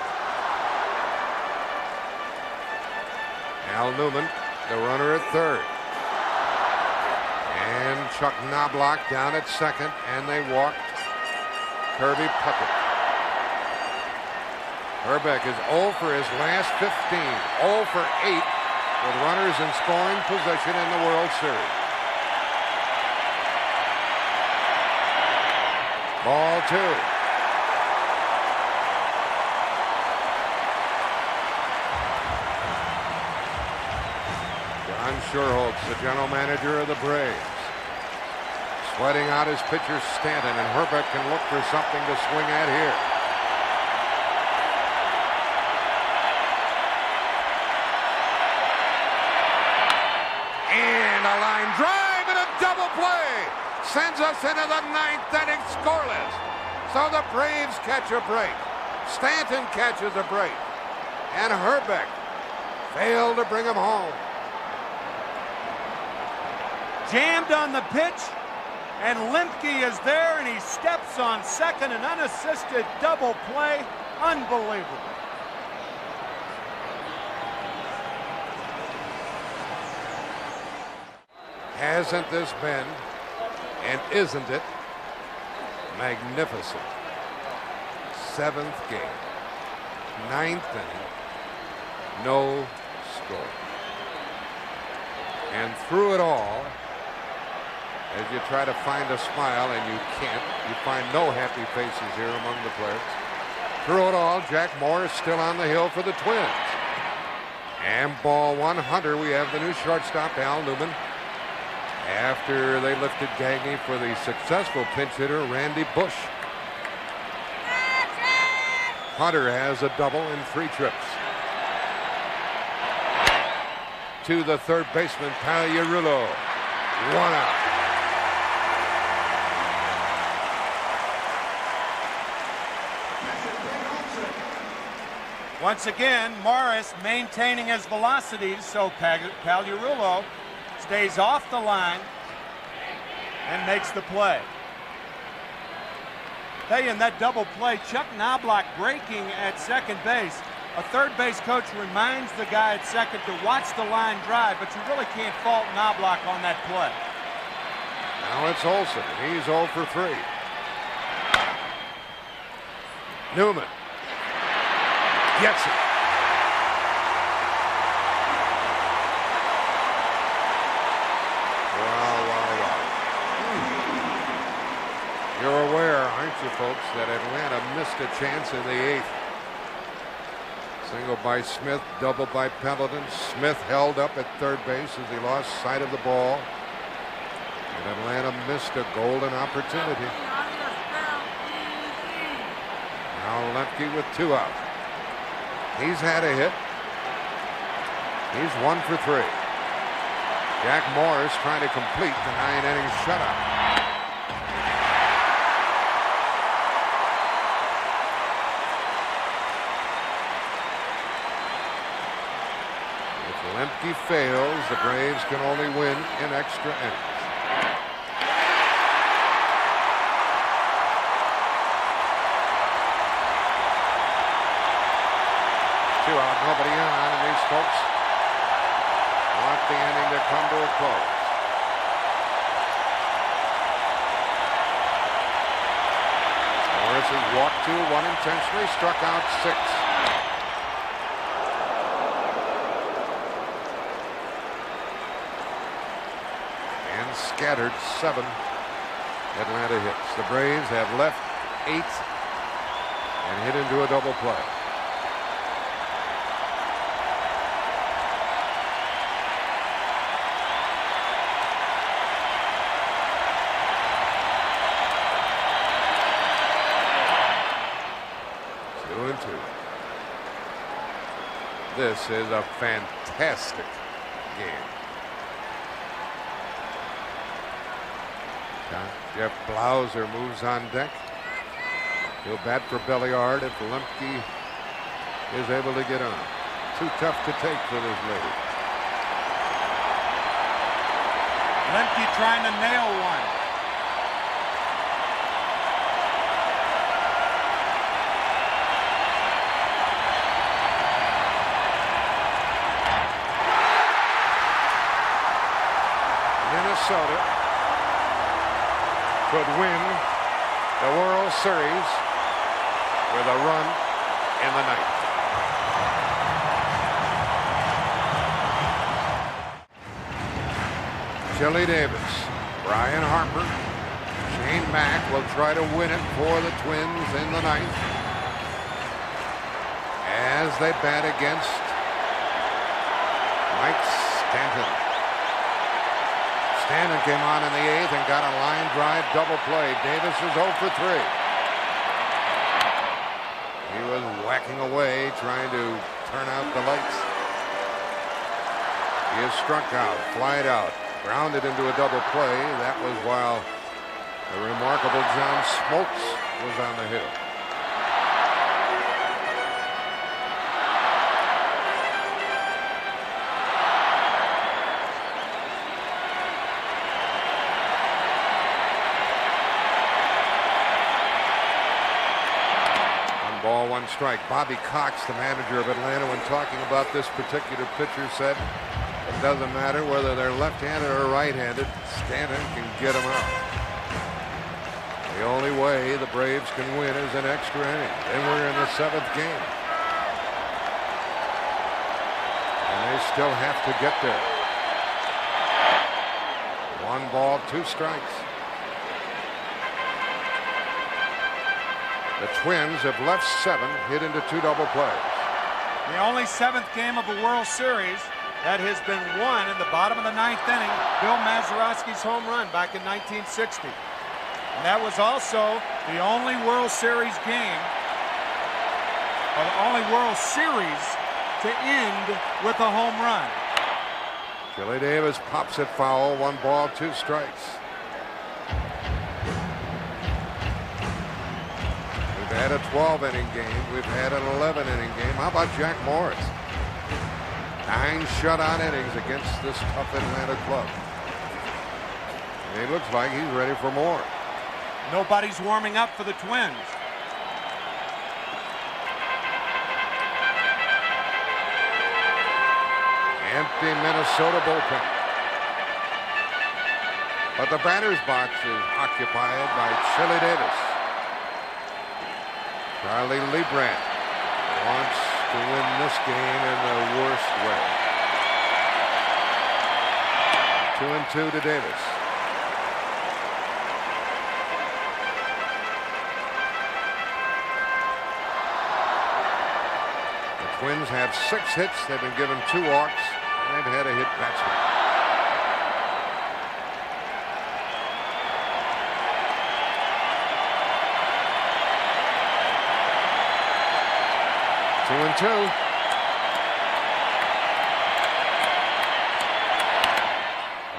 Speaker 6: Al Newman, the runner at third. And Chuck Knobloch down at second, and they walk Kirby Puckett. Hrbek is 0 for his last 15, 0 for 8 with runners in scoring position in the World Series. Ball 2. John Schuerholz, the general manager of the Braves, sweating out his pitcher Stanton, and Hrbek can look for something to swing at here. And a line drive and a double play sends us into the 9th inning scoreless. So the Braves catch a break. Stanton catches a break. And Herbeck failed to bring him home.
Speaker 7: Jammed on the pitch, and Lemke is there, and he steps on second, an unassisted double play. Unbelievable.
Speaker 6: Hasn't this been, and isn't it, magnificent? 7th game, 9th inning, no score. And through it all, as you try to find a smile and you can't, you find no happy faces here among the players. Through it all, Jack Morris still on the hill for the Twins. And ball 100, we have the new shortstop, Al Newman. After they lifted Gagne for the successful pinch hitter, Randy Bush. Hunter has a double in 3 trips. To the third baseman, Pagliarulo. 1 out.
Speaker 7: Once again, Morris maintaining his velocities, so Pagliarulo stays off the line and makes the play. Hey, in that double play, Chuck Knobloch breaking at second base. A third base coach reminds the guy at second to watch the line drive, but you really can't fault Knobloch on that play.
Speaker 6: Now it's Olsen. He's 0 for 3. Newman gets it. You're aware, aren't you, folks, that Atlanta missed a chance in the 8th. Single by Smith, double by Pendleton. Smith held up at third base as he lost sight of the ball. And Atlanta missed a golden opportunity. Now Lemke with 2 out. He's had a hit. He's 1 for 3. Jack Morris trying to complete the 9-inning shutout. Lemke fails, the Braves can only win in extra innings. 2 out, nobody on, and these folks want the inning to come to a close. Morris has walked 2, 1 intentionally, struck out 6. Scattered 7 Atlanta hits. The Braves have left 8 and hit into a double play. Two and 2. This is a fantastic game. Jeff Blauser moves on deck. He'll bat for Belliard if Lemke is able to get on. Too tough to take for this lady.
Speaker 7: Lemke trying to nail one.
Speaker 6: Minnesota could win the World Series with a run in the 9th. Chili Davis, Brian Harper, Shane Mack will try to win it for the Twins in the 9th as they bat against Mike Stanton. Stanton came on in the 8th and got a line drive double play. Davis is 0 for 3. He was whacking away trying to turn out the lights. He is struck out, flied out, grounded into a double play. That was while the remarkable John Smoltz was on the hill. Ball, 1 strike. Bobby Cox, the manager of Atlanta, when talking about this particular pitcher, said it doesn't matter whether they're left-handed or right-handed. Stanton can get them out. The only way the Braves can win is an extra inning. Then we're in the 7th game. And they still have to get there. 1 ball, 2 strikes. The Twins have left 7, hit into 2 double plays.
Speaker 7: The only 7th game of the World Series that has been won in the bottom of the 9th inning, Bill Mazeroski's home run back in 1960. And that was also the only World Series game, or the only World Series to end with a home run.
Speaker 6: Chili Davis pops it foul, 1 ball, 2 strikes. We've had a 12-inning game. We've had an 11-inning game. How about Jack Morris? 9 shutout innings against this tough Atlanta club. And he looks like he's ready for more.
Speaker 7: Nobody's warming up for the Twins.
Speaker 6: Empty Minnesota bullpen. But the batter's box is occupied by Chili Davis. Charlie Leibrandt wants to win this game in the worst way. 2-2 to Davis. The Twins have 6 hits. They've been given 2 walks, and they've had a hit batsman. And 2.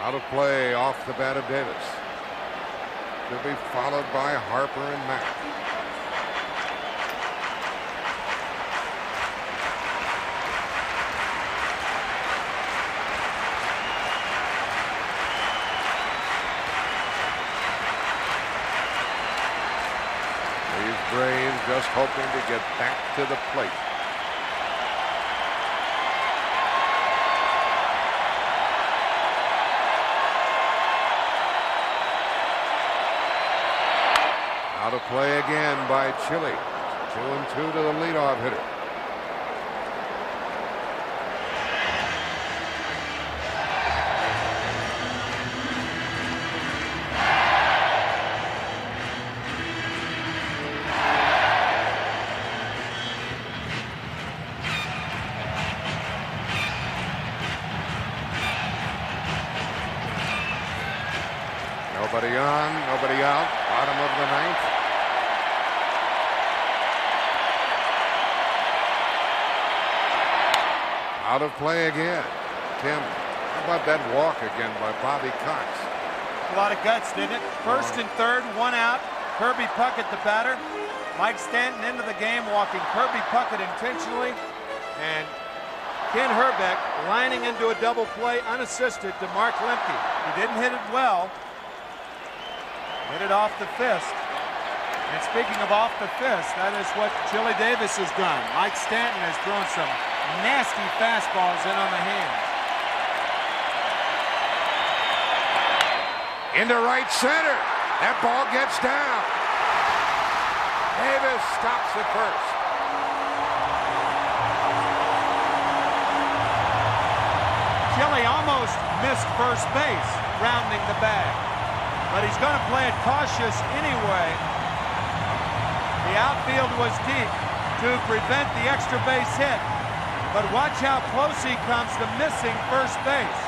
Speaker 6: Out of play off the bat of Davis. Should be followed by Harper and Mack. These Braves just hoping to get back to the plate. Out of play again by Chili. 2-2 to the leadoff hitter. Nobody on, nobody out. Bottom of the 9th. Out of play again. Tim, how about that walk again by Bobby Cox?
Speaker 7: A lot of guts, didn't it? First and third, 1 out. Kirby Puckett, the batter. Mike Stanton into the game, walking Kirby Puckett intentionally. And Ken Herbeck lining into a double play unassisted to Mark Lemke. He didn't hit it well. Hit it off the fist. And speaking of off the fist, that is what Chili Davis has done. Mike Stanton has thrown some nasty fastballs in on the hands.
Speaker 6: Into right center. That ball gets down. Davis stops at first.
Speaker 7: Chili almost missed first base, rounding the bag. But he's going to play it cautious anyway. The outfield was deep to prevent the extra base hit. But watch how close he comes to missing first base.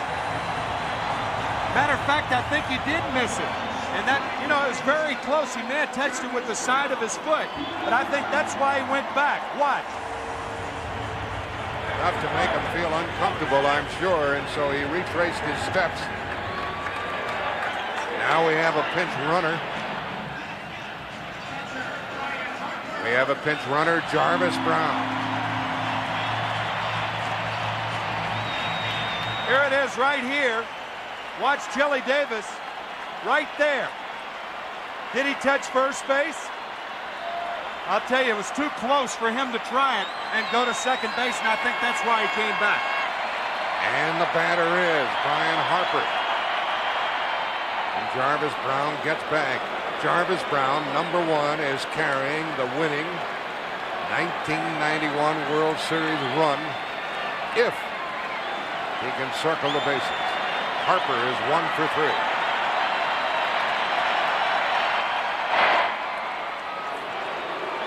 Speaker 7: Matter of fact, I think he did miss it. And that, you know, it was very close. He may have touched it with the side of his foot. But I think that's why he went back. Watch.
Speaker 6: Enough to make him feel uncomfortable, I'm sure. And so he retraced his steps. Now we have a pinch runner. We have a pinch runner, Jarvis Brown.
Speaker 7: Here it is right here. Watch Chili Davis right there. Did he touch first base? I'll tell you, it was too close for him to try it and go to second base, and I think that's why he came back.
Speaker 6: And the batter is Brian Harper. And Jarvis Brown gets back. Jarvis Brown, number 1, is carrying the winning 1991 World Series run if he can circle the bases. Harper is 1 for 3.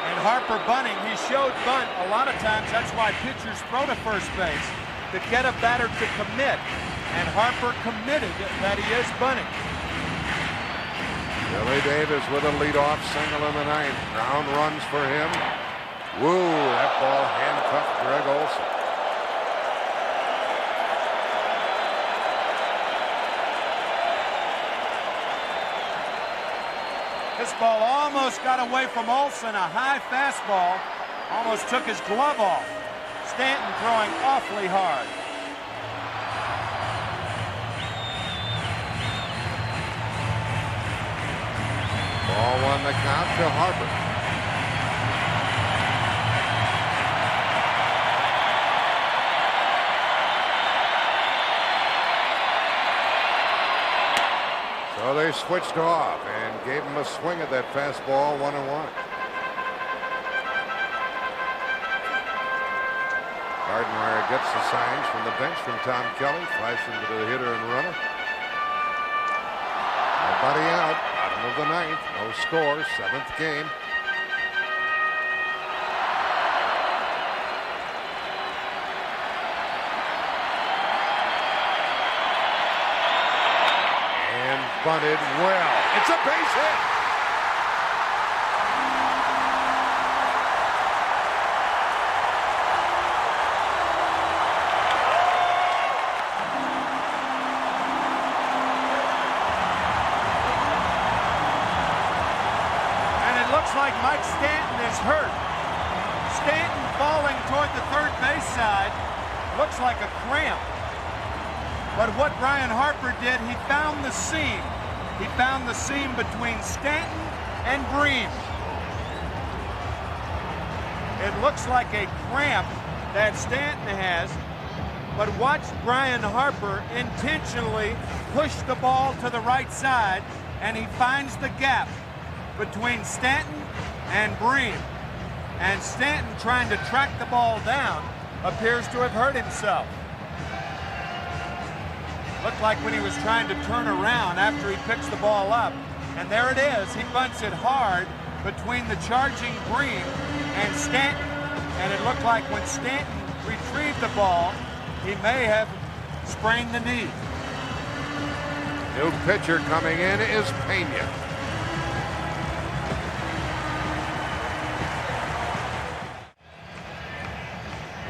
Speaker 7: And Harper bunting, he showed bunt a lot of times. That's why pitchers throw to first base, to get a batter to commit. And Harper committed that he is bunting.
Speaker 6: Billy Davis with a leadoff single in the 9th. Brown runs for him. Woo, that ball handcuffed Greg Olson.
Speaker 7: This ball almost got away from Olson. A high fastball almost took his glove off. Stanton throwing awfully hard.
Speaker 6: Ball 1 the count to Harper. So they switched off and gave him a swing at that fastball, 1-1. Gardenhire gets the signs from the bench from Tom Kelly, flashing to the hitter and runner. Nobody out. Bottom of the 9th. No score. 7th game. And bunted well. It's a base hit.
Speaker 7: Like Mike Stanton is hurt. Stanton falling toward the third base side looks like a cramp. But what Brian Harper did, he found the seam. He found the seam between Stanton and Breen. It looks like a cramp that Stanton has, but watch Brian Harper intentionally push the ball to the right side, and he finds the gap between Stanton and Breen. And Stanton, trying to track the ball down, appears to have hurt himself. Looked like when he was trying to turn around after he picks the ball up. And there it is. He bunts it hard between the charging Breen and Stanton. And it looked like when Stanton retrieved the ball, he may have sprained the knee.
Speaker 6: New pitcher coming in is Pena.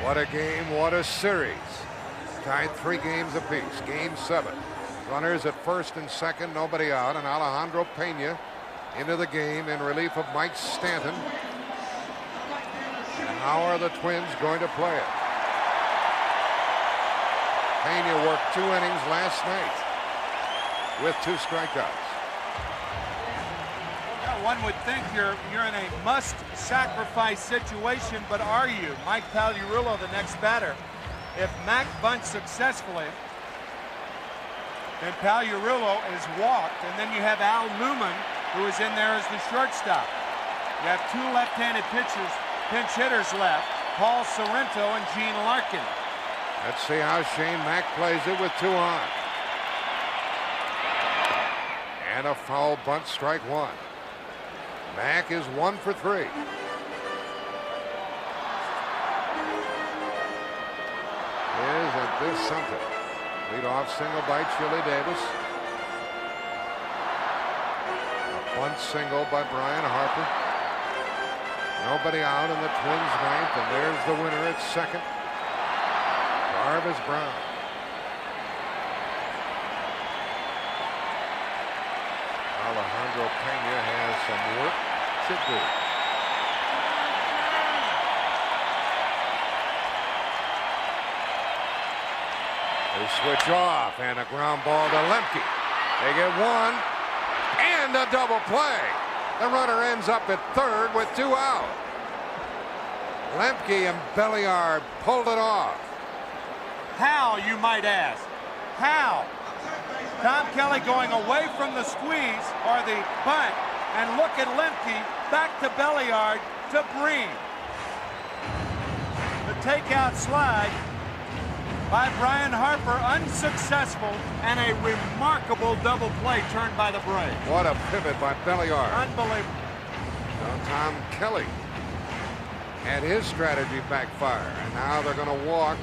Speaker 6: What a game, what a series. Tied 3 games apiece. Game 7. Runners at first and second, nobody out, and Alejandro Pena into the game in relief of Mike Stanton. And how are the Twins going to play it? Pena worked 2 innings last night with 2 strikeouts.
Speaker 7: One would think you're in a must-sacrifice situation, but are you? Mike Pagliarulo, the next batter. If Mac bunts successfully, then Pagliarulo is walked, and then you have Al Newman, who is in there as the shortstop. You have 2 left-handed pitchers, pinch hitters left, Paul Sorrento and Gene Larkin.
Speaker 6: Let's see how Shane Mack plays it with 2 on. And a foul bunt, strike 1. Mack is 1 for 3. Isn't this something? Leadoff single by Chili Davis. A bunt single by Brian Harper. Nobody out in the Twins' 9th, and there's the winner at second. Jarvis Brown. Alejandro Pena has some work to do. They switch off, and a ground ball to Lemke. They get one, and a double play. The runner ends up at third with 2 out. Lemke and Belliard pulled it off.
Speaker 7: How, you might ask? How? Tom Kelly going away from the squeeze or the bunt, and look at Lemke back to Belliard to Breen. The takeout slide by Brian Harper unsuccessful, and a remarkable double play turned by the Braves.
Speaker 6: What a pivot by Belliard.
Speaker 7: Unbelievable.
Speaker 6: Now Tom Kelly had his strategy backfire, and now they're going to walk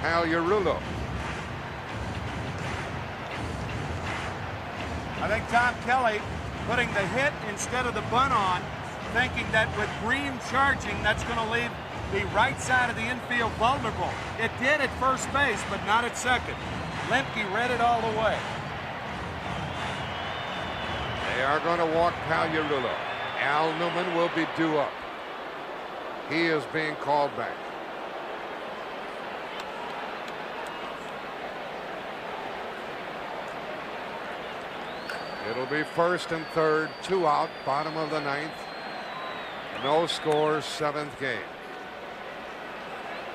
Speaker 6: Pagliarulo.
Speaker 7: I think Tom Kelly putting the hit instead of the bunt on, thinking that with Breen charging, that's going to leave the right side of the infield vulnerable. It did at first base, but not at second. Lemke read it all the way.
Speaker 6: They are going to walk Pagliarulo. Al Newman will be due up. He is being called back. It'll be first and third, 2 out, bottom of the 9th. No score, 7th game.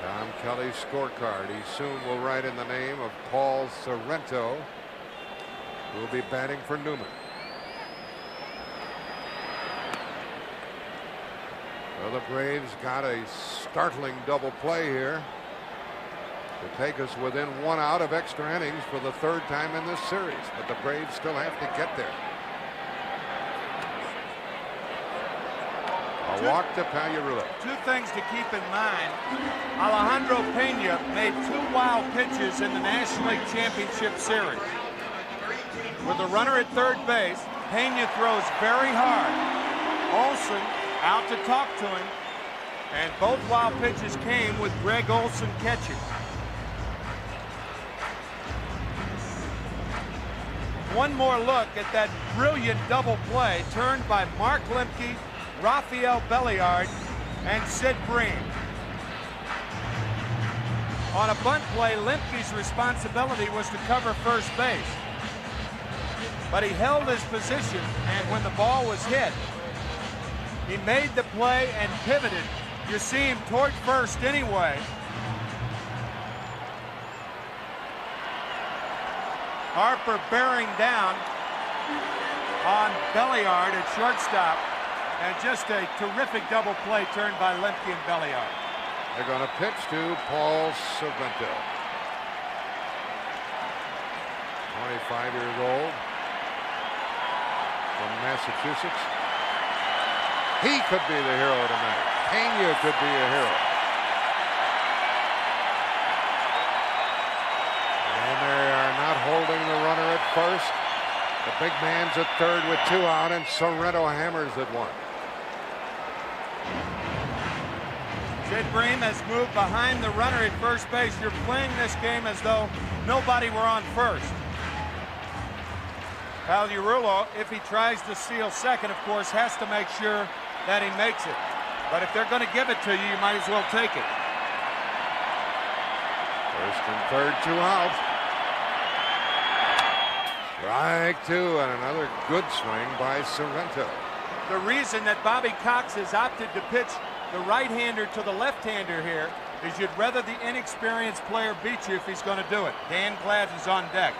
Speaker 6: Tom Kelly's scorecard. He soon will write in the name of Paul Sorrento, who will be batting for Newman. Well, the Braves got a startling double play here to take us within 1 out of extra innings for the 3rd time in this series, but the Braves still have to get there. A walk to Pagliarulo.
Speaker 7: 2 things to keep in mind. Alejandro Pena made 2 wild pitches in the National League Championship Series. With the runner at third base, Pena throws very hard. Olson out to talk to him, and both wild pitches came with Greg Olson catching. One more look at that brilliant double play turned by Mark Lemke, Rafael Belliard, and Sid Breen. On a bunt play, Lemke's responsibility was to cover first base. But he held his position, and when the ball was hit, he made the play and pivoted. You see him toward first anyway. Harper bearing down on Belliard at shortstop. And just a terrific double play turned by Lemke and Belliard.
Speaker 6: They're going to pitch to Paul Sorrento. 25 years old from Massachusetts. He could be the hero tonight. Pena could be a hero. And they are not holding the runner at first. The big man's at third with 2 out, and Sorrento hammers at 1.
Speaker 7: Sid Breen has moved behind the runner at first base. You're playing this game as though nobody were on first. Pagliarulo, if he tries to steal second, of course, has to make sure that he makes it. But if they're going to give it to you, you might as well take it.
Speaker 6: First and third, 2 out. Strike 2, and another good swing by Sorrento.
Speaker 7: The reason that Bobby Cox has opted to pitch the right-hander to the left-hander here is you'd rather the inexperienced player beat you if he's going to do it. Dan Glad is on deck.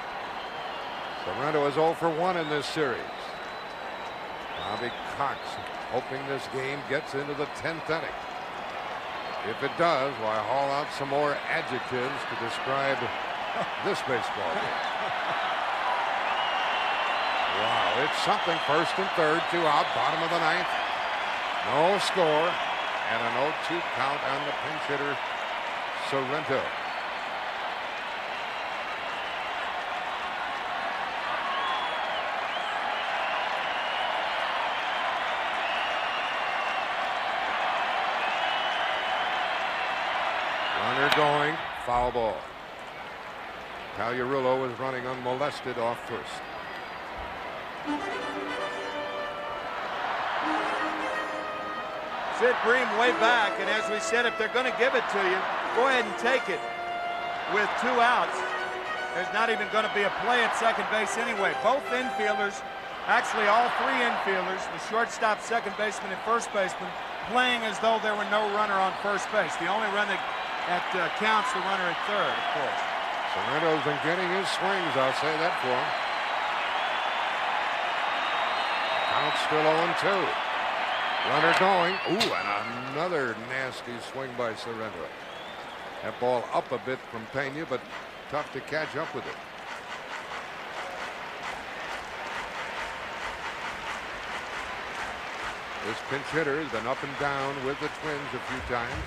Speaker 6: Sorrento is 0 for 1 in this series. Bobby Cox hoping this game gets into the 10th inning. If it does, why haul out some more adjectives to describe this baseball game. Wow, it's something. First and third, 2 out, bottom of the 9th. No score, and an 0-2 count on the pinch hitter, Sorrento. Runner going, foul ball. Pagliarulo is running unmolested off first.
Speaker 7: Sid Breen way back, and as we said, if they're going to give it to you, go ahead and take it with 2 outs. there's not even going to be a play at second base anyway. Both infielders, actually all three infielders, the shortstop, second baseman, and first baseman, playing as though there were no runner on first base. The only run that counts the runner at third, of course.
Speaker 6: Sorrento's been getting his swings, I'll say that for him. Count still 0-2. Runner going. Ooh, and another nasty swing by Sorrento. That ball up a bit from Pena, but tough to catch up with it. This pinch hitter has been up and down with the Twins a few times.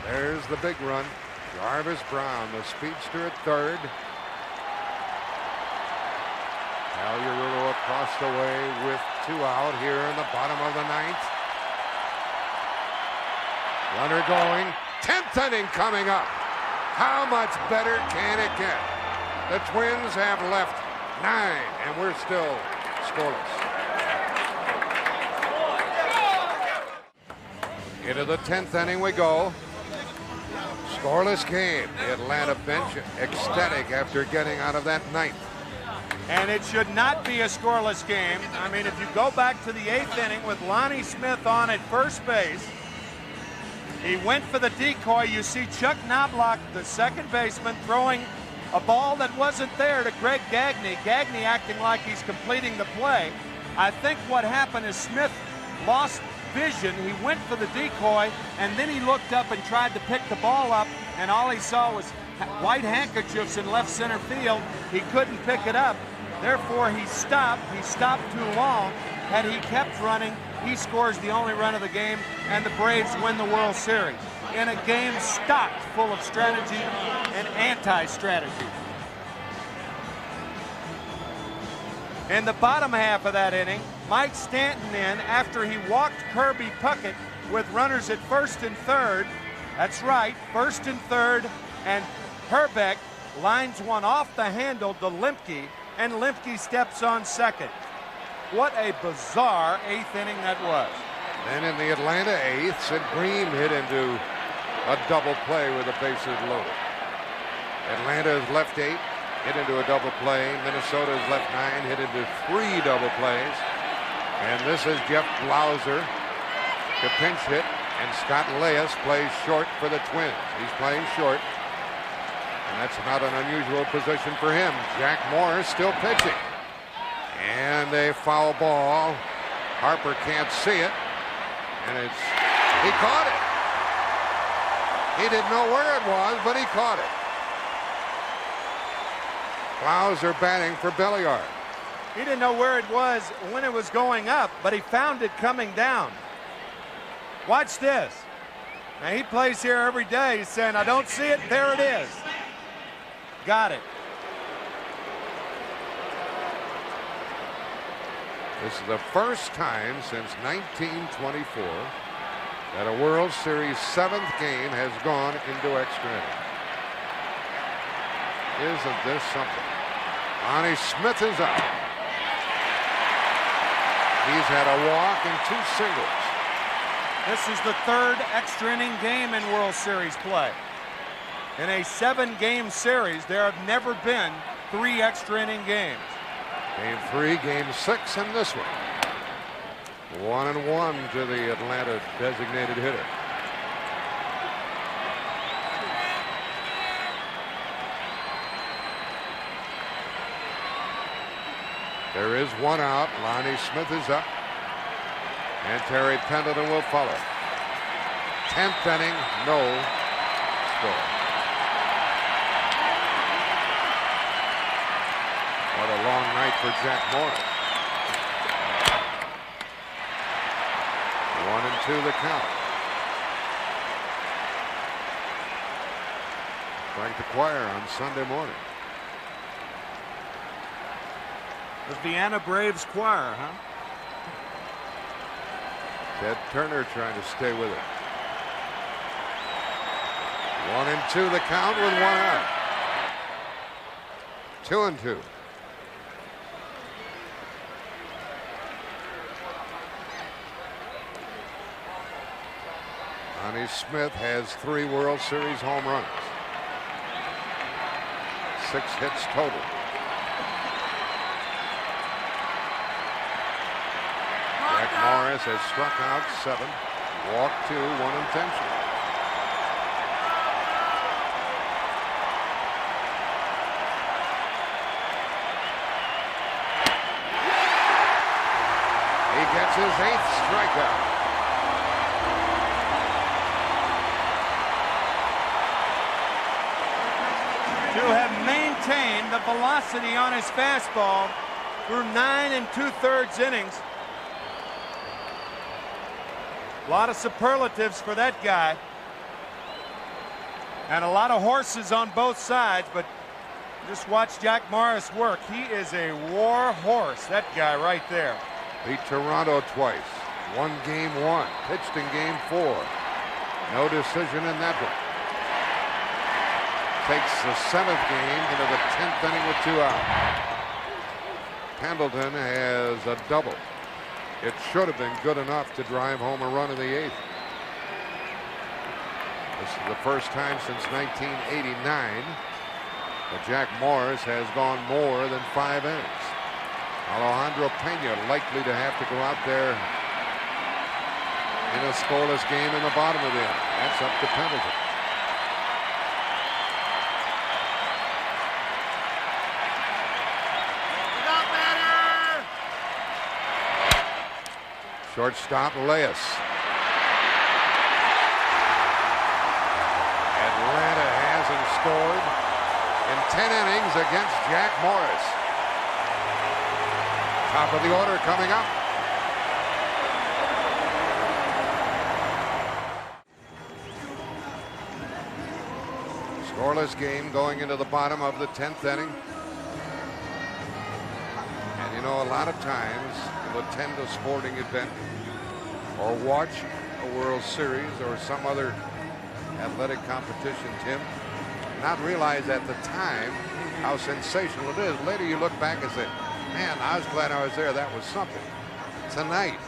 Speaker 6: There's the big run. Jarvis Brown, the speedster at third. Alvarado across the way with 2 out here in the bottom of the 9th. Runner going. 10th inning coming up. How much better can it get? The Twins have left 9, and we're still scoreless. Into the 10th inning we go. Scoreless game. The Atlanta bench ecstatic after getting out of that 9th.
Speaker 7: And it should not be a scoreless game. I mean, if you go back to the 8th inning with Lonnie Smith on at first base, he went for the decoy. You see Chuck Knobloch, the second baseman, throwing a ball that wasn't there to Greg Gagne. Gagne acting like he's completing the play. I think what happened is Smith lost vision. He went for the decoy, and then he looked up and tried to pick the ball up, and all he saw was white handkerchiefs in left center field. He couldn't pick it up. Therefore, he stopped. He stopped too long. Had he kept running, he scores the only run of the game, and the Braves win the World Series in a game stocked full of strategy and anti-strategy. In the bottom half of that inning, Mike Stanton in after he walked Kirby Puckett with runners at first and third. That's right, first and third, and Herbeck lines one off the handle to Lemke, and Lemke steps on second. What a bizarre 8th inning that was.
Speaker 6: Then in the Atlanta 8th, Sid Bream hit into a double play with the bases loaded. Atlanta's left 8 hit into a double play. Minnesota's left 9 hit into 3 double plays. And this is Jeff Blauser to pinch hit, and Scott Leyes plays short for the Twins. He's playing short, and that's not an unusual position for him. Jack Morris still pitching. And a foul ball. Harper can't see it, and he caught it. He didn't know where it was, but he caught it. Blauser batting for Belliard.
Speaker 7: He didn't know where it was when it was going up, but he found it coming down. Watch this. Now, he plays here every day. He's saying, I don't see it. There it is. Got it.
Speaker 6: This is the first time since 1924 that a World Series 7th game has gone into extra innings. Isn't this something? Lonnie Smith is up. He's had a walk and 2 singles.
Speaker 7: This is the 3rd extra inning game in World Series play. In a 7-game series, there have never been 3 extra inning games.
Speaker 6: Game 3, game 6, and this one. 1-1 to the Atlanta designated hitter. There is 1 out. Lonnie Smith is up, and Terry Pendleton will follow. 10th inning, no score. What a long night for Jack Morris. 1-2 the count. Like the choir on Sunday morning.
Speaker 7: The Vienna Braves choir, huh?
Speaker 6: Ted Turner trying to stay with it. 1-2 the count with 1 out. 2-2. Lonnie Smith has 3 World Series home runs. 6 hits total. Jack Morris has struck out 7, walked 2, 1 intentional. He gets his 8th strikeout.
Speaker 7: To have maintained the velocity on his fastball through 9 2/3 innings. A lot of superlatives for that guy. And a lot of horses on both sides, but just watch Jack Morris work. He is a war horse, that guy right there.
Speaker 6: Beat Toronto twice. Won game 1. Pitched in game 4. No decision in that one. Takes the 7th game into the 10th inning with 2 outs. Pendleton has a double. It should have been good enough to drive home a run in the 8th. This is the first time since 1989 that Jack Morris has gone more than 5 innings. Alejandro Pena likely to have to go out there in a scoreless game in the bottom of the inning. That's up to Pendleton. Shortstop Lesley. Atlanta hasn't scored in 10 innings against Jack Morris. Top of the order coming up. Scoreless game going into the bottom of the 10th inning. And you know, a lot of times you'll attend a sporting event or watch a World Series or some other athletic competition, Tim, not realize at the time how sensational it is. Later you look back and say, man, I was glad I was there. That was something. Tonight,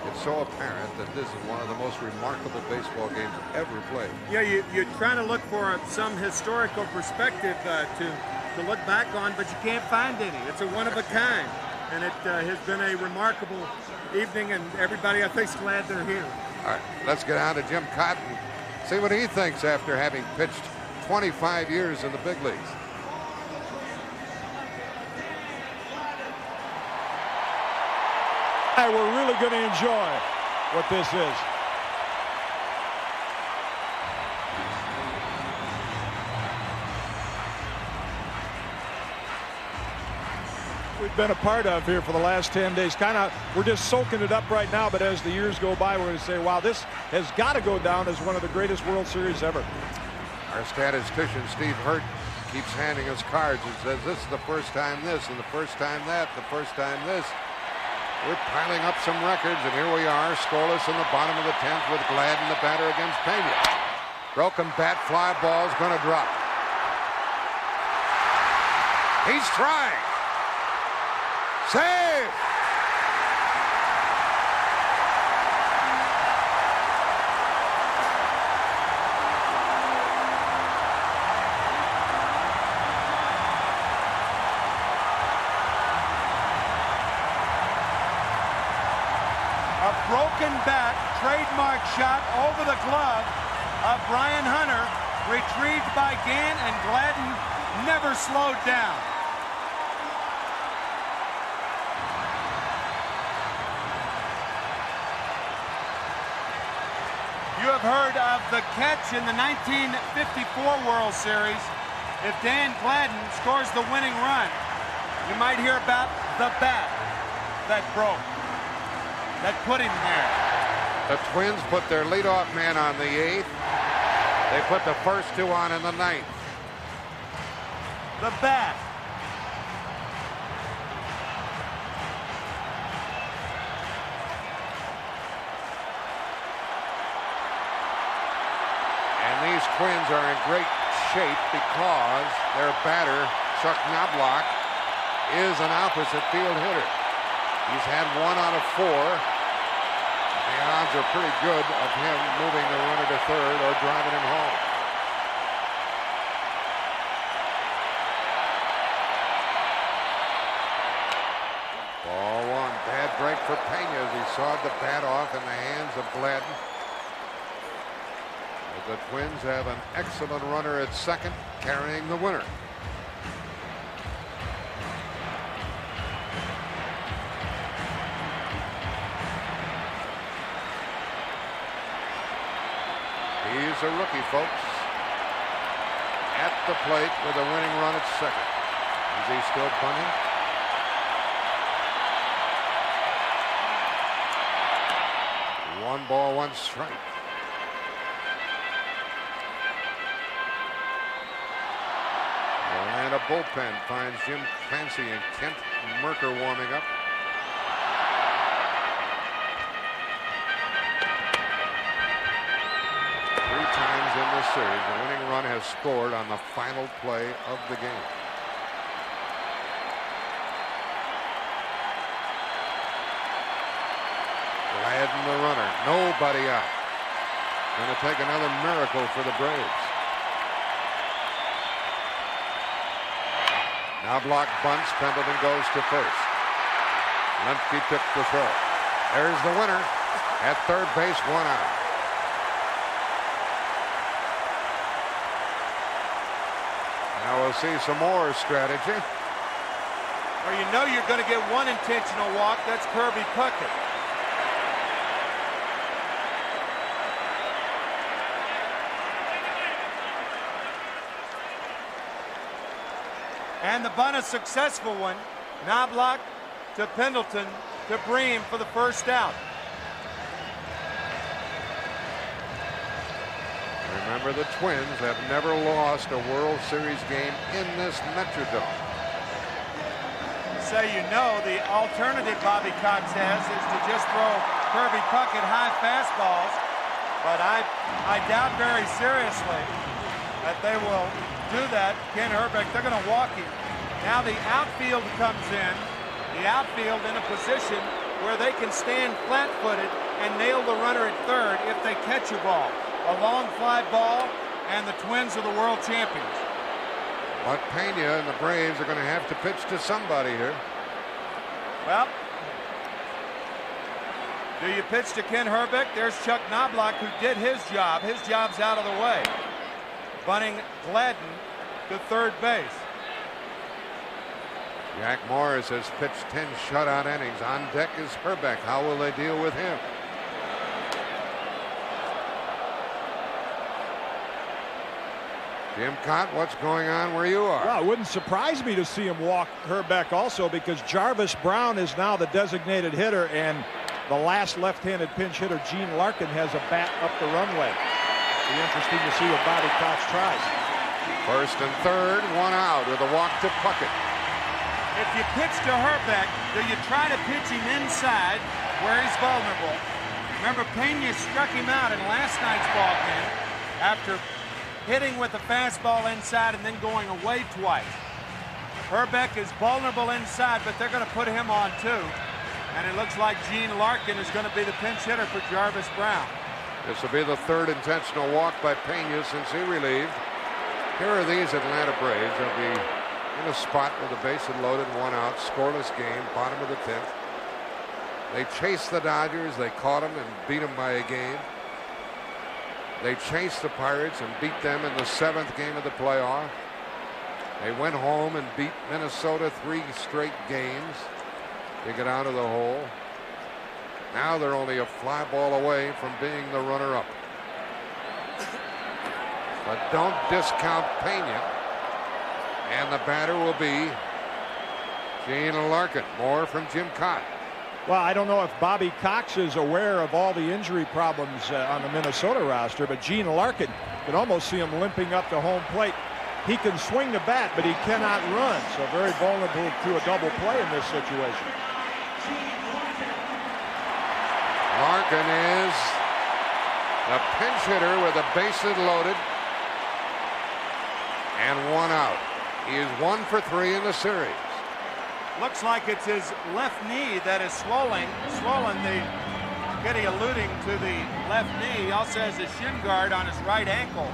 Speaker 6: it's so apparent that this is one of the most remarkable baseball games ever played.
Speaker 7: Yeah, you're trying to look for some historical perspective to look back on, but you can't find any. It's a one of a kind, and it has been a remarkable evening, and everybody, I think, is glad they're here.
Speaker 6: All right, let's get on to Jim Kaat and see what he thinks after having pitched 25 years in the big leagues.
Speaker 8: We're really going to enjoy what this is. We've been a part of here for the last 10 days. We're just soaking it up right now, but as the years go by, we're going to say, wow, this has got to go down as one of the greatest World Series ever.
Speaker 6: Our statistician, Steve Hurt, keeps handing us cards and says, this is the first time this, and the first time that, the first time this. We're piling up some records, and here we are, scoreless in the bottom of the 10th with Gladden, the batter, against Pena. Broken bat, fly ball's going to drop. He's trying. Save!
Speaker 7: Broken bat, trademark shot over the glove of Brian Hunter, retrieved by Gann, and Gladden never slowed down. You have heard of the catch in the 1954 World Series. If Dan Gladden scores the winning run, you might hear about the bat that broke, that put him there.
Speaker 6: The Twins put their leadoff man on the 8th. They put the first 2 on in the 9th.
Speaker 7: The bat.
Speaker 6: And these Twins are in great shape because their batter, Chuck Knobloch, is an opposite field hitter. He's had 1 out of 4. The odds are pretty good of him moving the runner to third or driving him home. for Pena as he sawed the bat off in the hands of Gladden. The Twins have an excellent runner at second, carrying the winner. He's a rookie, folks. At the plate with a winning run at second. Is he still punting? One ball, one strike. The Atlanta bullpen finds Jim Clancy and Kent Merker warming up. Three times in this series, the winning run has scored on the final play of the game. Gladden the runner, nobody out. Going to take another miracle for the Braves. Now block bunts, Pendleton goes to first. Lemke took the throw. There's the winner at third base, one out. Now we'll see some more strategy.
Speaker 7: Well, you know you're going to get one intentional walk. That's Kirby Puckett. And the bunt, a successful one. Knobloch to Pendleton to Bream for the first out.
Speaker 6: Remember, the Twins have never lost a World Series game in this Metrodome.
Speaker 7: So you know the alternative Bobby Cox has is to just throw Kirby Puckett high fastballs. But I doubt very seriously that they will do that. Ken Herbeck, they're going to walk him. Now the outfield comes in. The outfield in a position where they can stand flat-footed and nail the runner at third if they catch a ball. A long fly ball, and the Twins are the world champions.
Speaker 6: But Pena and the Braves are going to have to pitch to somebody here.
Speaker 7: Well, do you pitch to Ken Herbeck? There's Chuck Knobloch, who did his job. His job's out of the way. Bunting Gladden to third base.
Speaker 6: Jack Morris has pitched 10 shutout innings. On deck is Herbeck. How will they deal with him? Jim Kaat, what's going on where you are?
Speaker 8: Well, it wouldn't surprise me to see him walk Herbeck also, because Jarvis Brown is now the designated hitter, and the last left-handed pinch hitter, Gene Larkin, has a bat up the runway. Be interesting to see what Bobby Cox tries.
Speaker 6: First and third, one out with a walk to Puckett.
Speaker 7: If you pitch to Herbeck, do you try to pitch him inside where he's vulnerable? Remember, Pena struck him out in last night's ball game after hitting with a fastball inside and then going away twice. Herbeck is vulnerable inside, but they're going to put him on too. And it looks like Gene Larkin is going to be the pinch hitter for Jarvis Brown.
Speaker 6: This will be the third intentional walk by Pena since he relieved. Here are these Atlanta Braves. They'll be in a spot with the bases loaded, one out, scoreless game, bottom of the 10th. They chased the Dodgers. They caught them and beat them by a game. They chased the Pirates and beat them in the 7th game of the playoff. They went home and beat Minnesota 3 straight games to get out of the hole. Now they're only a fly ball away from being the runner-up. But don't discount Pena. And the batter will be Gene Larkin. More from Jim Kaat.
Speaker 8: Well, I don't know if Bobby Cox is aware of all the injury problems on the Minnesota roster, but Gene Larkin, could almost see him limping up to home plate. He can swing the bat, but he cannot run, so very vulnerable to a double play in this situation.
Speaker 6: Larkin is the pinch hitter with the bases loaded and one out. He is 1 for 3 in the series.
Speaker 7: Looks like it's his left knee that is swollen. The Kitty alluding to the left knee. He also has a shin guard on his right ankle.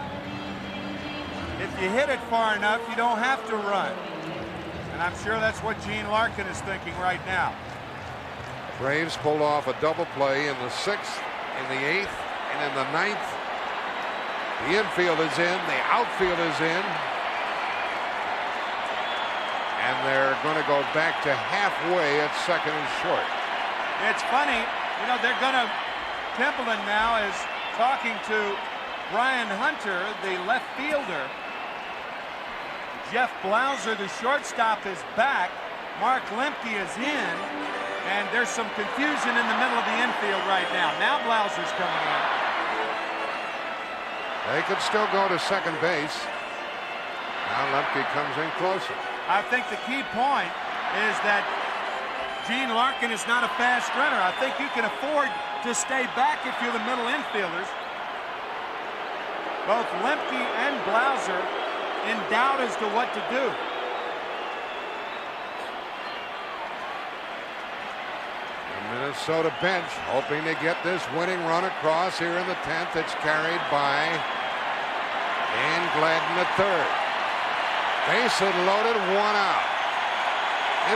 Speaker 7: If you hit it far enough, you don't have to run. And I'm sure that's what Gene Larkin is thinking right now.
Speaker 6: Braves pulled off a double play in the 6th, in the 8th, and in the 9th. The infield is in, the outfield is in. And they're going to go back to halfway at second and short.
Speaker 7: It's funny, you know, they're going to, Templeton now is talking to Brian Hunter, the left fielder. Jeff Blauser, the shortstop, is back. Mark Lemke is in, and there's some confusion in the middle of the infield right now. Now Blauser's coming in.
Speaker 6: They could still go to second base. Now Lemke comes in closer.
Speaker 7: I think the key point is that Gene Larkin is not a fast runner. I think you can afford to stay back if you're the middle infielders. Both Lemke and Blauser in doubt as to what to do.
Speaker 6: The Minnesota bench hoping to get this winning run across here in the 10th. It's carried by Dan Gladden at third. Bases loaded, 1 out.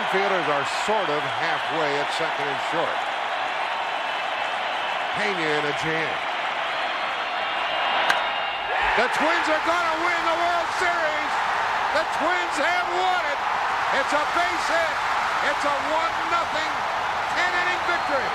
Speaker 6: Infielders are sort of halfway at second and short. Pena in a jam. The Twins are going to win the World Series. The Twins have won it. It's a base hit. It's a 1-0 10-inning victory.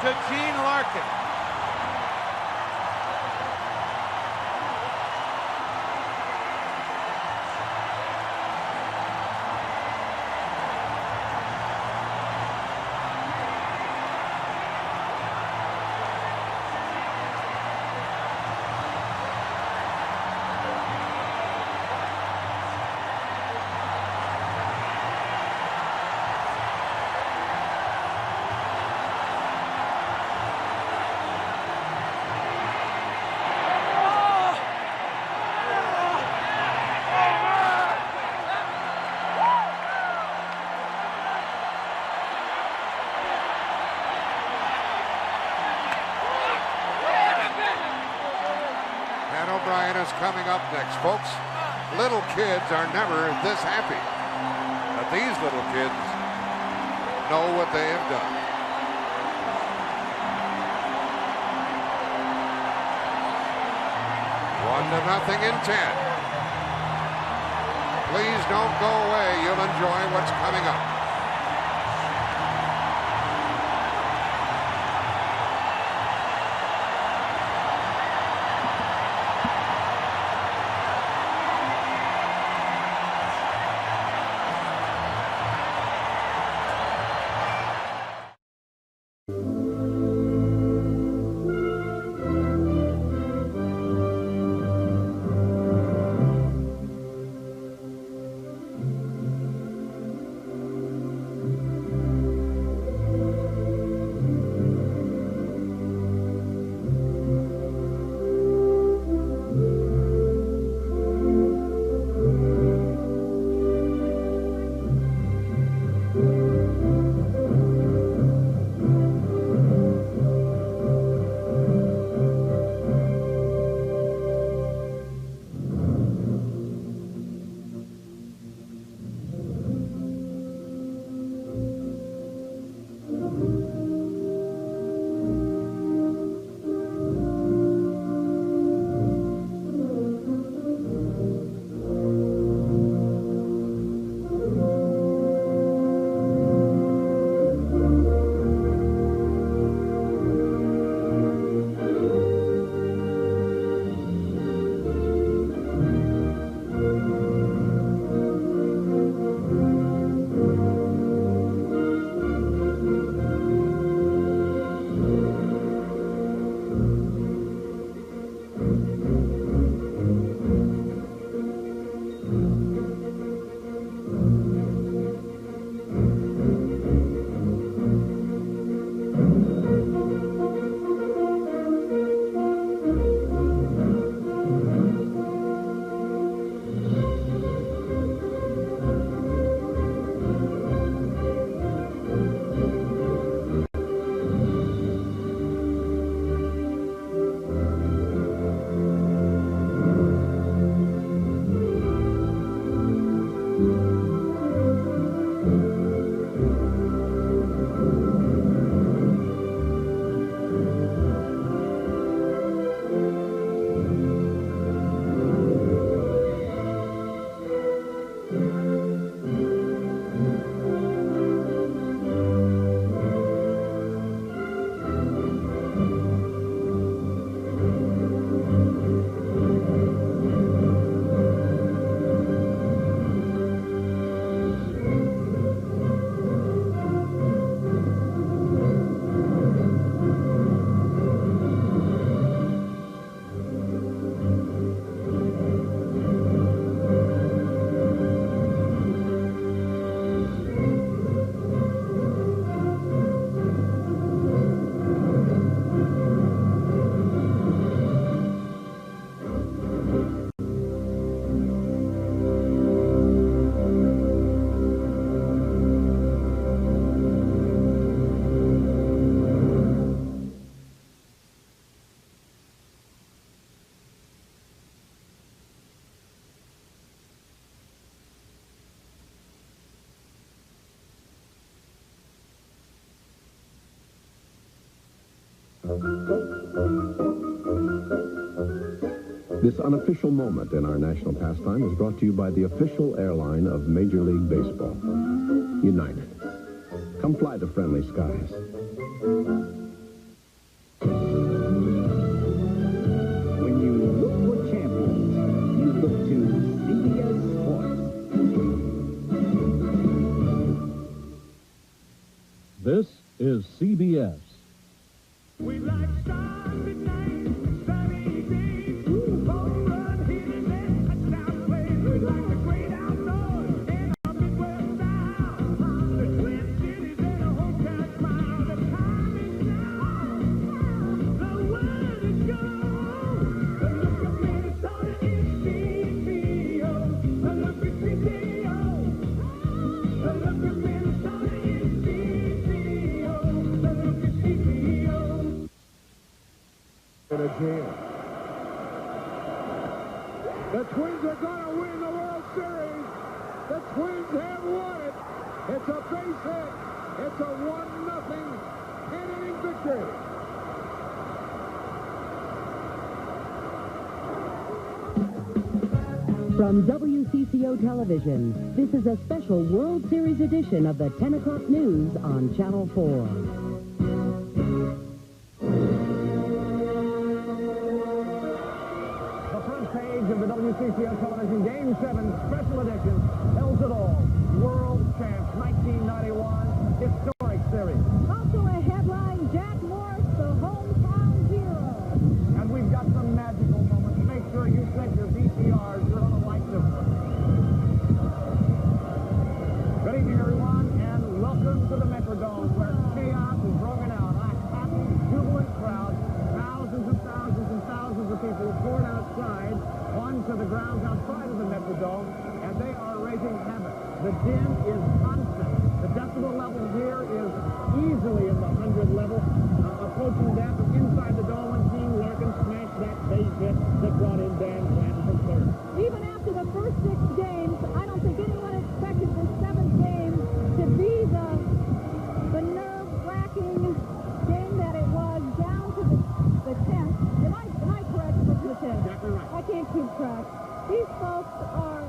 Speaker 7: To Gene Larkin.
Speaker 6: O'Brien is coming up next, folks. Little kids are never this happy. But these little kids know what they have done. One to nothing in 10. Please don't go away. You'll enjoy what's coming up.
Speaker 11: This unofficial moment in our national pastime is brought to you by the official airline of Major League Baseball, United. Come fly the friendly skies.
Speaker 12: When you look for champions, you look to CBS Sports.
Speaker 13: This is CBS.
Speaker 14: We like Sunday night, sunny days, home run hitters and touchdown plays. We like the great outdoors and our Midwest style. The Twin Cities and a hometown smile. The time is now. The word is go. The look of Minnesota is CBO. The look of CBO. The look of Minnesota is CBO. The look of CBO.
Speaker 6: In a jam. The Twins are going to win the World Series. The Twins have won it. It's a base hit. It's a 1-0 inning victory.
Speaker 15: From WCCO Television, this is a special World Series edition of the 10 o'clock news on Channel 4.
Speaker 9: Page of the WCCO Television Game 7 Special Edition tells it all. World Champs 1991 Historic Series.
Speaker 4: Also a headline, Jack Morris, the hometown hero.
Speaker 9: And we've got some magical moments. Make sure you set your VCRs. You're going to like this one. Good evening, everyone, and welcome to the Metrodome, where chaos is broken out. A happy, jubilant crowd. Thousands and thousands and thousands of people poured outside onto the grounds outside of the Metrodome, and they are raising havoc. The din is constant. The decibel level here is easily in the 100 level, approaching that from inside the dome when Team Larkin smashed that base hit that brought in Dan Blanton from third.
Speaker 4: Even after the first 6 games, I don't think anyone expected the 7th game to be the nerve-wracking game that it was, down to the 10th. Am I correct? It's the 10th.
Speaker 9: Exactly right.
Speaker 4: I can't keep track. These folks are,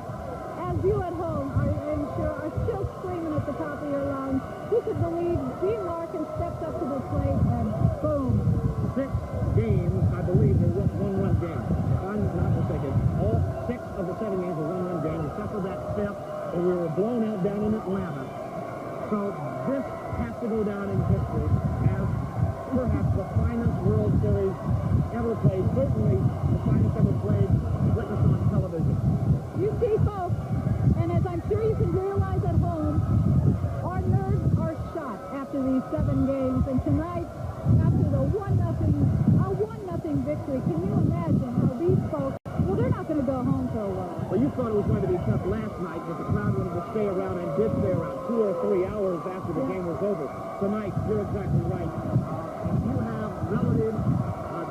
Speaker 4: as you at home I'm sure, are still screaming at the top of your lungs. Who could believe Dean Larkin stepped up to the plate and boom.
Speaker 9: 6 games, I believe, were 1-1 games. If I'm not mistaken, all 6 of the 7 games were 1-1 games, except for that 5th, where we were blown out down in Atlanta. So this has to go down in history as perhaps the finest World Series ever played. Certainly the finest ever played, witnessed on television.
Speaker 4: You see, folks, and as I'm sure you can realize at home, our nerves are shot after these 7 games, and tonight, after the 1-0 victory, can you imagine how these folks, well, they're not going to go home for a while.
Speaker 9: Well, you thought it was going to be tough last night, but the crowd wanted to stay around and did stay around 2 or 3 hours after the game was over. Tonight, you're exactly right. You have relatives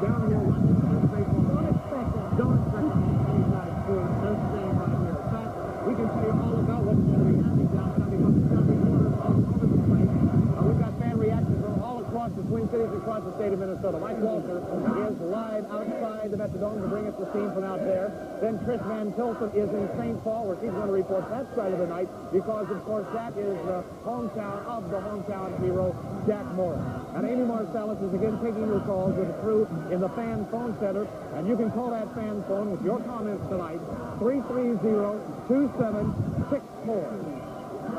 Speaker 9: down here watching baseball.
Speaker 4: Don't expect it.
Speaker 9: Don't expect it anytime soon. They're staying right here. In fact, we can tell you all about what's going to be happening downtown because it's going to be quarters all over the place. We've got fan reactions from all across the Twin Cities, across the state of Minnesota. Mike Walter is live outside the Metrodome to bring us the scene from out there. Then Chris Van Tilson is in St. Paul, where he's going to report that side of the night because, of course, that is the hometown of the hometown hero, Jack Morris. And Amy Marsalis is again taking your calls with a crew in the fan phone center. And you can call that fan phone with your comments tonight, 330-2764.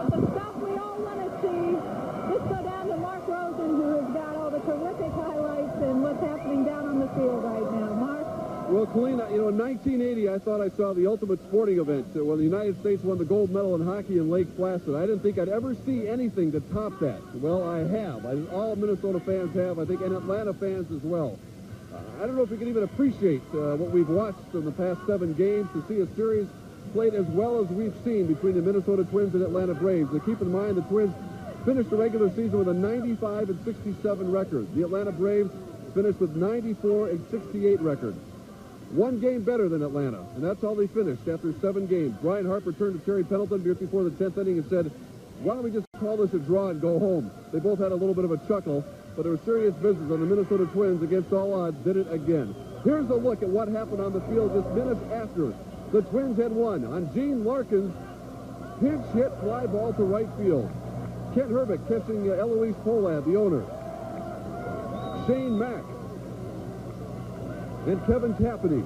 Speaker 4: The stuff we all want to see. Let's go down to Mark Rosen, who has got all the terrific highlights and what's happening down on the field right now. Mark?
Speaker 16: Well, Colleen, you know, in 1980, I thought I saw the ultimate sporting event when the United States won the gold medal in hockey in Lake Placid. I didn't think I'd ever see anything to top that. Well, I have. All Minnesota fans have, I think, and Atlanta fans as well. I don't know if we can even appreciate what we've watched in the past 7 games to see a series played as well as we've seen between the Minnesota Twins and Atlanta Braves. Now, keep in mind, the Twins finished the regular season with a 95-67 record. The Atlanta Braves finished with 94-68 record. 1 game better than Atlanta, and that's all they finished after 7 games. Brian Harper turned to Terry Pendleton just before the 10th inning and said, why don't we just call this a draw and go home? They both had a little bit of a chuckle. but it was serious business, and the Minnesota Twins, against all odds, did it again. Here's a look at what happened on the field just minutes after the Twins had won on Gene Larkin's pinch hit fly ball to right field. Kent Herbeck catching Eloise Polad, the owner. Shane Mack and Kevin Tapany.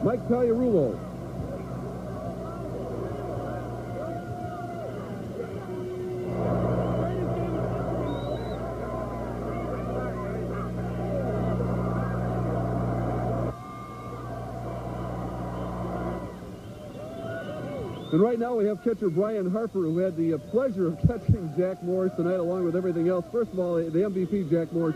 Speaker 16: Mike Pagliarulo. And right now we have catcher Brian Harper, who had the pleasure of catching Jack Morris tonight along with everything else. First of all, the MVP, Jack Morris,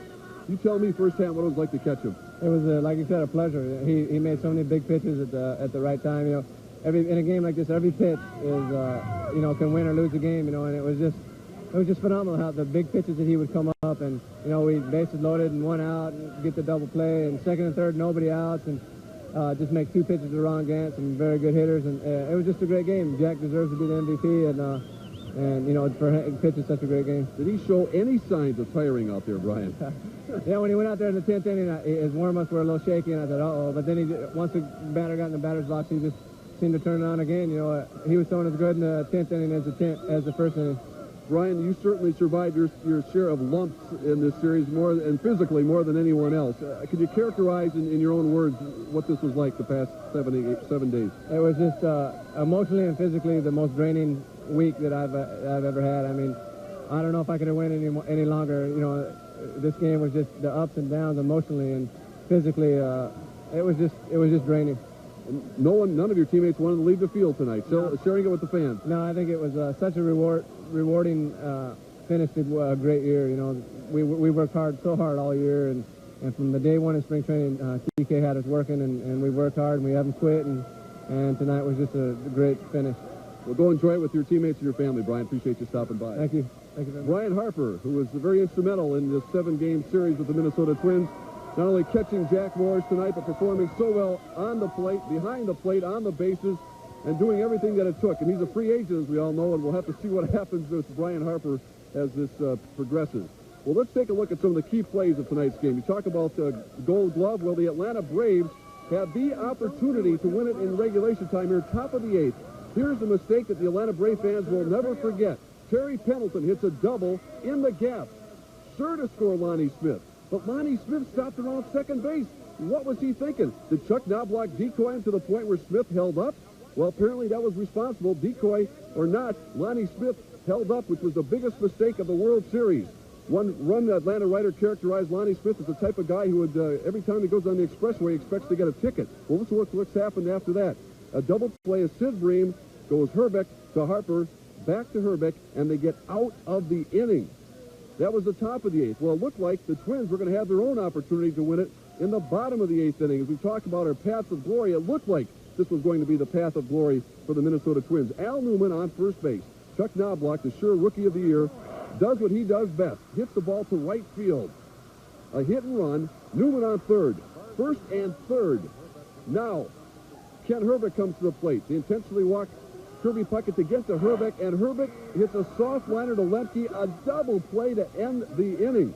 Speaker 16: you tell me firsthand what it was like to catch him.
Speaker 17: It was, like you said, a pleasure. He made so many big pitches at the right time. You know, in a game like this, every pitch is, you know, can win or lose a game. You know, and it was just phenomenal how the big pitches that he would come up, and you know, we bases loaded and 1 out, and get the double play, and second and third nobody outs, and just make 2 pitches to Ron Gant, some very good hitters, and it was just a great game. Jack deserves to be the MVP, and you know, for him, pitching such a great game.
Speaker 16: Did he show any signs of tiring out there, Brian?
Speaker 17: Yeah, when he went out there in the 10th inning, his warm-ups were a little shaky, and I thought, uh-oh. But then once the batter got in the batter's box, he just seemed to turn it on again. You know, he was throwing as good in the 10th inning as the first inning.
Speaker 16: Brian, you certainly survived your share of lumps in this series, more and physically more than anyone else. Could you characterize in your own words what this was like the past 7 days?
Speaker 17: It was just emotionally and physically the most draining week that I've ever had. I mean, I don't know if I could have went any longer. You know, this game was just the ups and downs emotionally and physically. It was just draining.
Speaker 16: None of your teammates wanted to leave the field tonight, so sharing it with the fans.
Speaker 17: No, I think it was such a rewarding finish to a great year. You know, we worked so hard all year, and from the day one in spring training, TK had us working, and we worked hard, and we haven't quit, and tonight was just a great finish.
Speaker 16: Well, go enjoy it with your teammates and your family, Brian. Appreciate you stopping by.
Speaker 17: Thank you. Thank you very much.
Speaker 16: Brian Harper, who was very instrumental in this 7-game series with the Minnesota Twins, not only catching Jack Morris tonight, but performing so well on the plate, behind the plate, on the bases, and doing everything that it took. And he's a free agent, as we all know, and we'll have to see what happens with Brian Harper as this progresses. Well, let's take a look at some of the key plays of tonight's game. You talk about Gold Glove. Well, the Atlanta Braves had the opportunity to win it in regulation time here, top of the 8th. Here's the mistake that the Atlanta Brave fans will never forget. Terry Pendleton hits a double in the gap. Sure to score Lonnie Smith. But Lonnie Smith stopped around second base. What was he thinking? Did Chuck Knobloch decoy him to the point where Smith held up? Well, apparently that was responsible. Decoy or not, Lonnie Smith held up, which was the biggest mistake of the World Series. One Atlanta writer characterized Lonnie Smith as the type of guy who would, every time he goes on the expressway, expects to get a ticket. Well, let's look what's happened after that. A double play of Sid Bream, goes Herbeck to Harper, back to Herbeck, and they get out of the inning. That was the top of the 8th. Well, it looked like the Twins were going to have their own opportunity to win it in the bottom of the 8th inning. As we talked about our paths of glory, it looked like this was going to be the path of glory for the Minnesota Twins. Al Newman on first base. Chuck Knobloch, the sure rookie of the year, does what he does best. Hits the ball to right field. A hit and run. Newman on third. First and third. Now, Kent Herbeck comes to the plate. They intentionally walk Kirby Puckett to get to Herbeck, and Herbeck hits a soft liner to Lemke, a double play to end the inning.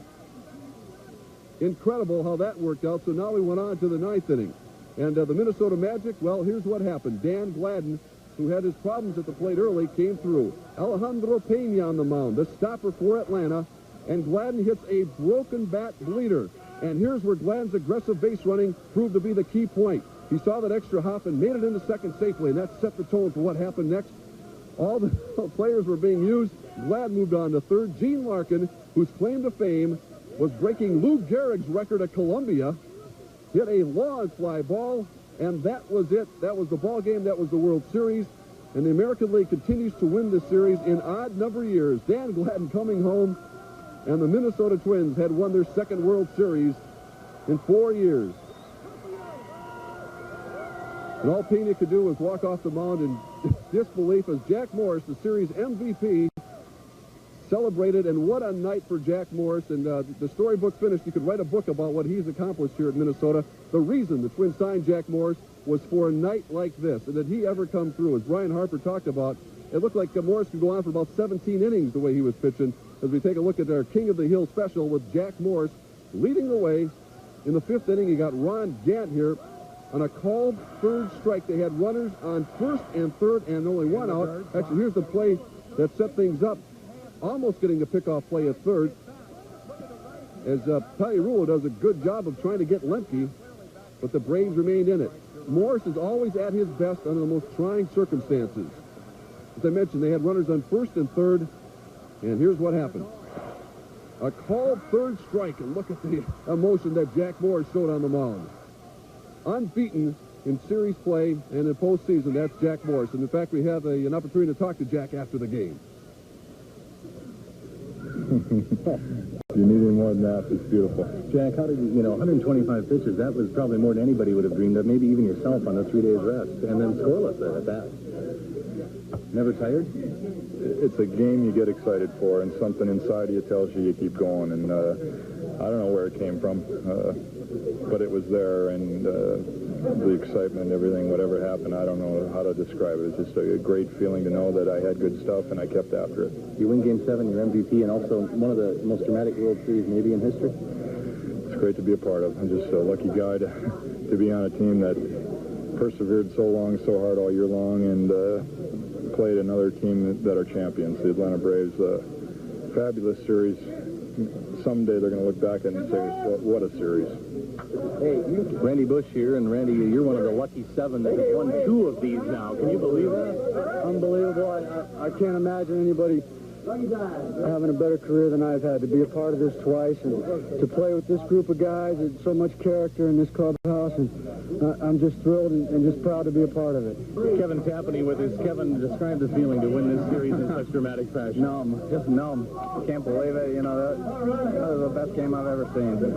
Speaker 16: Incredible how that worked out. So now we went on to the 9th inning. And the Minnesota Magic, well, here's what happened. Dan Gladden, who had his problems at the plate early, came through. Alejandro Pena on the mound, the stopper for Atlanta, and Gladden hits a broken bat bleeder. And here's where Gladden's aggressive base running proved to be the key point. He saw that extra hop and made it into second safely, and that set the tone for what happened next. All the players were being used. Gladden moved on to third. Gene Larkin, whose claim to fame was breaking Lou Gehrig's record at Columbia, hit a long fly ball, and that was it. That was the ball game. That was the World Series. And the American League continues to win this series in odd number years. Dan Gladden coming home, and the Minnesota Twins had won their second World Series in 4 years. And all Pena could do was walk off the mound in disbelief as Jack Morris, the series MVP, celebrated. And what a night for Jack Morris. And the storybook finished. You could write a book about what he's accomplished here at Minnesota. The reason the Twins signed Jack Morris was for a night like this, and that he ever come through. As Brian Harper talked about, it looked like Morris could go on for about 17 innings the way he was pitching. as we take a look at our King of the Hill special with Jack Morris leading the way. In the 5th inning, you got Ron Gant here on a called third strike. They had runners on first and third and only one out. Actually, here's the play that set things up, almost getting the pickoff play at third, as Rulo does a good job of trying to get Lemke, but the Braves remained in it. Morris is always at his best under the most trying circumstances. As I mentioned, they had runners on first and third, and here's what happened. A called third strike, and look at the emotion that Jack Morris showed on the mound. Unbeaten in series play and in postseason, that's Jack Morris. And in fact, we have an opportunity to talk to Jack after the game.
Speaker 18: You need any more than that. It's beautiful. Jack, how did you, 125 pitches, that was probably more than anybody would have dreamed of, maybe even yourself on the 3 days rest, and then scoreless at that. Never tired?
Speaker 19: It's a game you get excited for, and something inside of you tells you keep going, and I don't know where it came from, but it was there, and the excitement, everything, whatever happened, I don't know how to describe it. It's just a great feeling to know that I had good stuff, and I kept after it.
Speaker 18: You win Game 7, you're MVP, and also one of the most dramatic World Series maybe in history.
Speaker 19: It's great to be a part of. I'm just a lucky guy to be on a team that persevered so long, so hard all year long, and played another team that are champions, the Atlanta Braves. Fabulous series. Someday they're going to look back and say, what a series.
Speaker 18: Hey, Randy Bush here, and Randy, you're one of the lucky 7 that have won 2 of these now. Can you believe that?
Speaker 20: Unbelievable. I can't imagine anybody having a better career than I've had. To be a part of this twice and to play with this group of guys, it's so much character in this clubhouse, and I'm just thrilled and just proud to be a part of it.
Speaker 18: Kevin Tapani with us. Kevin, describe the feeling to win this series in such dramatic fashion.
Speaker 20: Numb, just numb. Can't believe it. That was the best game I've ever seen. It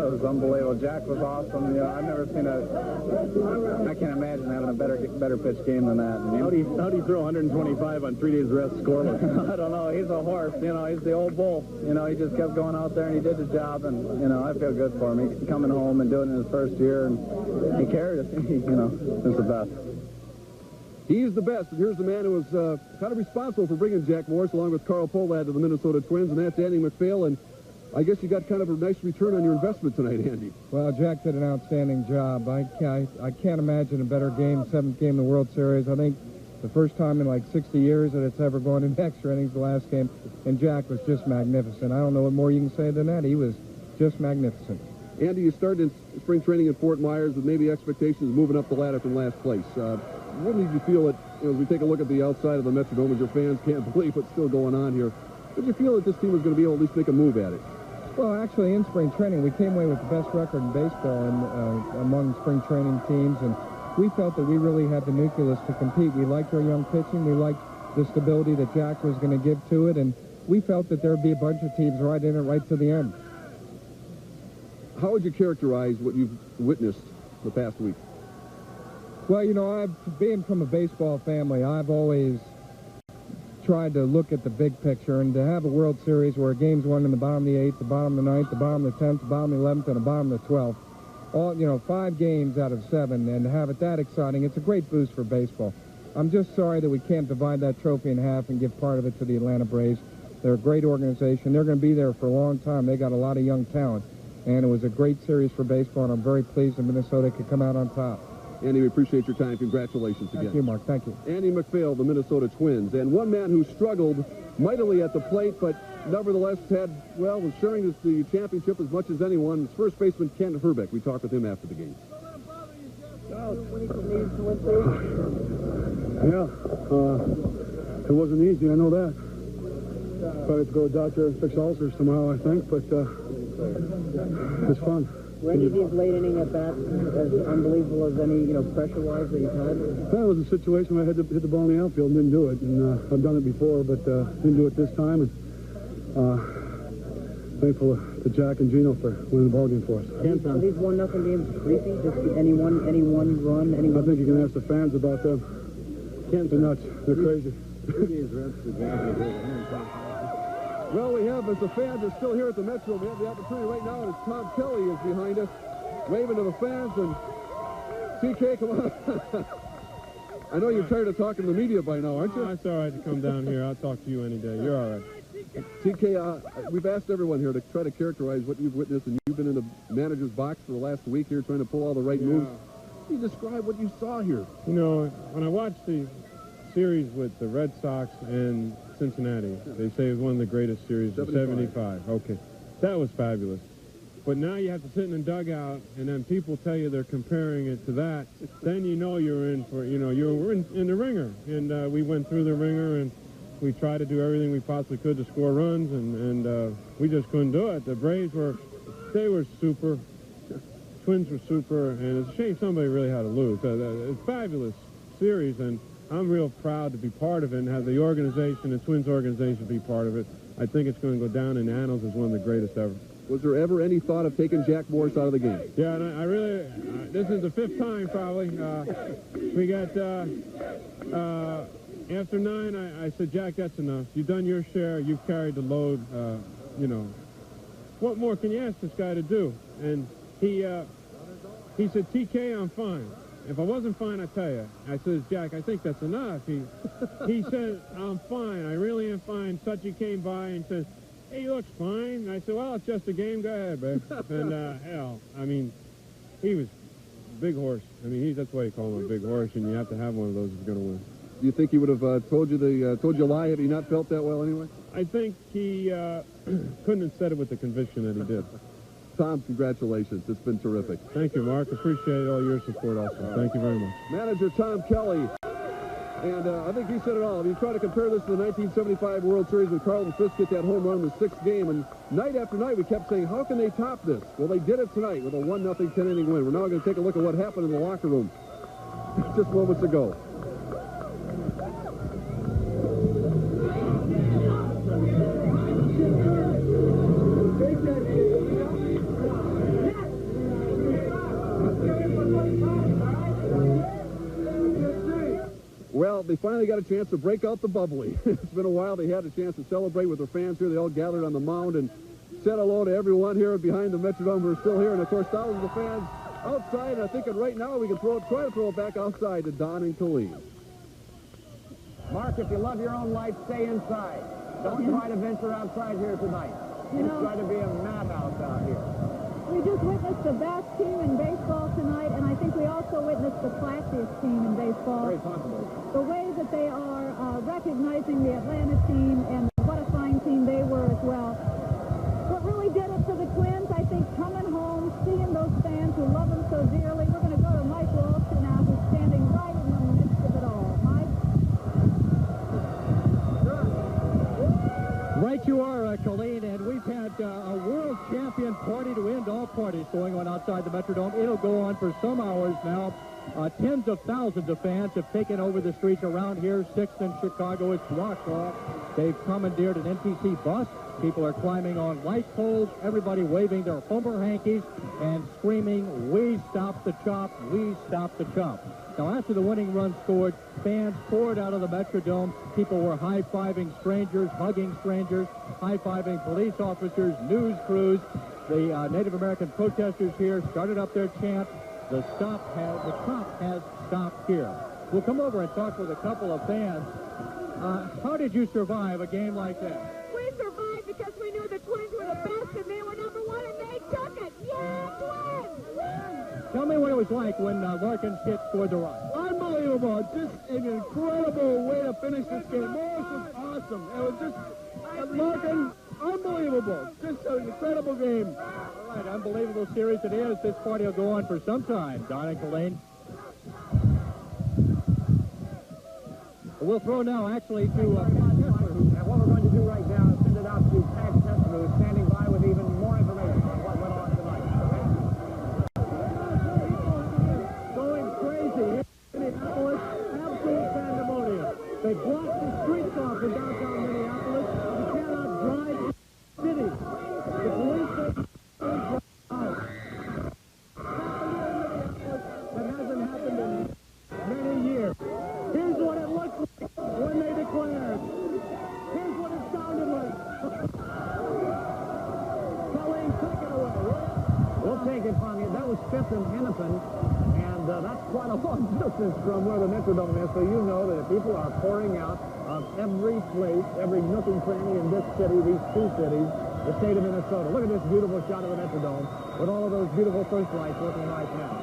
Speaker 20: was unbelievable. Jack was awesome. I've never seen I can't imagine having a better pitch game than that.
Speaker 18: How do you throw 125 on 3 days rest scoreless?
Speaker 20: I don't know. He's a horse. He's the old bull. He just kept going out there and he did the job, and I feel good for him. He's coming home and doing it in his first year, and he carried us. He's the best.
Speaker 16: He's the best, and here's the man who was kind of responsible for bringing Jack Morris along with Carl Pohlad to the Minnesota Twins, and that's Andy McPhail. And I guess you got kind of a nice return on your investment tonight, Andy.
Speaker 21: Well, Jack did an outstanding job. I can't imagine a better game, 7th game of the World Series. I think the first time in like 60 years that it's ever gone into extra innings, the last game, and Jack was just magnificent. I don't know what more you can say than that. He was just magnificent.
Speaker 16: Andy, you started in spring training in Fort Myers with maybe expectations of moving up the ladder from last place. What did you feel that, as we take a look at the outside of the Metrodome, as your fans can't believe what's still going on here, did you feel that this team was going to be able to at least make a move at it?
Speaker 21: Well, actually, in spring training, we came away with the best record in baseball among spring training teams, and we felt that we really had the nucleus to compete. We liked our young pitching. We liked the stability that Jack was going to give to it, and we felt that there would be a bunch of teams right in it right to the end.
Speaker 16: How would you characterize what you've witnessed the past week?
Speaker 21: Well, being from a baseball family, I've always tried to look at the big picture, and to have a World Series where a game's won in the bottom of the 8th, the bottom of the 9th, the bottom of the 10th, the bottom of the 11th, and the bottom of the 12th, all 5 games out of 7, and to have it that exciting, it's a great boost for baseball. I'm just sorry that we can't divide that trophy in half and give part of it to the Atlanta Braves. They're a great organization. They're going to be there for a long time. They got a lot of young talent, and it was a great series for baseball, and I'm very pleased that Minnesota could come out on top.
Speaker 16: Andy, we appreciate your time. Congratulations again.
Speaker 21: Thank you, Mark. Thank you.
Speaker 16: Andy McPhail, the Minnesota Twins, and one man who struggled mightily at the plate, but nevertheless was sharing the championship as much as anyone. His first baseman, Ken Herbeck. We talked with him after the game.
Speaker 20: It wasn't easy, I know that. Probably have to go to the doctor and fix ulcers tomorrow, I think, but it's fun.
Speaker 22: Were any of these late inning at bats as unbelievable as any, pressure-wise that you've had?
Speaker 20: That was a situation where I had to hit the ball in the outfield and didn't do it. And I've done it before, but didn't do it this time. And thankful to Jack and Gino for winning the ball game for us.
Speaker 22: Are these 1-0 games creepy? Just any one run?
Speaker 20: I think you can ask the fans about them. They're nuts. They're crazy.
Speaker 16: Well, we have, as the fans are still here at the Metro, we have the opportunity right now, and it's Tom Kelly is behind us, waving to the fans, and CK, come on. I know you're tired of talking to the media by now, aren't you?
Speaker 23: It's all right to come down here. I'll talk to you any day. You're all right.
Speaker 16: TK, we've asked everyone here to try to characterize what you've witnessed, and you've been in the manager's box for the last week here trying to pull all the right moves. Can you describe what you saw here?
Speaker 1: You know, when I watched the series with the Red Sox and Cincinnati, they say it was one of the greatest series of 75. Okay, that was fabulous. But now you have to sit in a dugout, and then people tell you they're comparing it to that. Then you know you're in for, you're in the ringer. And we went through the ringer, and we tried to do everything we possibly could to score runs, and we just couldn't do it. The Braves were super. Twins were super, and it's a shame somebody really had to lose. It's a fabulous series, and I'm real proud to be part of it and have the organization, the Twins organization, be part of it. I think it's going to go down in the annals as one of the greatest ever.
Speaker 16: Was there ever any thought of taking Jack Morris out of the game?
Speaker 1: Yeah, and I really, this is the 5th time probably. We got, after 9, I said, Jack, that's enough. You've done your share. You've carried the load, What more can you ask this guy to do? And he said, TK, I'm fine. If I wasn't fine, I tell you. I said, Jack, I think that's enough. He said, I'm fine. I really am fine. Suchi came by and said, hey, he looks fine. And I said, well, it's just a game. Go ahead, babe. And, hell, I mean, he was a big horse. I mean, that's why you call him a big horse, and you have to have one of those if you're going to win.
Speaker 16: Do you think he would have told you a lie had he not felt that well anyway?
Speaker 1: I think he couldn't have said it with the conviction that he did.
Speaker 16: Tom, congratulations. It's been terrific.
Speaker 1: Thank you, Mark. Appreciate all your support also. Thank you very much.
Speaker 16: Manager Tom Kelly. And I think he said it all. If you try to compare this to the 1975 World Series when Carlton Fisk hit that home run in the 6th game, and night after night we kept saying, how can they top this? Well, they did it tonight with a 1-0 10-inning win. We're now going to take a look at what happened in the locker room just moments ago. Well, they finally got a chance to break out the bubbly. It's been a while. They had a chance to celebrate with their fans here. They all gathered on the mound and said hello to everyone here behind the Metrodome who are still here. And, of course, thousands of fans outside. And I think right now we can try to throw it back outside to Don and Colleen.
Speaker 5: Mark, if you love your own life, stay inside. Don't try to venture outside here tonight. It's try to be a madhouse out here.
Speaker 4: We just witnessed the best team in baseball tonight, and I think we also witnessed the classiest team in baseball.
Speaker 5: Very possible.
Speaker 4: The way that they are recognizing the Atlanta team, and what a fine team they were as well. What really did it for the Twins, I think, coming home, seeing those fans who love them so dearly. We're going to go to Mike Walsh now, who's standing right in the midst of it all. Mike?
Speaker 23: Right you are, Colleen, and we've had a world champion party to end all parties going on outside the Metrodome. It'll go on for some hours now. Tens of thousands of fans have taken over the streets around here. 6th in Chicago, it's Wausau. They've commandeered an NTC bus. People are climbing on light poles, everybody waving their Homer hankies and screaming, we stop the chop, we stop the chop. Now, after the winning run scored, fans poured out of the Metrodome. People were high-fiving strangers, hugging strangers, high-fiving police officers, news crews. The Native American protesters here started up their chant, the chop has stopped here. We'll come over and talk with a couple of fans. How did you survive a game like that?
Speaker 4: We survived because we knew the Twins were the best, and they were #1, and they took it. Yeah, Twins!
Speaker 23: Tell me what it was like when Larkin's hit scored the run.
Speaker 20: Unbelievable. Just an incredible way to finish this game. Morris was awesome. It was just, Larkin, unbelievable. Just an incredible game.
Speaker 23: All right, unbelievable series it is. This party will go on for some time. Don and Colleen. We'll throw now, actually, to Pat Kessler.
Speaker 5: And what we're going to do right now is send it out to Pat Kessler, who's standing by with even more information on what went on tonight.
Speaker 23: Going crazy here in Minneapolis. Absolute pandemonium. They blocked the streets off in downtown Minneapolis. You cannot drive in the city. The police station is out. That hasn't happened in many years. Here's what it looks like when they declared. Here's what it sounded like. Colleen, take it away.
Speaker 5: We'll take it from you. That was 5th and Hennepin, and that's quite a long distance from where the Metrodome is, so you know that people are pouring out of every place, every nook and cranny in this city, these two cities, the state of Minnesota. Look at this beautiful shot of the Metrodome with all of those beautiful searchlights looking right now.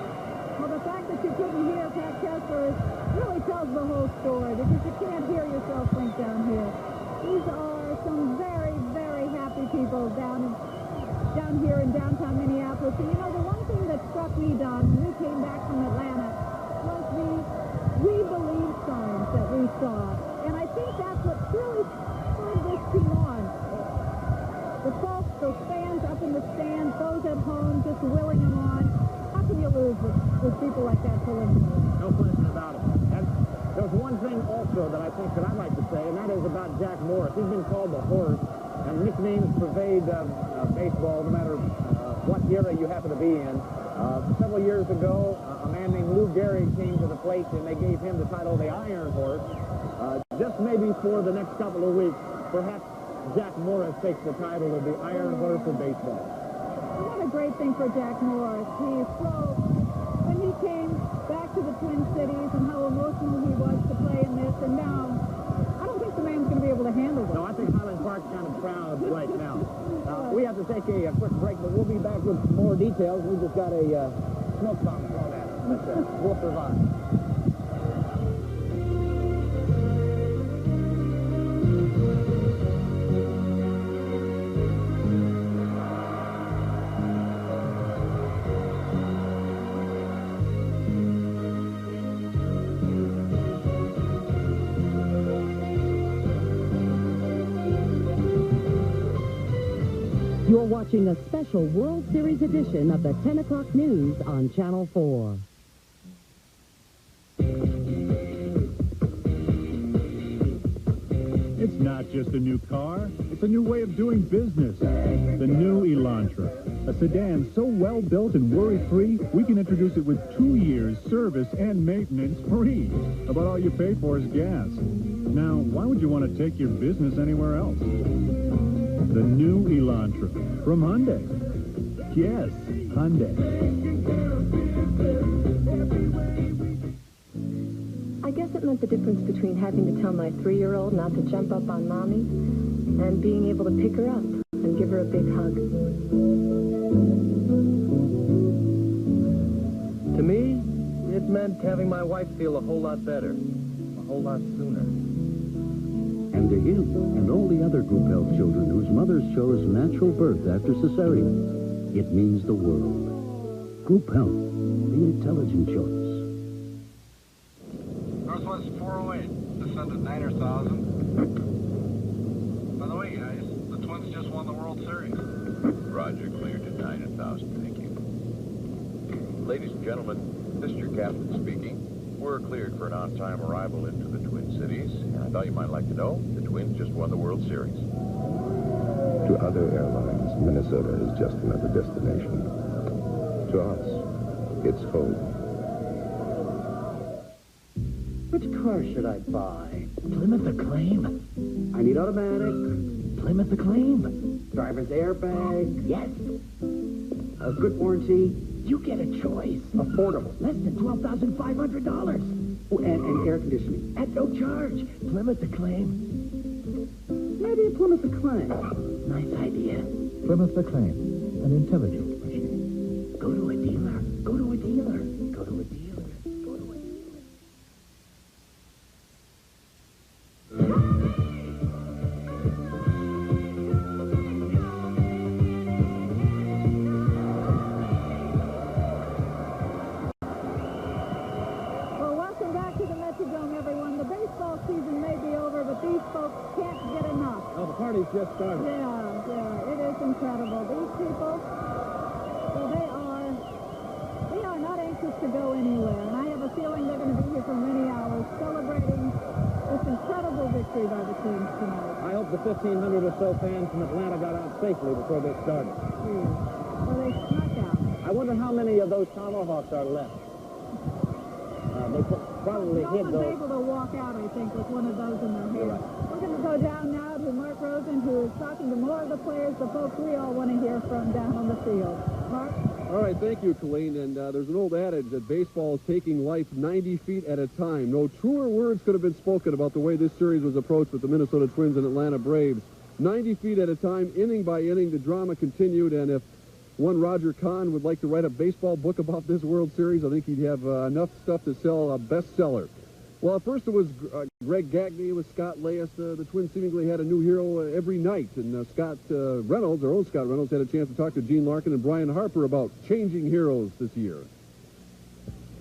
Speaker 4: Well, the fact that you couldn't hear Pat Kessler really tells the whole story, because you can't hear yourself think down here. These are some very, very happy people down here in downtown Minneapolis. And you know, the one thing that struck me, Don, when we came back from Atlanta was the "We Believe" signs that we saw. And I think that's what really spurred this team on. The folks, those fans up in the stands, those at home just willing them on. How can you lose with people like that pulling you?
Speaker 5: No question about it. And there's one thing also that I think that I'd like to say, and that is about Jack Morris. He's been called the Horse, and nicknames pervade baseball no matter what era you happen to be in. Several years ago, a man named Lou Gehrig came to the plate, and they gave him the title the Iron Horse. Just maybe for the next couple of weeks, perhaps Jack Morris takes the title of the Iron Horse of baseball.
Speaker 4: What a great thing for Jack Morris. He spoke when he came back to the Twin Cities and how emotional he was to play in this, and now I don't think the man's going to be able to handle it.
Speaker 5: No, I think Highland Park's kind of proud right now. We have to take a quick break, but we'll be back with more details. We just got a smoke bomb thrown at us, but we'll survive.
Speaker 15: You're watching a special World Series edition of the 10 o'clock news on Channel 4.
Speaker 2: It's not just a new car, it's a new way of doing business. The new Elantra, a sedan so well built and worry-free, we can introduce it with 2 years service and maintenance free. About all you pay for is gas. Now, why would you want to take your business anywhere else? The new Elantra from Hyundai. Yes, Hyundai.
Speaker 3: I guess it meant the difference between having to tell my 3-year-old not to jump up on Mommy and being able to pick her up and give her a big hug.
Speaker 10: To me, it meant having my wife feel a whole lot better, a whole lot sooner.
Speaker 11: And to him and all the other group health children whose mothers chose natural birth after cesarean, it means the world. Group health, the intelligent choice.
Speaker 24: Northwest 408, descended 9,000. By the way, guys, the Twins just won the World Series.
Speaker 25: Roger, cleared to 9,000, thank you. Ladies and gentlemen, this is your captain speaking. We're cleared for an on-time arrival into the Twin Cities, and I thought you might like to know the Twins just won the World Series.
Speaker 11: To other airlines, Minnesota is just another destination. To us, it's home.
Speaker 12: Which car should I buy? Plymouth Acclaim. I need automatic. Plymouth Acclaim. Driver's airbag. Yes. A good warranty. You get a choice. Affordable. Less than $12,500. Oh, and air conditioning. At no charge. Plymouth Acclaim. Maybe a Plymouth Acclaim. Nice idea.
Speaker 13: Plymouth Acclaim, an intelligent machine.
Speaker 12: Go to a dealer. Go to a dealer. Go to a dealer. Go to a dealer.
Speaker 4: Season may be over, but these folks can't get enough.
Speaker 16: Oh, the party's just started.
Speaker 4: Yeah, it is incredible. These people, well, they are not anxious to go anywhere, and I have a feeling they're going to be here for many hours celebrating this incredible victory by the teams tonight.
Speaker 5: I hope the 1,500 or so fans from Atlanta got out safely before this started.
Speaker 4: Well, they snuck out.
Speaker 5: I wonder how many of those Tomahawks are left. They probably hid those.
Speaker 4: No one's able to walk out, I think, with one of those in their hair. We're going to go down now to Mark Rosen, who is talking to more of the players, the folks we all want to hear from down on the field. Mark?
Speaker 16: All right, thank you, Colleen. And there's an old adage that baseball is taking life 90 feet at a time. No truer words could have been spoken about the way this series was approached with the Minnesota Twins and Atlanta Braves. 90 feet at a time, inning by inning, the drama continued, and if one Roger Kahn would like to write a baseball book about this World Series, I think he'd have enough stuff to sell a bestseller. Well, at first it was Greg Gagne with Scott Leyes. The Twins seemingly had a new hero every night, and Scott Reynolds, our own Scott Reynolds, had a chance to talk to Gene Larkin and Brian Harper about changing heroes this year.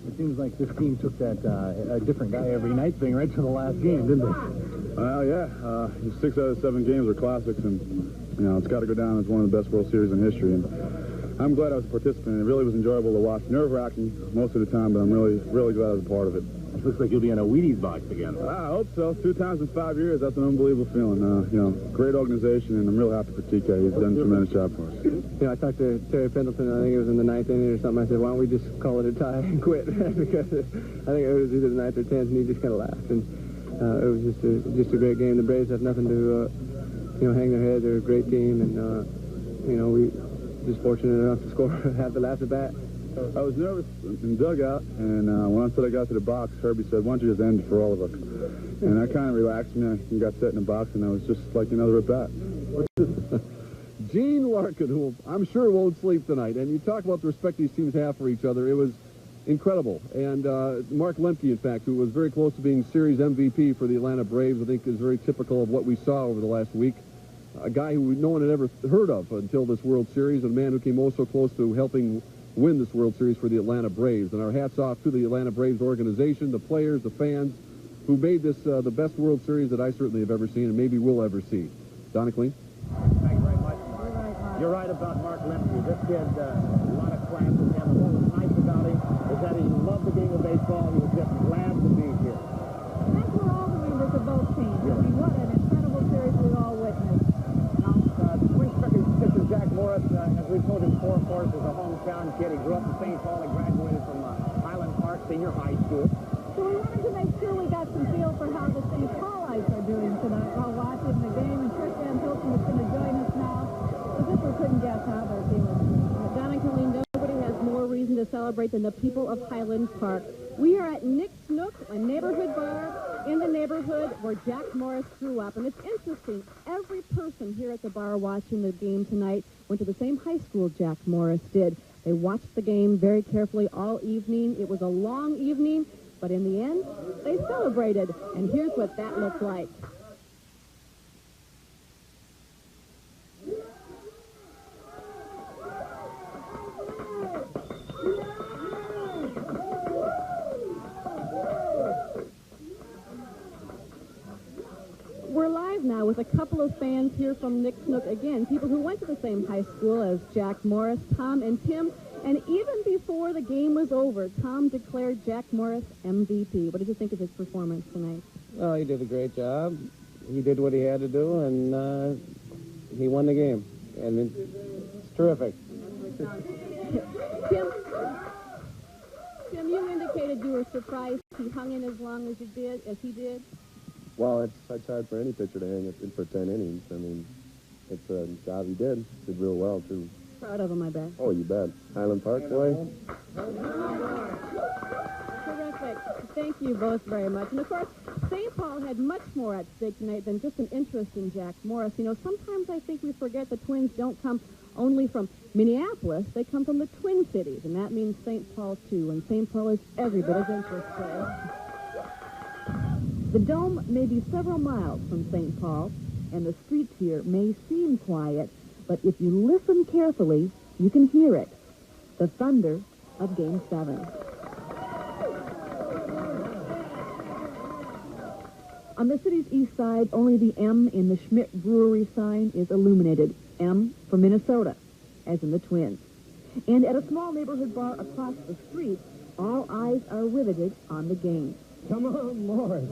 Speaker 18: It seems like this team took that a different guy every night thing right to the last game, didn't they?
Speaker 19: Well, yeah. 6 out of 7 games are classics, and it's got to go down as one of the best World Series in history. And I'm glad I was a participant. It really was enjoyable to watch. Nerve-wracking most of the time, but I'm really, really glad I was a part of it.
Speaker 18: It looks like you'll be in a Wheaties box again.
Speaker 19: I hope so. 2 times in 5 years. That's an unbelievable feeling. Great organization, and I'm real happy for TK. He's done a tremendous job for us.
Speaker 17: I talked to Terry Pendleton. I think it was in the 9th inning or something. I said, why don't we just call it a tie and quit? Because I think it was either the 9th or 10th, and he just kind of laughed. And it was just a great game. The Braves have nothing to hang their head. They're a great team, and we just fortunate enough to score have the last at bat.
Speaker 19: I was nervous in the dugout, and when I said I got to the box, Herbie said, why don't you just end it for all of us? And that kind of relaxed me. I got set in the box, and I was just like another at-bat.
Speaker 16: Gene Larkin, who I'm sure won't sleep tonight, and you talk about the respect these teams have for each other. It was incredible. And Mark Lemke, in fact, who was very close to being series MVP for the Atlanta Braves, I think is very typical of what we saw over the last week. A guy who no one had ever heard of until this World Series, a man who came oh so close to helping win this World Series for the Atlanta Braves. And our hats off to the Atlanta Braves organization, the players, the fans, who made this the best World Series that I certainly have ever seen and maybe will ever see. Donna Kleen?
Speaker 5: Thank you very much, Mark. You're right about Mark Lemke. This kid, a lot of class with him. And what was nice about him is that he loved the game of baseball. He was just glad to be here.
Speaker 4: That's where all the members of both teams. I mean, what an incredible series we all witnessed.
Speaker 5: Twins pitcher Jack Morris, as we told him before, of course, is a hometown kid. He grew up in St. Paul and graduated from Highland Park Senior High School.
Speaker 4: So we wanted to make sure we got some feel for how the St. Paulites are doing tonight while watching the game. And Trish Van Hilton is going to join us now. As if we couldn't guess how they're feeling.
Speaker 6: Donna Colleen, nobody has more reason to celebrate than the people of Highland Park. We are at Nick's Nook, a neighborhood bar in the neighborhood where Jack Morris grew up. And it's interesting, every person here at the bar watching the game tonight went to the same high school Jack Morris did. They watched the game very carefully all evening. It was a long evening, but in the end, they celebrated. And here's what that looked like. We're live now with a couple of fans here from Nick's Nook. Again, people who went to the same high school as Jack Morris, Tom and Tim. And even before the game was over, Tom declared Jack Morris MVP. What did you think of his performance tonight?
Speaker 17: Oh, he did a great job. He did what he had to do, and he won the game. And it's terrific.
Speaker 6: Tim, you indicated you were surprised he hung in as long as he did.
Speaker 1: Well, it's hard for any pitcher to hang in for 10 innings. I mean, it's a job he did. Did real well, too.
Speaker 6: Proud of him, I bet.
Speaker 1: Oh, you bet. Highland Park, boy.
Speaker 6: Terrific. Thank you both very much. And, of course, St. Paul had much more at stake tonight than just an interest in Jack Morris. You know, sometimes I think we forget the Twins don't come only from Minneapolis. They come from the Twin Cities, and that means St. Paul, too. And St. Paul is every bit as interested. The Dome may be several miles from St. Paul, and the streets here may seem quiet, but if you listen carefully, you can hear it. The thunder of Game 7. On the city's east side, only the M in the Schmidt Brewery sign is illuminated. M for Minnesota, as in the Twins. And at a small neighborhood bar across the street, all eyes are riveted on the game.
Speaker 5: Come on, Morris.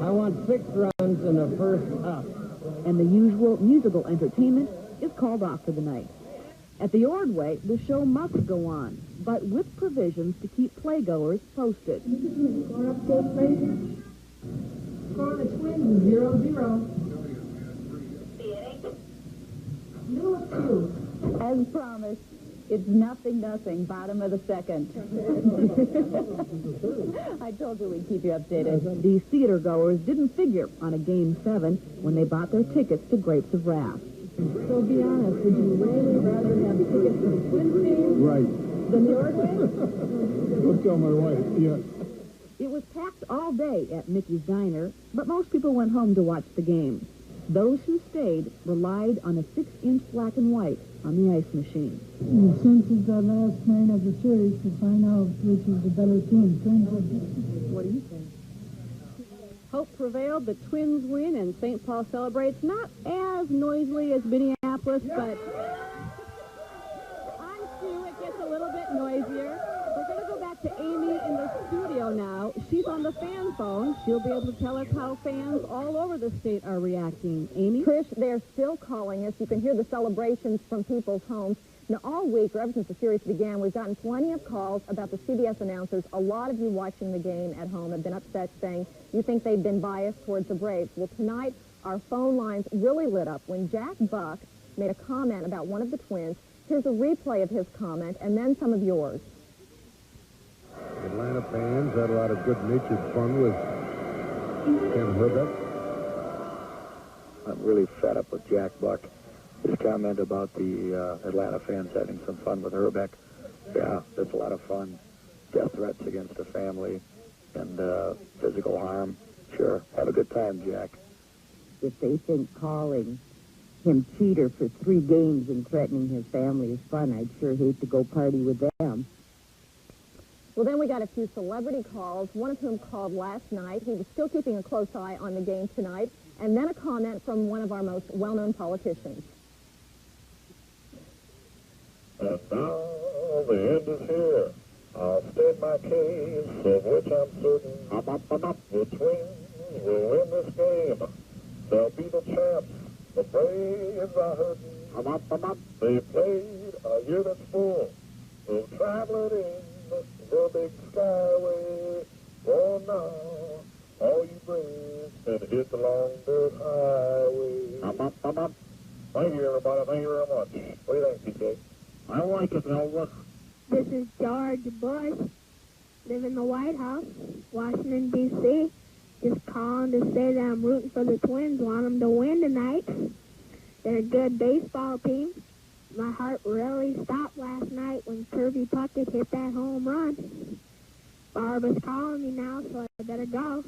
Speaker 5: I want 6 runs in the first up.
Speaker 6: And the usual musical entertainment is called off for the night. At the Ordway, the show must go on, but with provisions to keep playgoers posted.
Speaker 3: Score update, please. Score on the Twins, 0-0. Middle of 2.
Speaker 4: As promised, It's 0-0, bottom of the second.
Speaker 6: I told you we'd keep you updated. The theater goers didn't figure on a Game 7 when they bought their tickets to Grapes of Wrath.
Speaker 4: So be honest, would you really rather have tickets to the Twins game
Speaker 16: Right.
Speaker 4: than the Orange game?
Speaker 16: Don't tell my wife, yeah.
Speaker 6: It was packed all day at Mickey's Diner, but most people went home to watch the game. Those who stayed relied on a 6-inch black and white on the ice machine.
Speaker 7: Since it's the last night of the series to find out which is the better team.
Speaker 6: What do you think? Hope prevailed. The Twins win, and St. Paul celebrates not as noisily as Minneapolis, but on cue it gets a little bit noisier. We're going to go back to Amy in the studio now. She's on the fan phone. She'll be able to tell us how fans all over the state are reacting. Amy?
Speaker 3: Trish, they're still calling us. You can hear the celebrations from people's homes. Now, all week, or ever since the series began, we've gotten plenty of calls about the CBS announcers. A lot of you watching the game at home have been upset, saying you think they've been biased towards the Braves. Well, tonight, our phone lines really lit up when Jack Buck made a comment about one of the Twins. Here's a replay of his comment, and then some of yours.
Speaker 8: Atlanta fans had a lot of good-natured fun with Ken Herbeck.
Speaker 18: I'm really fed up with Jack Buck. His comment about the Atlanta fans having some fun with Herbeck. Yeah, that's a lot of fun. Death threats against a family and physical harm. Sure, have a good time, Jack.
Speaker 9: If they think calling him cheater for 3 games and threatening his family is fun, I'd sure hate to go party with them.
Speaker 3: Well, then we got a few celebrity calls, one of whom called last night. He was still keeping a close eye on the game tonight. And then a comment from one of our most well-known politicians.
Speaker 19: And now the end is here. I'll state my case, of which I'm certain. The Twins will win this game. They'll be the champs. The Braves are hurting. They played a year that's full of traveling in the big skyway. Oh, now, all you Braves can hit the long dirt highway. Thank you, everybody. Thank you very much. What do you think, PK? I like it, Elvis.
Speaker 14: This is George Bush. Live in the White House, Washington, D.C. Just calling to say that I'm rooting for the Twins. Want them to win tonight. They're a good baseball team. My heart really stopped last night when Kirby Puckett hit that home run. Barbara's calling me now, so I better go.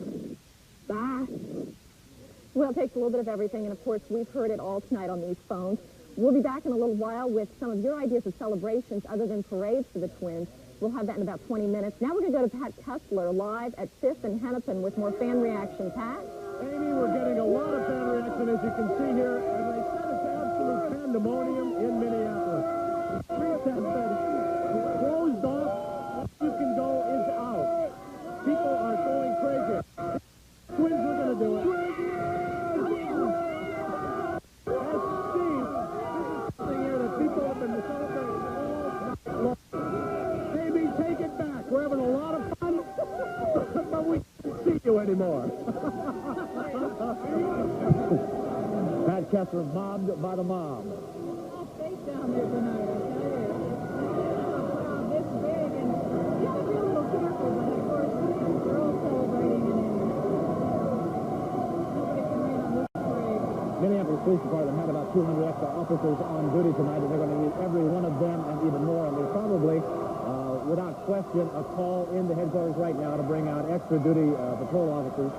Speaker 14: Bye.
Speaker 3: Well, it takes a little bit of everything, and of course, we've heard it all tonight on these phones. We'll be back in a little while with some of your ideas of celebrations other than parades for the Twins. We'll have that in about 20 minutes. Now we're going to go to Pat Kessler live at 5th and Hennepin with more fan reaction. Pat?
Speaker 5: Amy, we're getting a lot of fan reaction, as you can see here. As I said, it's absolute pandemonium in Minneapolis. Streets have been closed off. You can go is out. People are going crazy. Twins are going to do it. As Steve, this is something here that people have been celebrating all night long. Amy, take it back. We're having a lot of fun, but we can't see you anymore. Pat Kessler mobbed by the mob.
Speaker 4: Fake down there tonight, I tell you. This big, and you have to be a little careful, but of course, we're all celebrating, and nobody can rain on this parade.
Speaker 5: Minneapolis Police Department had about 200 extra officers on duty tonight, and they're going to need every one of them and even more. And there's probably, without question, a call into headquarters right now to bring out extra duty patrol officers.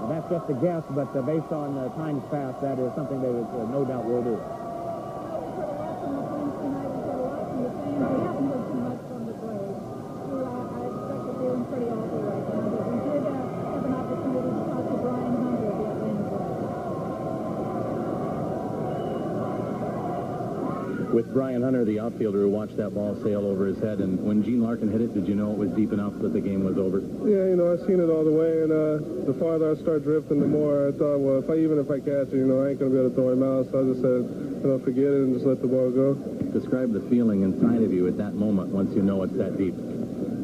Speaker 5: That's just a guess, but based on times past, that is something they would no doubt will do.
Speaker 21: With Brian Hunter, the outfielder who watched that ball sail over his head, and when Gene Larkin hit it, did you know it was deep enough that the game was over?
Speaker 16: Yeah, I've seen it all the way, and the farther I start drifting, the more I thought, well, even if I catch it, I ain't going to be able to throw him out, so I just said, forget it and just let the ball go.
Speaker 21: Describe the feeling inside of you at that moment once you know it's that deep.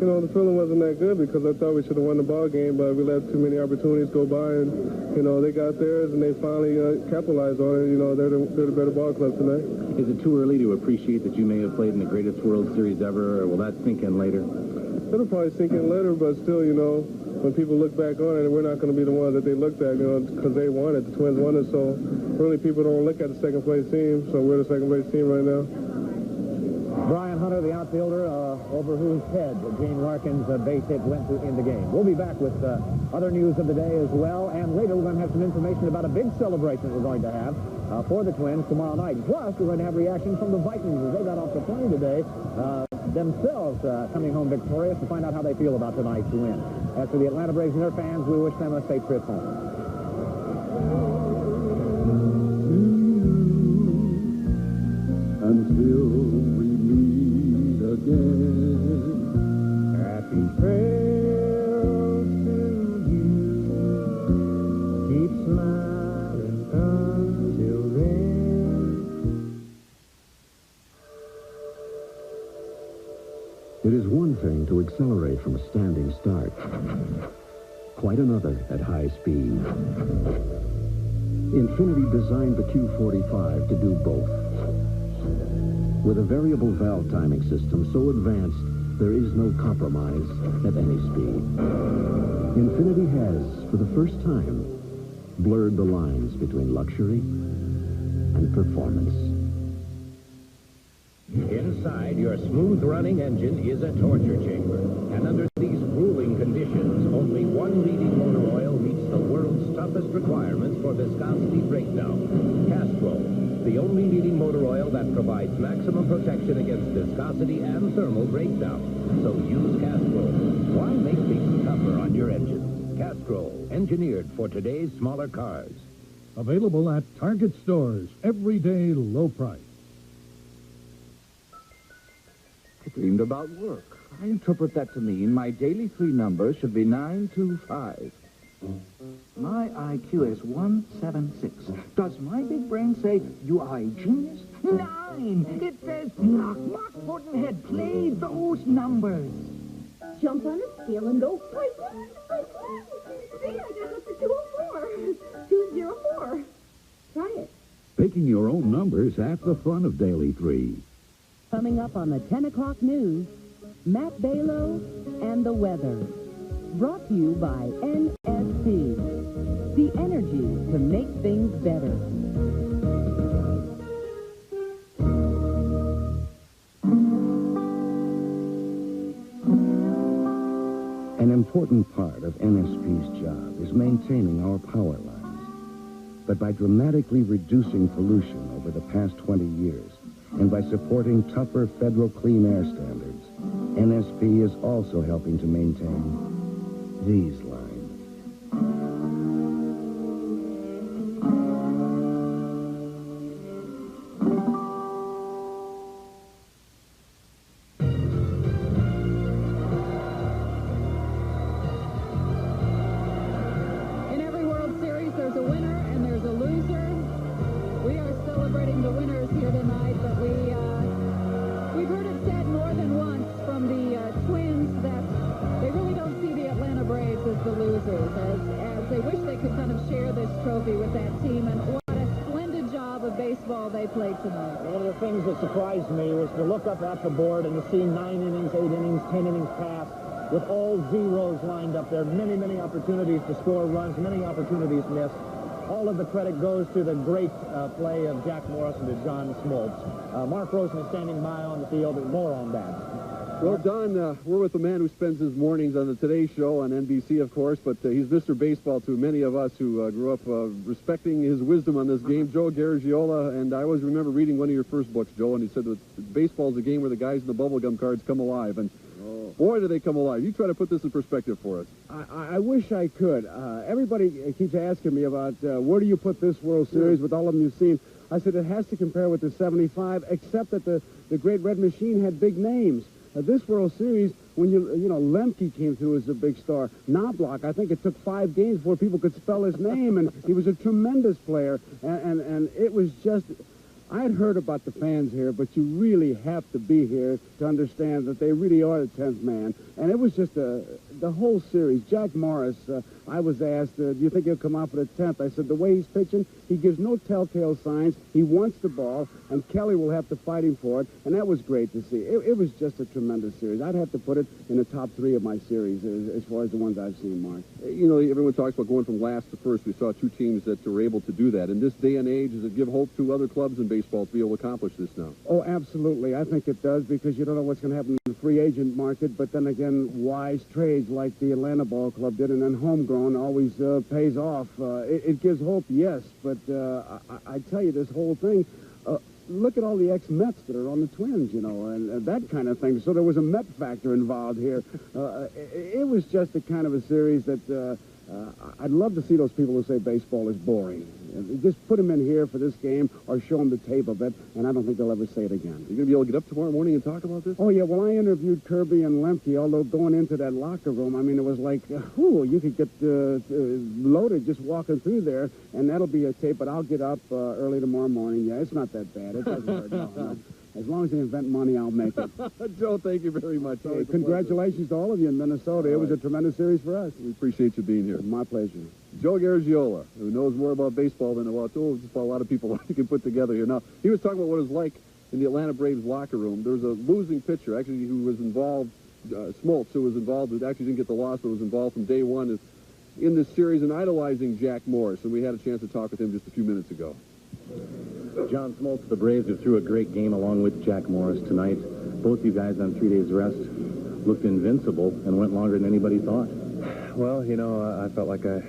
Speaker 16: You know, the feeling wasn't that good because I thought we should have won the ball game, but we let too many opportunities go by, and, you know, they got theirs, and they finally capitalized on it. You know, they're the better ball club tonight.
Speaker 21: Is it too early to appreciate that you may have played in the greatest World Series ever, or will that sink in later?
Speaker 16: It'll probably sink in later, but still, you know, when people look back on it, we're not going to be the ones that they looked at, you know, because they won it. The Twins won it, so really people don't look at the second-place team, so we're the second-place team right now.
Speaker 5: Brian Hunter, the outfielder, over whose head Gene Larkin's base hit went to in the game. We'll be back with other news of the day as well, and later we're going to have some information about a big celebration we're going to have for the Twins tomorrow night. Plus, we're going to have reaction from the Vikings as they got off the plane today, themselves coming home victorious, to find out how they feel about tonight's win. As for the Atlanta Braves and their fans, we wish them a safe trip home.
Speaker 11: Until we meet again.
Speaker 5: Happy trails to you. Keep smiling until then.
Speaker 11: It is one thing to accelerate from a standing start. Quite another at high speed. Infinity designed the Q45 to do both. With a variable valve timing system so advanced, there is no compromise at any speed. Infinity has, for the first time, blurred the lines between luxury and performance.
Speaker 2: Inside, your smooth-running engine is a torture chamber. And under these grueling conditions, only one leading motor oil meets the world's toughest requirements for viscosity breakdown. Castrol, the only leading motor oil that provides maximum protection against viscosity and thermal breakdown. So use Castrol. Why make things tougher on your engine? Castrol, engineered for today's smaller cars.
Speaker 15: Available at Target stores. Everyday low price.
Speaker 20: I dreamed about work. I interpret that to mean my daily 3 numbers should be 925. My IQ is 176. Does my big brain say, you are a genius? 9! It says, knock, Puddinhead, play those numbers.
Speaker 4: Jump on a scale and go, see, I got up to 204. 204. Try it.
Speaker 11: Picking your own numbers, half the fun of Daily 3.
Speaker 22: Coming up on the 10 o'clock news, Matt Balow and the weather. Brought to you by NSC. The energy to make things better.
Speaker 11: An important part of NSP's job is maintaining our power lines. But by dramatically reducing pollution over the past 20 years, and by supporting tougher federal clean air standards, NSP is also helping to maintain these lines.
Speaker 6: In every World Series, there's a winner and there's a loser. We are celebrating the winners here tonight, but we've heard it said more than once from the Twins that they really don't see the Atlanta Braves as the losers, as they wish they could kind of share this trophy with that team, and what a splendid job of baseball they played tonight.
Speaker 5: One of the things that surprised me was to look up at the board and to see 9 innings, 8 innings, 10 innings passed with all zeros lined up there. Many, many opportunities to score runs, many opportunities missed. All of the credit goes to the great play of Jack Morris and to John Smoltz. Mark Rosen is standing by on the field, and more on that.
Speaker 16: Well, Don, we're with a man who spends his mornings on the Today Show on NBC, of course, but he's Mr. Baseball to many of us who grew up respecting his wisdom on this game. Joe Garagiola, and I always remember reading one of your first books, Joe, and he said that baseball's a game where the guys in the bubblegum cards come alive, and boy, do they come alive. You try to put this in perspective for us.
Speaker 23: I wish I could. Everybody keeps asking me about where do you put this World Series with all of them you've seen. I said it has to compare with the 75, except that the Great Red Machine had big names. This World Series, when you know, Lemke came through as a big star. Knobloch, I think it took 5 games before people could spell his name, and he was a tremendous player, and it was just... I had heard about the fans here, but you really have to be here to understand that they really are the 10th man. And it was just the whole series. Jack Morris, I was asked, do you think he'll come out for the 10th? I said, the way he's pitching, he gives no telltale signs. He wants the ball, and Kelly will have to fight him for it. And that was great to see. It was just a tremendous series. I'd have to put it in the top 3 of my series as far as the ones I've seen, Mark.
Speaker 16: You know, everyone talks about going from last to first. We saw 2 teams that were able to do that. In this day and age, does it give hope to other clubs in baseball to be able to accomplish this now?
Speaker 23: Oh, absolutely. I think it does, because you don't know what's going to happen in the free agent market, but then again, wise trades like the Atlanta Ball Club did, and then homegrown always pays off. It gives hope, yes, but I tell you, this whole thing, look at all the ex-Mets that are on the Twins, you know, and that kind of thing. So there was a Met factor involved here. It was just a kind of a series that I'd love to see those people who say baseball is boring. Just put them in here for this game or show them the tape of it, and I don't think they'll ever say it again.
Speaker 16: You're going to be able to get up tomorrow morning and talk about this?
Speaker 23: Oh, yeah. Well, I interviewed Kirby and Lemke, although going into that locker room, I mean, it was like, whew, you could get loaded just walking through there, and that'll be a tape, but I'll get up early tomorrow morning. Yeah, it's not that bad. It doesn't hurt. No. As long as they invent money, I'll make it.
Speaker 16: Joe, thank you very much.
Speaker 23: Hey, congratulations to all of you in Minnesota. It was a tremendous series for us.
Speaker 16: We appreciate you being here.
Speaker 23: My pleasure.
Speaker 16: Joe Garagiola, who knows more about baseball than about just about a lot of people you can put together here. Now, he was talking about what it was like in the Atlanta Braves locker room. There was a losing pitcher, actually, who was involved, Smoltz, who was involved, who actually didn't get the loss, but was involved from day one in this series and idolizing Jack Morris. And we had a chance to talk with him just a few minutes ago.
Speaker 21: John Smoltz, the Braves, who threw a great game along with Jack Morris tonight. Both you guys on 3 days rest looked invincible and went longer than anybody thought.
Speaker 10: Well, you know, I felt like I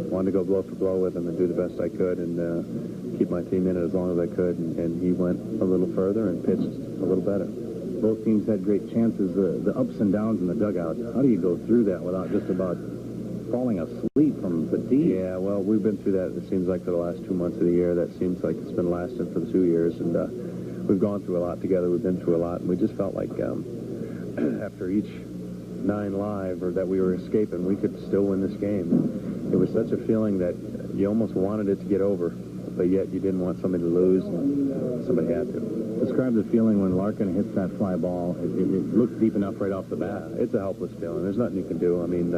Speaker 10: wanted to go blow for blow with him and do the best I could and keep my team in it as long as I could. And he went a little further and pitched a little better.
Speaker 21: Both teams had great chances. The ups and downs in the dugout. How do you go through that without just about falling asleep from fatigue?
Speaker 10: Yeah, well, we've been through that, it seems like, for the last 2 months of the year. That seems like it's been lasting for the 2 years. And we've gone through a lot together. We've been through a lot. And we just felt like after each 9 live, or that we were escaping, we could still win this game. It was such a feeling that you almost wanted it to get over, but yet you didn't want somebody to lose, and somebody had to.
Speaker 21: Describe the feeling when Larkin hits that fly ball. It looked deep enough right off the bat.
Speaker 10: It's a helpless feeling. There's nothing you can do. I mean,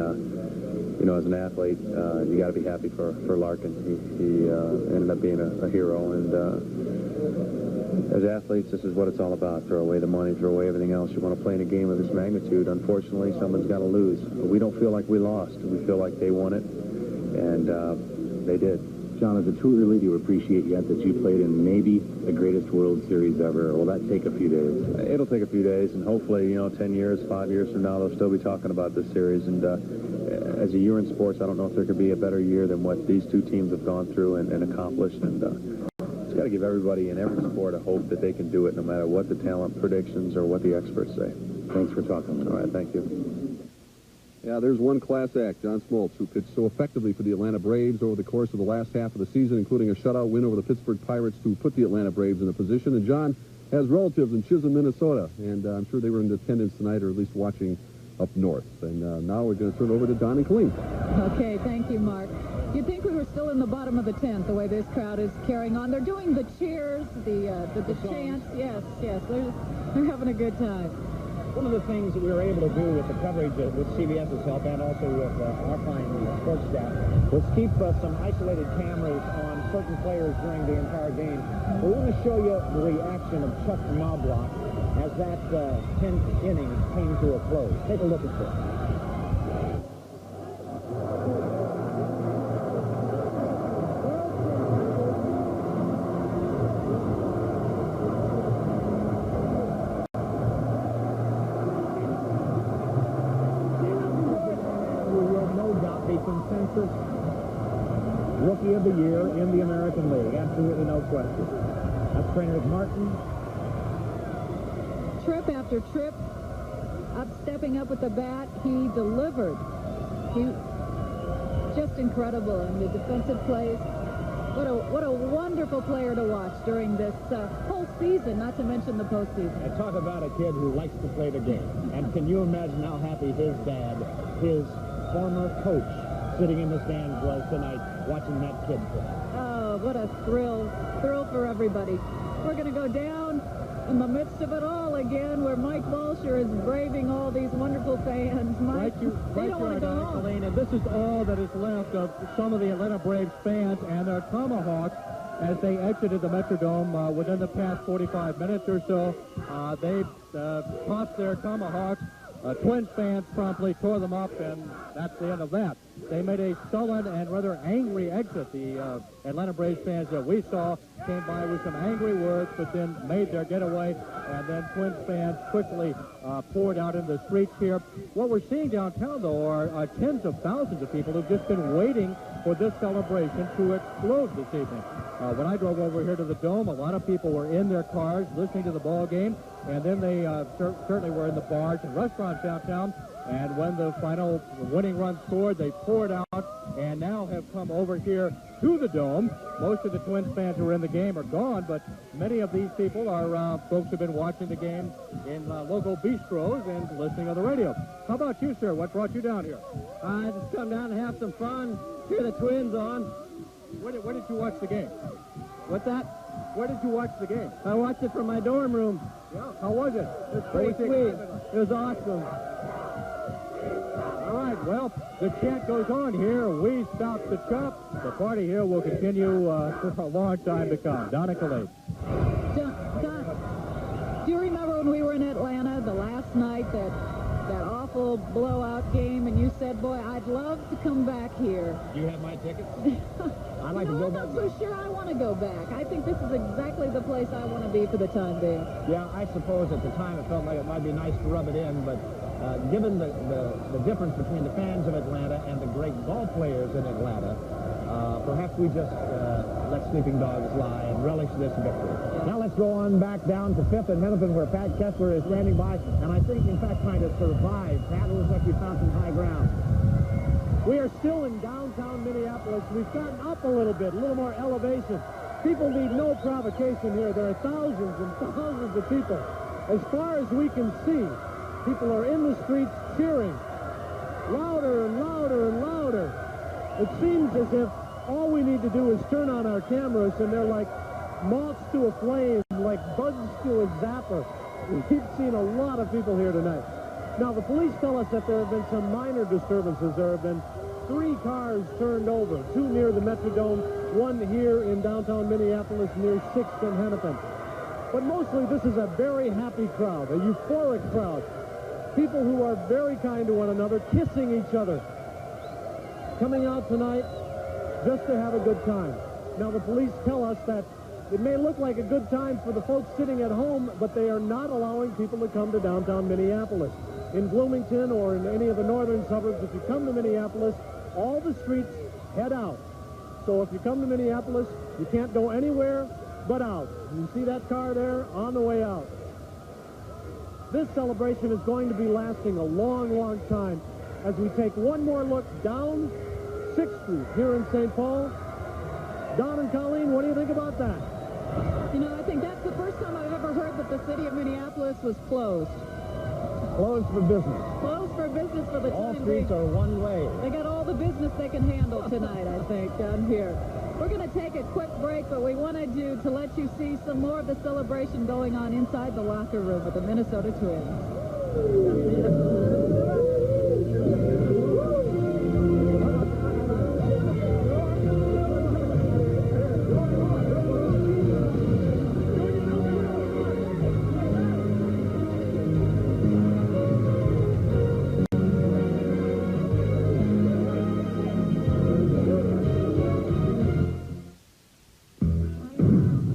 Speaker 10: you know, as an athlete, you got to be happy for Larkin. He ended up being a hero, and as athletes, this is what it's all about. Throw away the money, throw away everything else. You want to play in a game of this magnitude. Unfortunately, someone's got to lose. But we don't feel like we lost. We feel like they won it, and they did.
Speaker 21: John, is it too early to appreciate yet that you played in maybe the greatest World Series ever? Or will that take a few days?
Speaker 10: It'll take a few days, and hopefully, you know, 10 years, 5 years from now, they'll still be talking about this series. And as a year in sports, I don't know if there could be a better year than what these 2 teams have gone through and accomplished. And it's got to give everybody in every sport a hope that they can do it, no matter what the talent predictions or what the experts say.
Speaker 21: Thanks for talking.
Speaker 10: All right, thank you.
Speaker 16: Yeah, there's one class act, John Smoltz, who pitched so effectively for the Atlanta Braves over the course of the last half of the season, including a shutout win over the Pittsburgh Pirates to put the Atlanta Braves in a position. And John has relatives in Chisholm, Minnesota, and I'm sure they were in attendance tonight, or at least watching up north. And now we're going to turn it over to Don and Colleen.
Speaker 4: Okay, thank you, Mark. You'd think we were still in the bottom of the 10th, the way this crowd is carrying on. They're doing the cheers, the chants. Yes, they're having a good time.
Speaker 5: One of the things that we were able to do with the coverage with CBS's help and also with our fine sports staff was keep some isolated cameras on certain players during the entire game. We want to show you the reaction of Chuck Knobloch as that 10th inning came to a close. Take a look at this. Consensus Rookie of the Year in the American League. Absolutely no question. That's trainer Martin.
Speaker 4: Trip after trip, stepping up with the bat, he delivered. He just incredible in the defensive plays. What a wonderful player to watch during this whole season, not to mention the postseason.
Speaker 5: And talk about a kid who likes to play the game. And can you imagine how happy his dad, his former coach, sitting in the stands was tonight watching that kid play.
Speaker 4: Oh, what a thrill for everybody. We're going to go down in the midst of it all again, where Mike Walsher is braving all these wonderful fans. Mike, they don't want to go home.
Speaker 12: And this is all that is left of some of the Atlanta Braves fans and their tomahawks as they exited the Metrodome within the past 45 minutes or so. They tossed their tomahawks. Twins fans promptly tore them up, and that's the end of that. They made a sullen and rather angry exit. The Atlanta Braves fans that we saw came by with some angry words, but then made their getaway, and then Twins fans quickly poured out in the streets here. What we're seeing downtown, though, are tens of thousands of people who've just been waiting for this celebration to explode this evening. When I drove over here to the Dome, a lot of people were in their cars listening to the ball game, and then they certainly were in the bars and restaurants downtown. And when the final winning run scored, they poured out and now have come over here to the Dome. Most of the Twins fans who were in the game are gone, but many of these people are folks who've been watching the game in local bistros and listening on the radio. How about you, sir? What brought you down here?
Speaker 13: I just come down to have some fun, cheer the Twins on.
Speaker 12: Where did you watch the game?
Speaker 13: What's that?
Speaker 12: Where did you watch the game?
Speaker 13: I watched it from my dorm room.
Speaker 12: Yeah. How was it?
Speaker 13: It was pretty sweet. It was awesome.
Speaker 12: All right, well, the chant goes on here. We stop the chop. The party here will continue for a long time to come. Donna Kaat.
Speaker 4: Don, do you remember when we were in Atlanta the last night, that awful blowout game, and you said, boy, I'd love to come back here?
Speaker 5: Do you have my tickets? I'd like to go back.
Speaker 4: I'm not so sure I want to go back. I think this is exactly the place I want to be for the time being.
Speaker 5: Yeah, I suppose at the time it felt like it might be nice to rub it in, but given the difference between the fans of Atlanta and the great ball players in Atlanta, perhaps we just let sleeping dogs lie and relish this victory. Now let's go on back down to 5th and Hennepin, where Pat Kessler is standing by, and I think, in fact, trying to survive. Pat, it looks like you found some high ground.
Speaker 23: We are still in downtown Minneapolis. We've gotten up a little bit, a little more elevation. People need no provocation here. There are thousands and thousands of people. As far as we can see, people are in the streets cheering. Louder and louder and louder. It seems as if all we need to do is turn on our cameras and they're like moths to a flame, like bugs to a zapper. We've seen a lot of people here tonight. Now, the police tell us that there have been some minor disturbances. There have been 3 cars turned over, 2 near the Metrodome, 1 here in downtown Minneapolis near 6th and Hennepin. But mostly this is a very happy crowd, a euphoric crowd. People who are very kind to one another, kissing each other. Coming out tonight just to have a good time. Now, the police tell us that it may look like a good time for the folks sitting at home, but they are not allowing people to come to downtown Minneapolis. In Bloomington or in any of the northern suburbs, if you come to Minneapolis, all the streets head out. So if you come to Minneapolis, you can't go anywhere but out. You see that car there on the way out. This celebration is going to be lasting a long, long time as we take one more look down 6th Street here in St. Paul. Don and Colleen, what do you think about that?
Speaker 4: You know, I think that's the first time I've ever heard that the city of Minneapolis was closed.
Speaker 5: Closed for business.
Speaker 4: Closed for business for the
Speaker 5: All
Speaker 4: time
Speaker 5: streets
Speaker 4: being.
Speaker 5: are one way.
Speaker 4: They got all the business they can handle tonight, I think, down here. We're going to take a quick break, but we wanted to let you see some more of the celebration going on inside the locker room with the Minnesota Twins.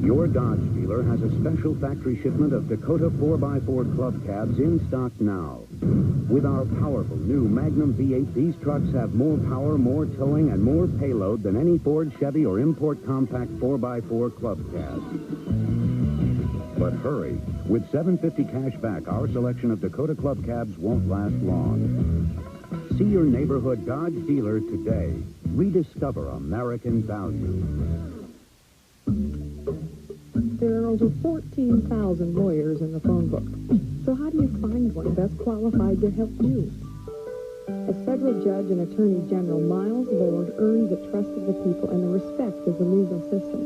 Speaker 11: Your Dodge dealer has a special factory shipment of Dakota 4x4 club cabs in stock now. With our powerful new Magnum V8, these trucks have more power, more towing, and more payload than any Ford, Chevy, or import compact 4x4 club cab. But hurry. With $750 cash back, our selection of Dakota club cabs won't last long. See your neighborhood Dodge dealer today. Rediscover American value.
Speaker 17: There are over 14,000 lawyers in the phone book. So how do you find one best qualified to help you? As federal judge and attorney general, Miles Lord earned the trust of the people and the respect of the legal system.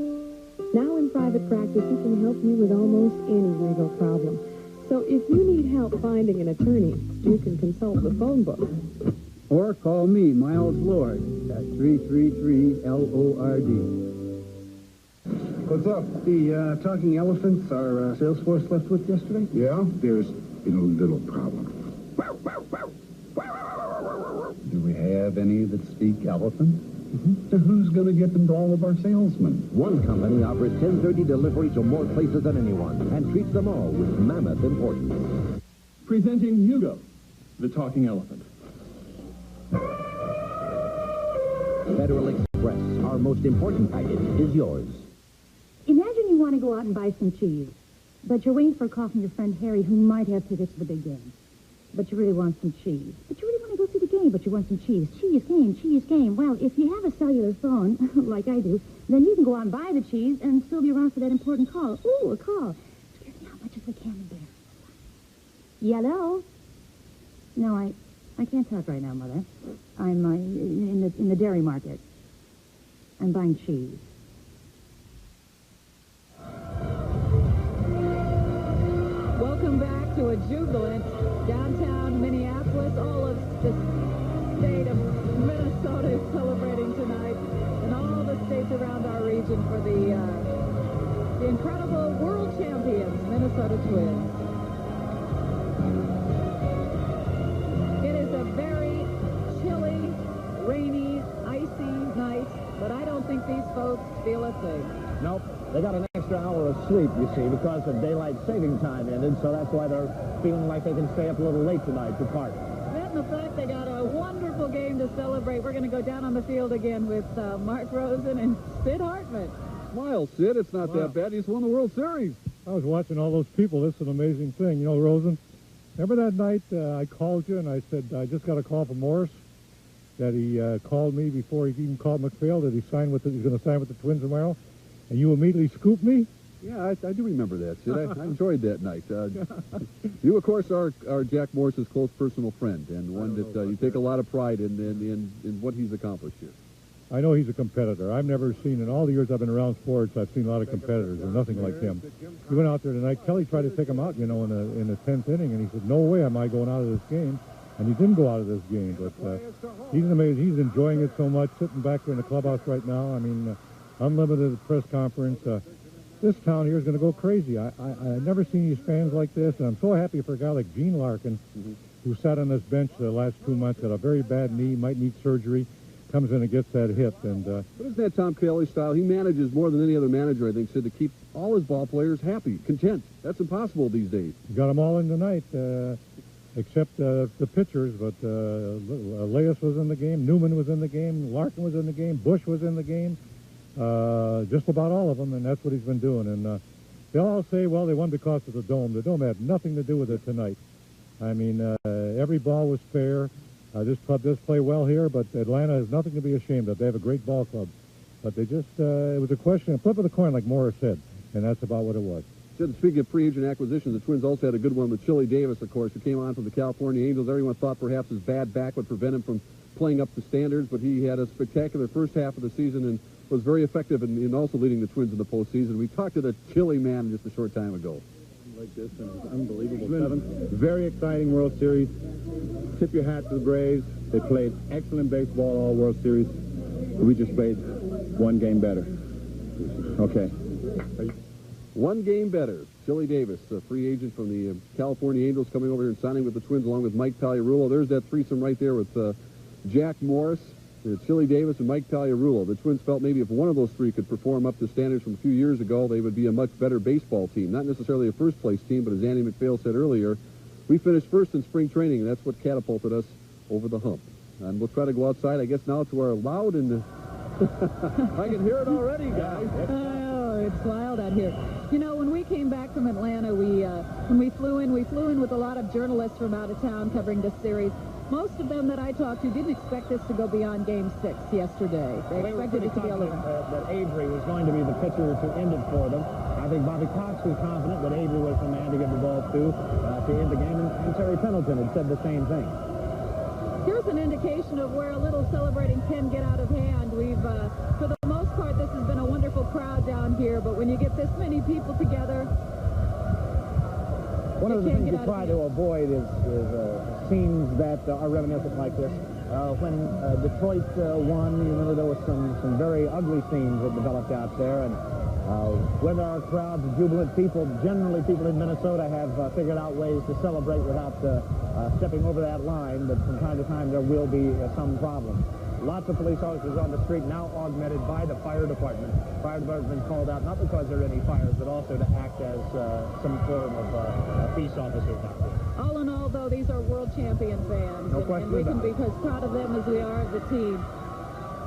Speaker 17: Now in private practice, he can help you with almost any legal problem. So if you need help finding an attorney, you can consult the phone book.
Speaker 1: Or call me, Miles Lord, at 333-LORD.
Speaker 18: What's up? The talking elephants our sales force left with yesterday?
Speaker 7: Yeah, there's been a little problem.
Speaker 18: Do we have any that speak elephant? So who's going to get them to all of our salesmen?
Speaker 2: One company offers 1030 delivery to more places than anyone and treats them all with mammoth importance.
Speaker 16: Presenting Hugo, the talking elephant.
Speaker 2: Federal Express, our most important package, is yours.
Speaker 8: Imagine you want to go out and buy some cheese, but you're waiting for a call from your friend Harry, who might have tickets to the big game. But you really want some cheese. But you really want to go see the game, but you want some cheese. Cheese game. Well, if you have a cellular phone, like I do, then you can go out and buy the cheese and still be around for that important call. Ooh, a call. Excuse me, how much is the candy bear? Yellow? No, I can't talk right now, Mother. I'm in the dairy market. I'm buying cheese.
Speaker 4: Welcome back to a jubilant downtown Minneapolis. All of the state of Minnesota is celebrating tonight, and all the states around our region for the incredible world champions, Minnesota Twins. It is a very chilly, rainy, icy night, but I don't think these folks feel a thing.
Speaker 5: Nope. They got an extra hour of sleep, you see, because the daylight saving time ended, so that's why they're feeling like they can stay up a little late tonight to party.
Speaker 4: That and the fact they got a wonderful game to celebrate. We're going to go down on the field again with Mark Rosen and Sid Hartman.
Speaker 16: Smile, Sid. It's not that bad. He's won the World Series.
Speaker 15: I was watching all those people. This is an amazing thing. You know, Rosen, remember that night I called you and I said, I just got a call from Morris that he called me before he even called McPhail that he's going to sign with the Twins tomorrow? And you immediately scooped me?
Speaker 16: Yeah, I do remember that, Sid. I enjoyed that night. You, of course, are Jack Morris's close personal friend, and one that you take a lot of pride in what he's accomplished here.
Speaker 15: I know he's a competitor. I've never seen, in all the years I've been around sports, I've seen a lot of competitors, and nothing like him. He went out there tonight. Kelly tried to take him out, you know, in the 10th inning, and he said, no way am I going out of this game. And he didn't go out of this game, but he's amazing. He's enjoying it so much, sitting back there in the clubhouse right now. I mean, unlimited press conference. This town here is going to go crazy. I've never seen these fans like this, and I'm so happy for a guy like Gene Larkin, who sat on this bench the last 2 months, had a very bad knee, might need surgery, comes in and gets that hit. And
Speaker 16: but isn't that Tom Kelly style? He manages more than any other manager, I think, Sid, to keep all his ball players happy, content. That's impossible these days.
Speaker 15: You got them all in tonight, except the pitchers, but Elias was in the game, Newman was in the game, Larkin was in the game, Bush was in the game. Just about all of them, and that's what he's been doing. And they'll all say, well, they won because of the dome. The dome had nothing to do with it tonight. I mean, every ball was fair. This club does play well here, but Atlanta has nothing to be ashamed of. They have a great ball club. But they just, it was a question, a flip of the coin, like Morris said, and that's about what it was.
Speaker 16: Speaking of free agent acquisitions, the Twins also had a good one with Chili Davis, of course, who came on from the California Angels. Everyone thought perhaps his bad back would prevent him from playing up to standards, but he had a spectacular first half of the season and was very effective in also leading the Twins in the postseason. We talked to the Chili man just a short time ago.
Speaker 18: Like this, and it's unbelievable. Very exciting World Series. Tip your hat to the Braves. They played excellent baseball all World Series. We just played one game better. Okay.
Speaker 16: One game better. Chili Davis, a free agent from the California Angels, coming over here and signing with the Twins along with Mike Pagliarulo. There's that threesome right there with Jack Morris, Chili Davis, and Mike Pagliarulo. The Twins felt maybe if one of those three could perform up to standards from a few years ago, they would be a much better baseball team. Not necessarily a first-place team, but as Andy McPhail said earlier, we finished first in spring training, and that's what catapulted us over the hump. And we'll try to go outside, I guess, now to our loud and... I can hear it already, guys.
Speaker 4: Oh, it's wild out here. You know, when we came back from Atlanta, when we flew in with a lot of journalists from out of town covering this series. Most of them that I talked to didn't expect this to go beyond Game 6 yesterday. They expected it to be a little...
Speaker 5: that Avery was going to be the pitcher to end it for them. I think Bobby Cox was confident that Avery was the man to give the ball to end the game, and Terry Pendleton had said the same thing.
Speaker 4: Here's an indication of where a little celebrating can get out of hand. We've, for the most part, this has been a wonderful crowd down here, but when you get this many people together,
Speaker 5: one of the things you try to avoid is scenes that are reminiscent like this. When Detroit won, you remember there was some very ugly scenes that developed out there, and when there are crowds of jubilant people, generally people in Minnesota have figured out ways to celebrate without stepping over that line, but from time to time there will be some problem. Lots of police officers on the street, now augmented by the fire department. Fire department has been called out not because there are any fires, but also to act as some form of peace officers out there.
Speaker 4: All in all, though, these are world champion fans.
Speaker 5: No question
Speaker 4: and we can
Speaker 5: about
Speaker 4: be as proud of them as we are of the team.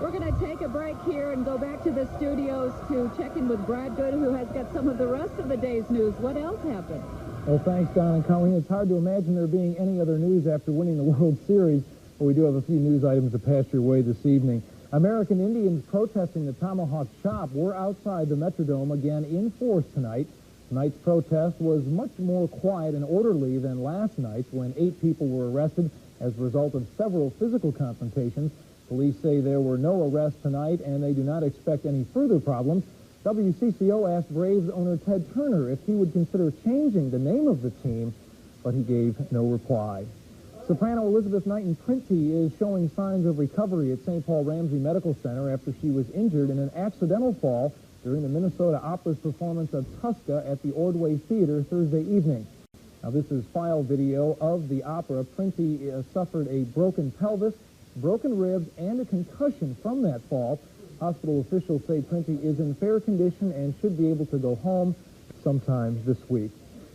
Speaker 4: We're going to take a break here and go back to the studios to check in with Brad Good, who has got some of the rest of the day's news. What else happened?
Speaker 9: Well, thanks, Don and Colleen. It's hard to imagine there being any other news after winning the World Series, but we do have a few news items to pass your way this evening. American Indians protesting the Tomahawk Chop were outside the Metrodome again in force tonight. Tonight's protest was much more quiet and orderly than last night's, when 8 people were arrested as a result of several physical confrontations. Police say there were no arrests tonight, and they do not expect any further problems. WCCO asked Braves owner Ted Turner if he would consider changing the name of the team, but he gave no reply. Soprano Elizabeth Knighton-Printy is showing signs of recovery at St. Paul Ramsey Medical Center after she was injured in an accidental fall during the Minnesota Opera's performance of Tuska at the Ordway Theater Thursday evening. Now, this is file video of the opera. Printy suffered a broken pelvis, broken ribs, and a concussion from that fall. Hospital officials say Printy is in fair condition and should be able to go home sometime this week.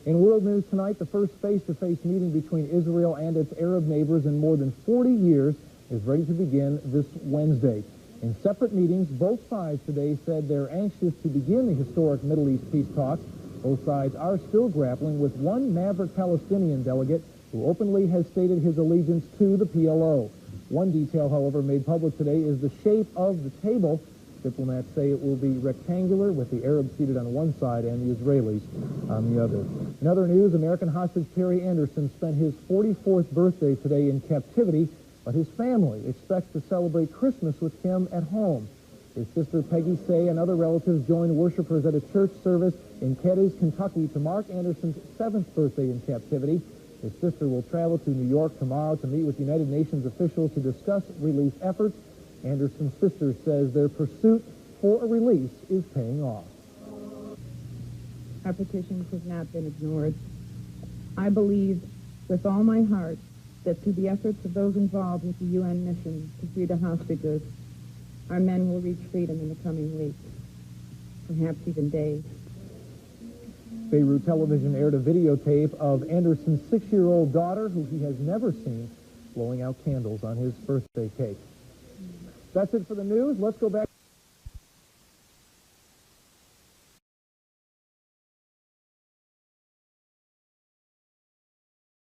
Speaker 9: In world news tonight, the first face-to-face meeting between Israel and its Arab neighbors in more than 40 years is ready to begin this Wednesday. In separate meetings, both sides today said they're anxious to begin the historic Middle East peace talks. Both sides are still grappling with one maverick Palestinian delegate who openly has stated his allegiance to the PLO. One detail, however, made public today is the shape of the table. Diplomats say it will be rectangular, with the Arabs seated on one side and the Israelis on the other. In other news, American hostage Terry Anderson spent his 44th birthday today in captivity, but his family expects to celebrate Christmas with him at home. His sister Peggy Say and other relatives joined worshipers at a church service in Cadiz, Kentucky to mark Anderson's 7th birthday in captivity. His sister will travel to New York tomorrow to meet with United Nations officials to discuss relief efforts. Anderson's sister says their pursuit for a release is paying off.
Speaker 14: Our petitions have not been ignored. I believe with all my heart that through the efforts of those involved with the UN mission to free the hostages, our men will reach freedom in the coming weeks, perhaps even days.
Speaker 9: Beirut Television aired a videotape of Anderson's 6-year-old daughter, who he has never seen, blowing out candles on his birthday cake. That's it for the news. Let's go back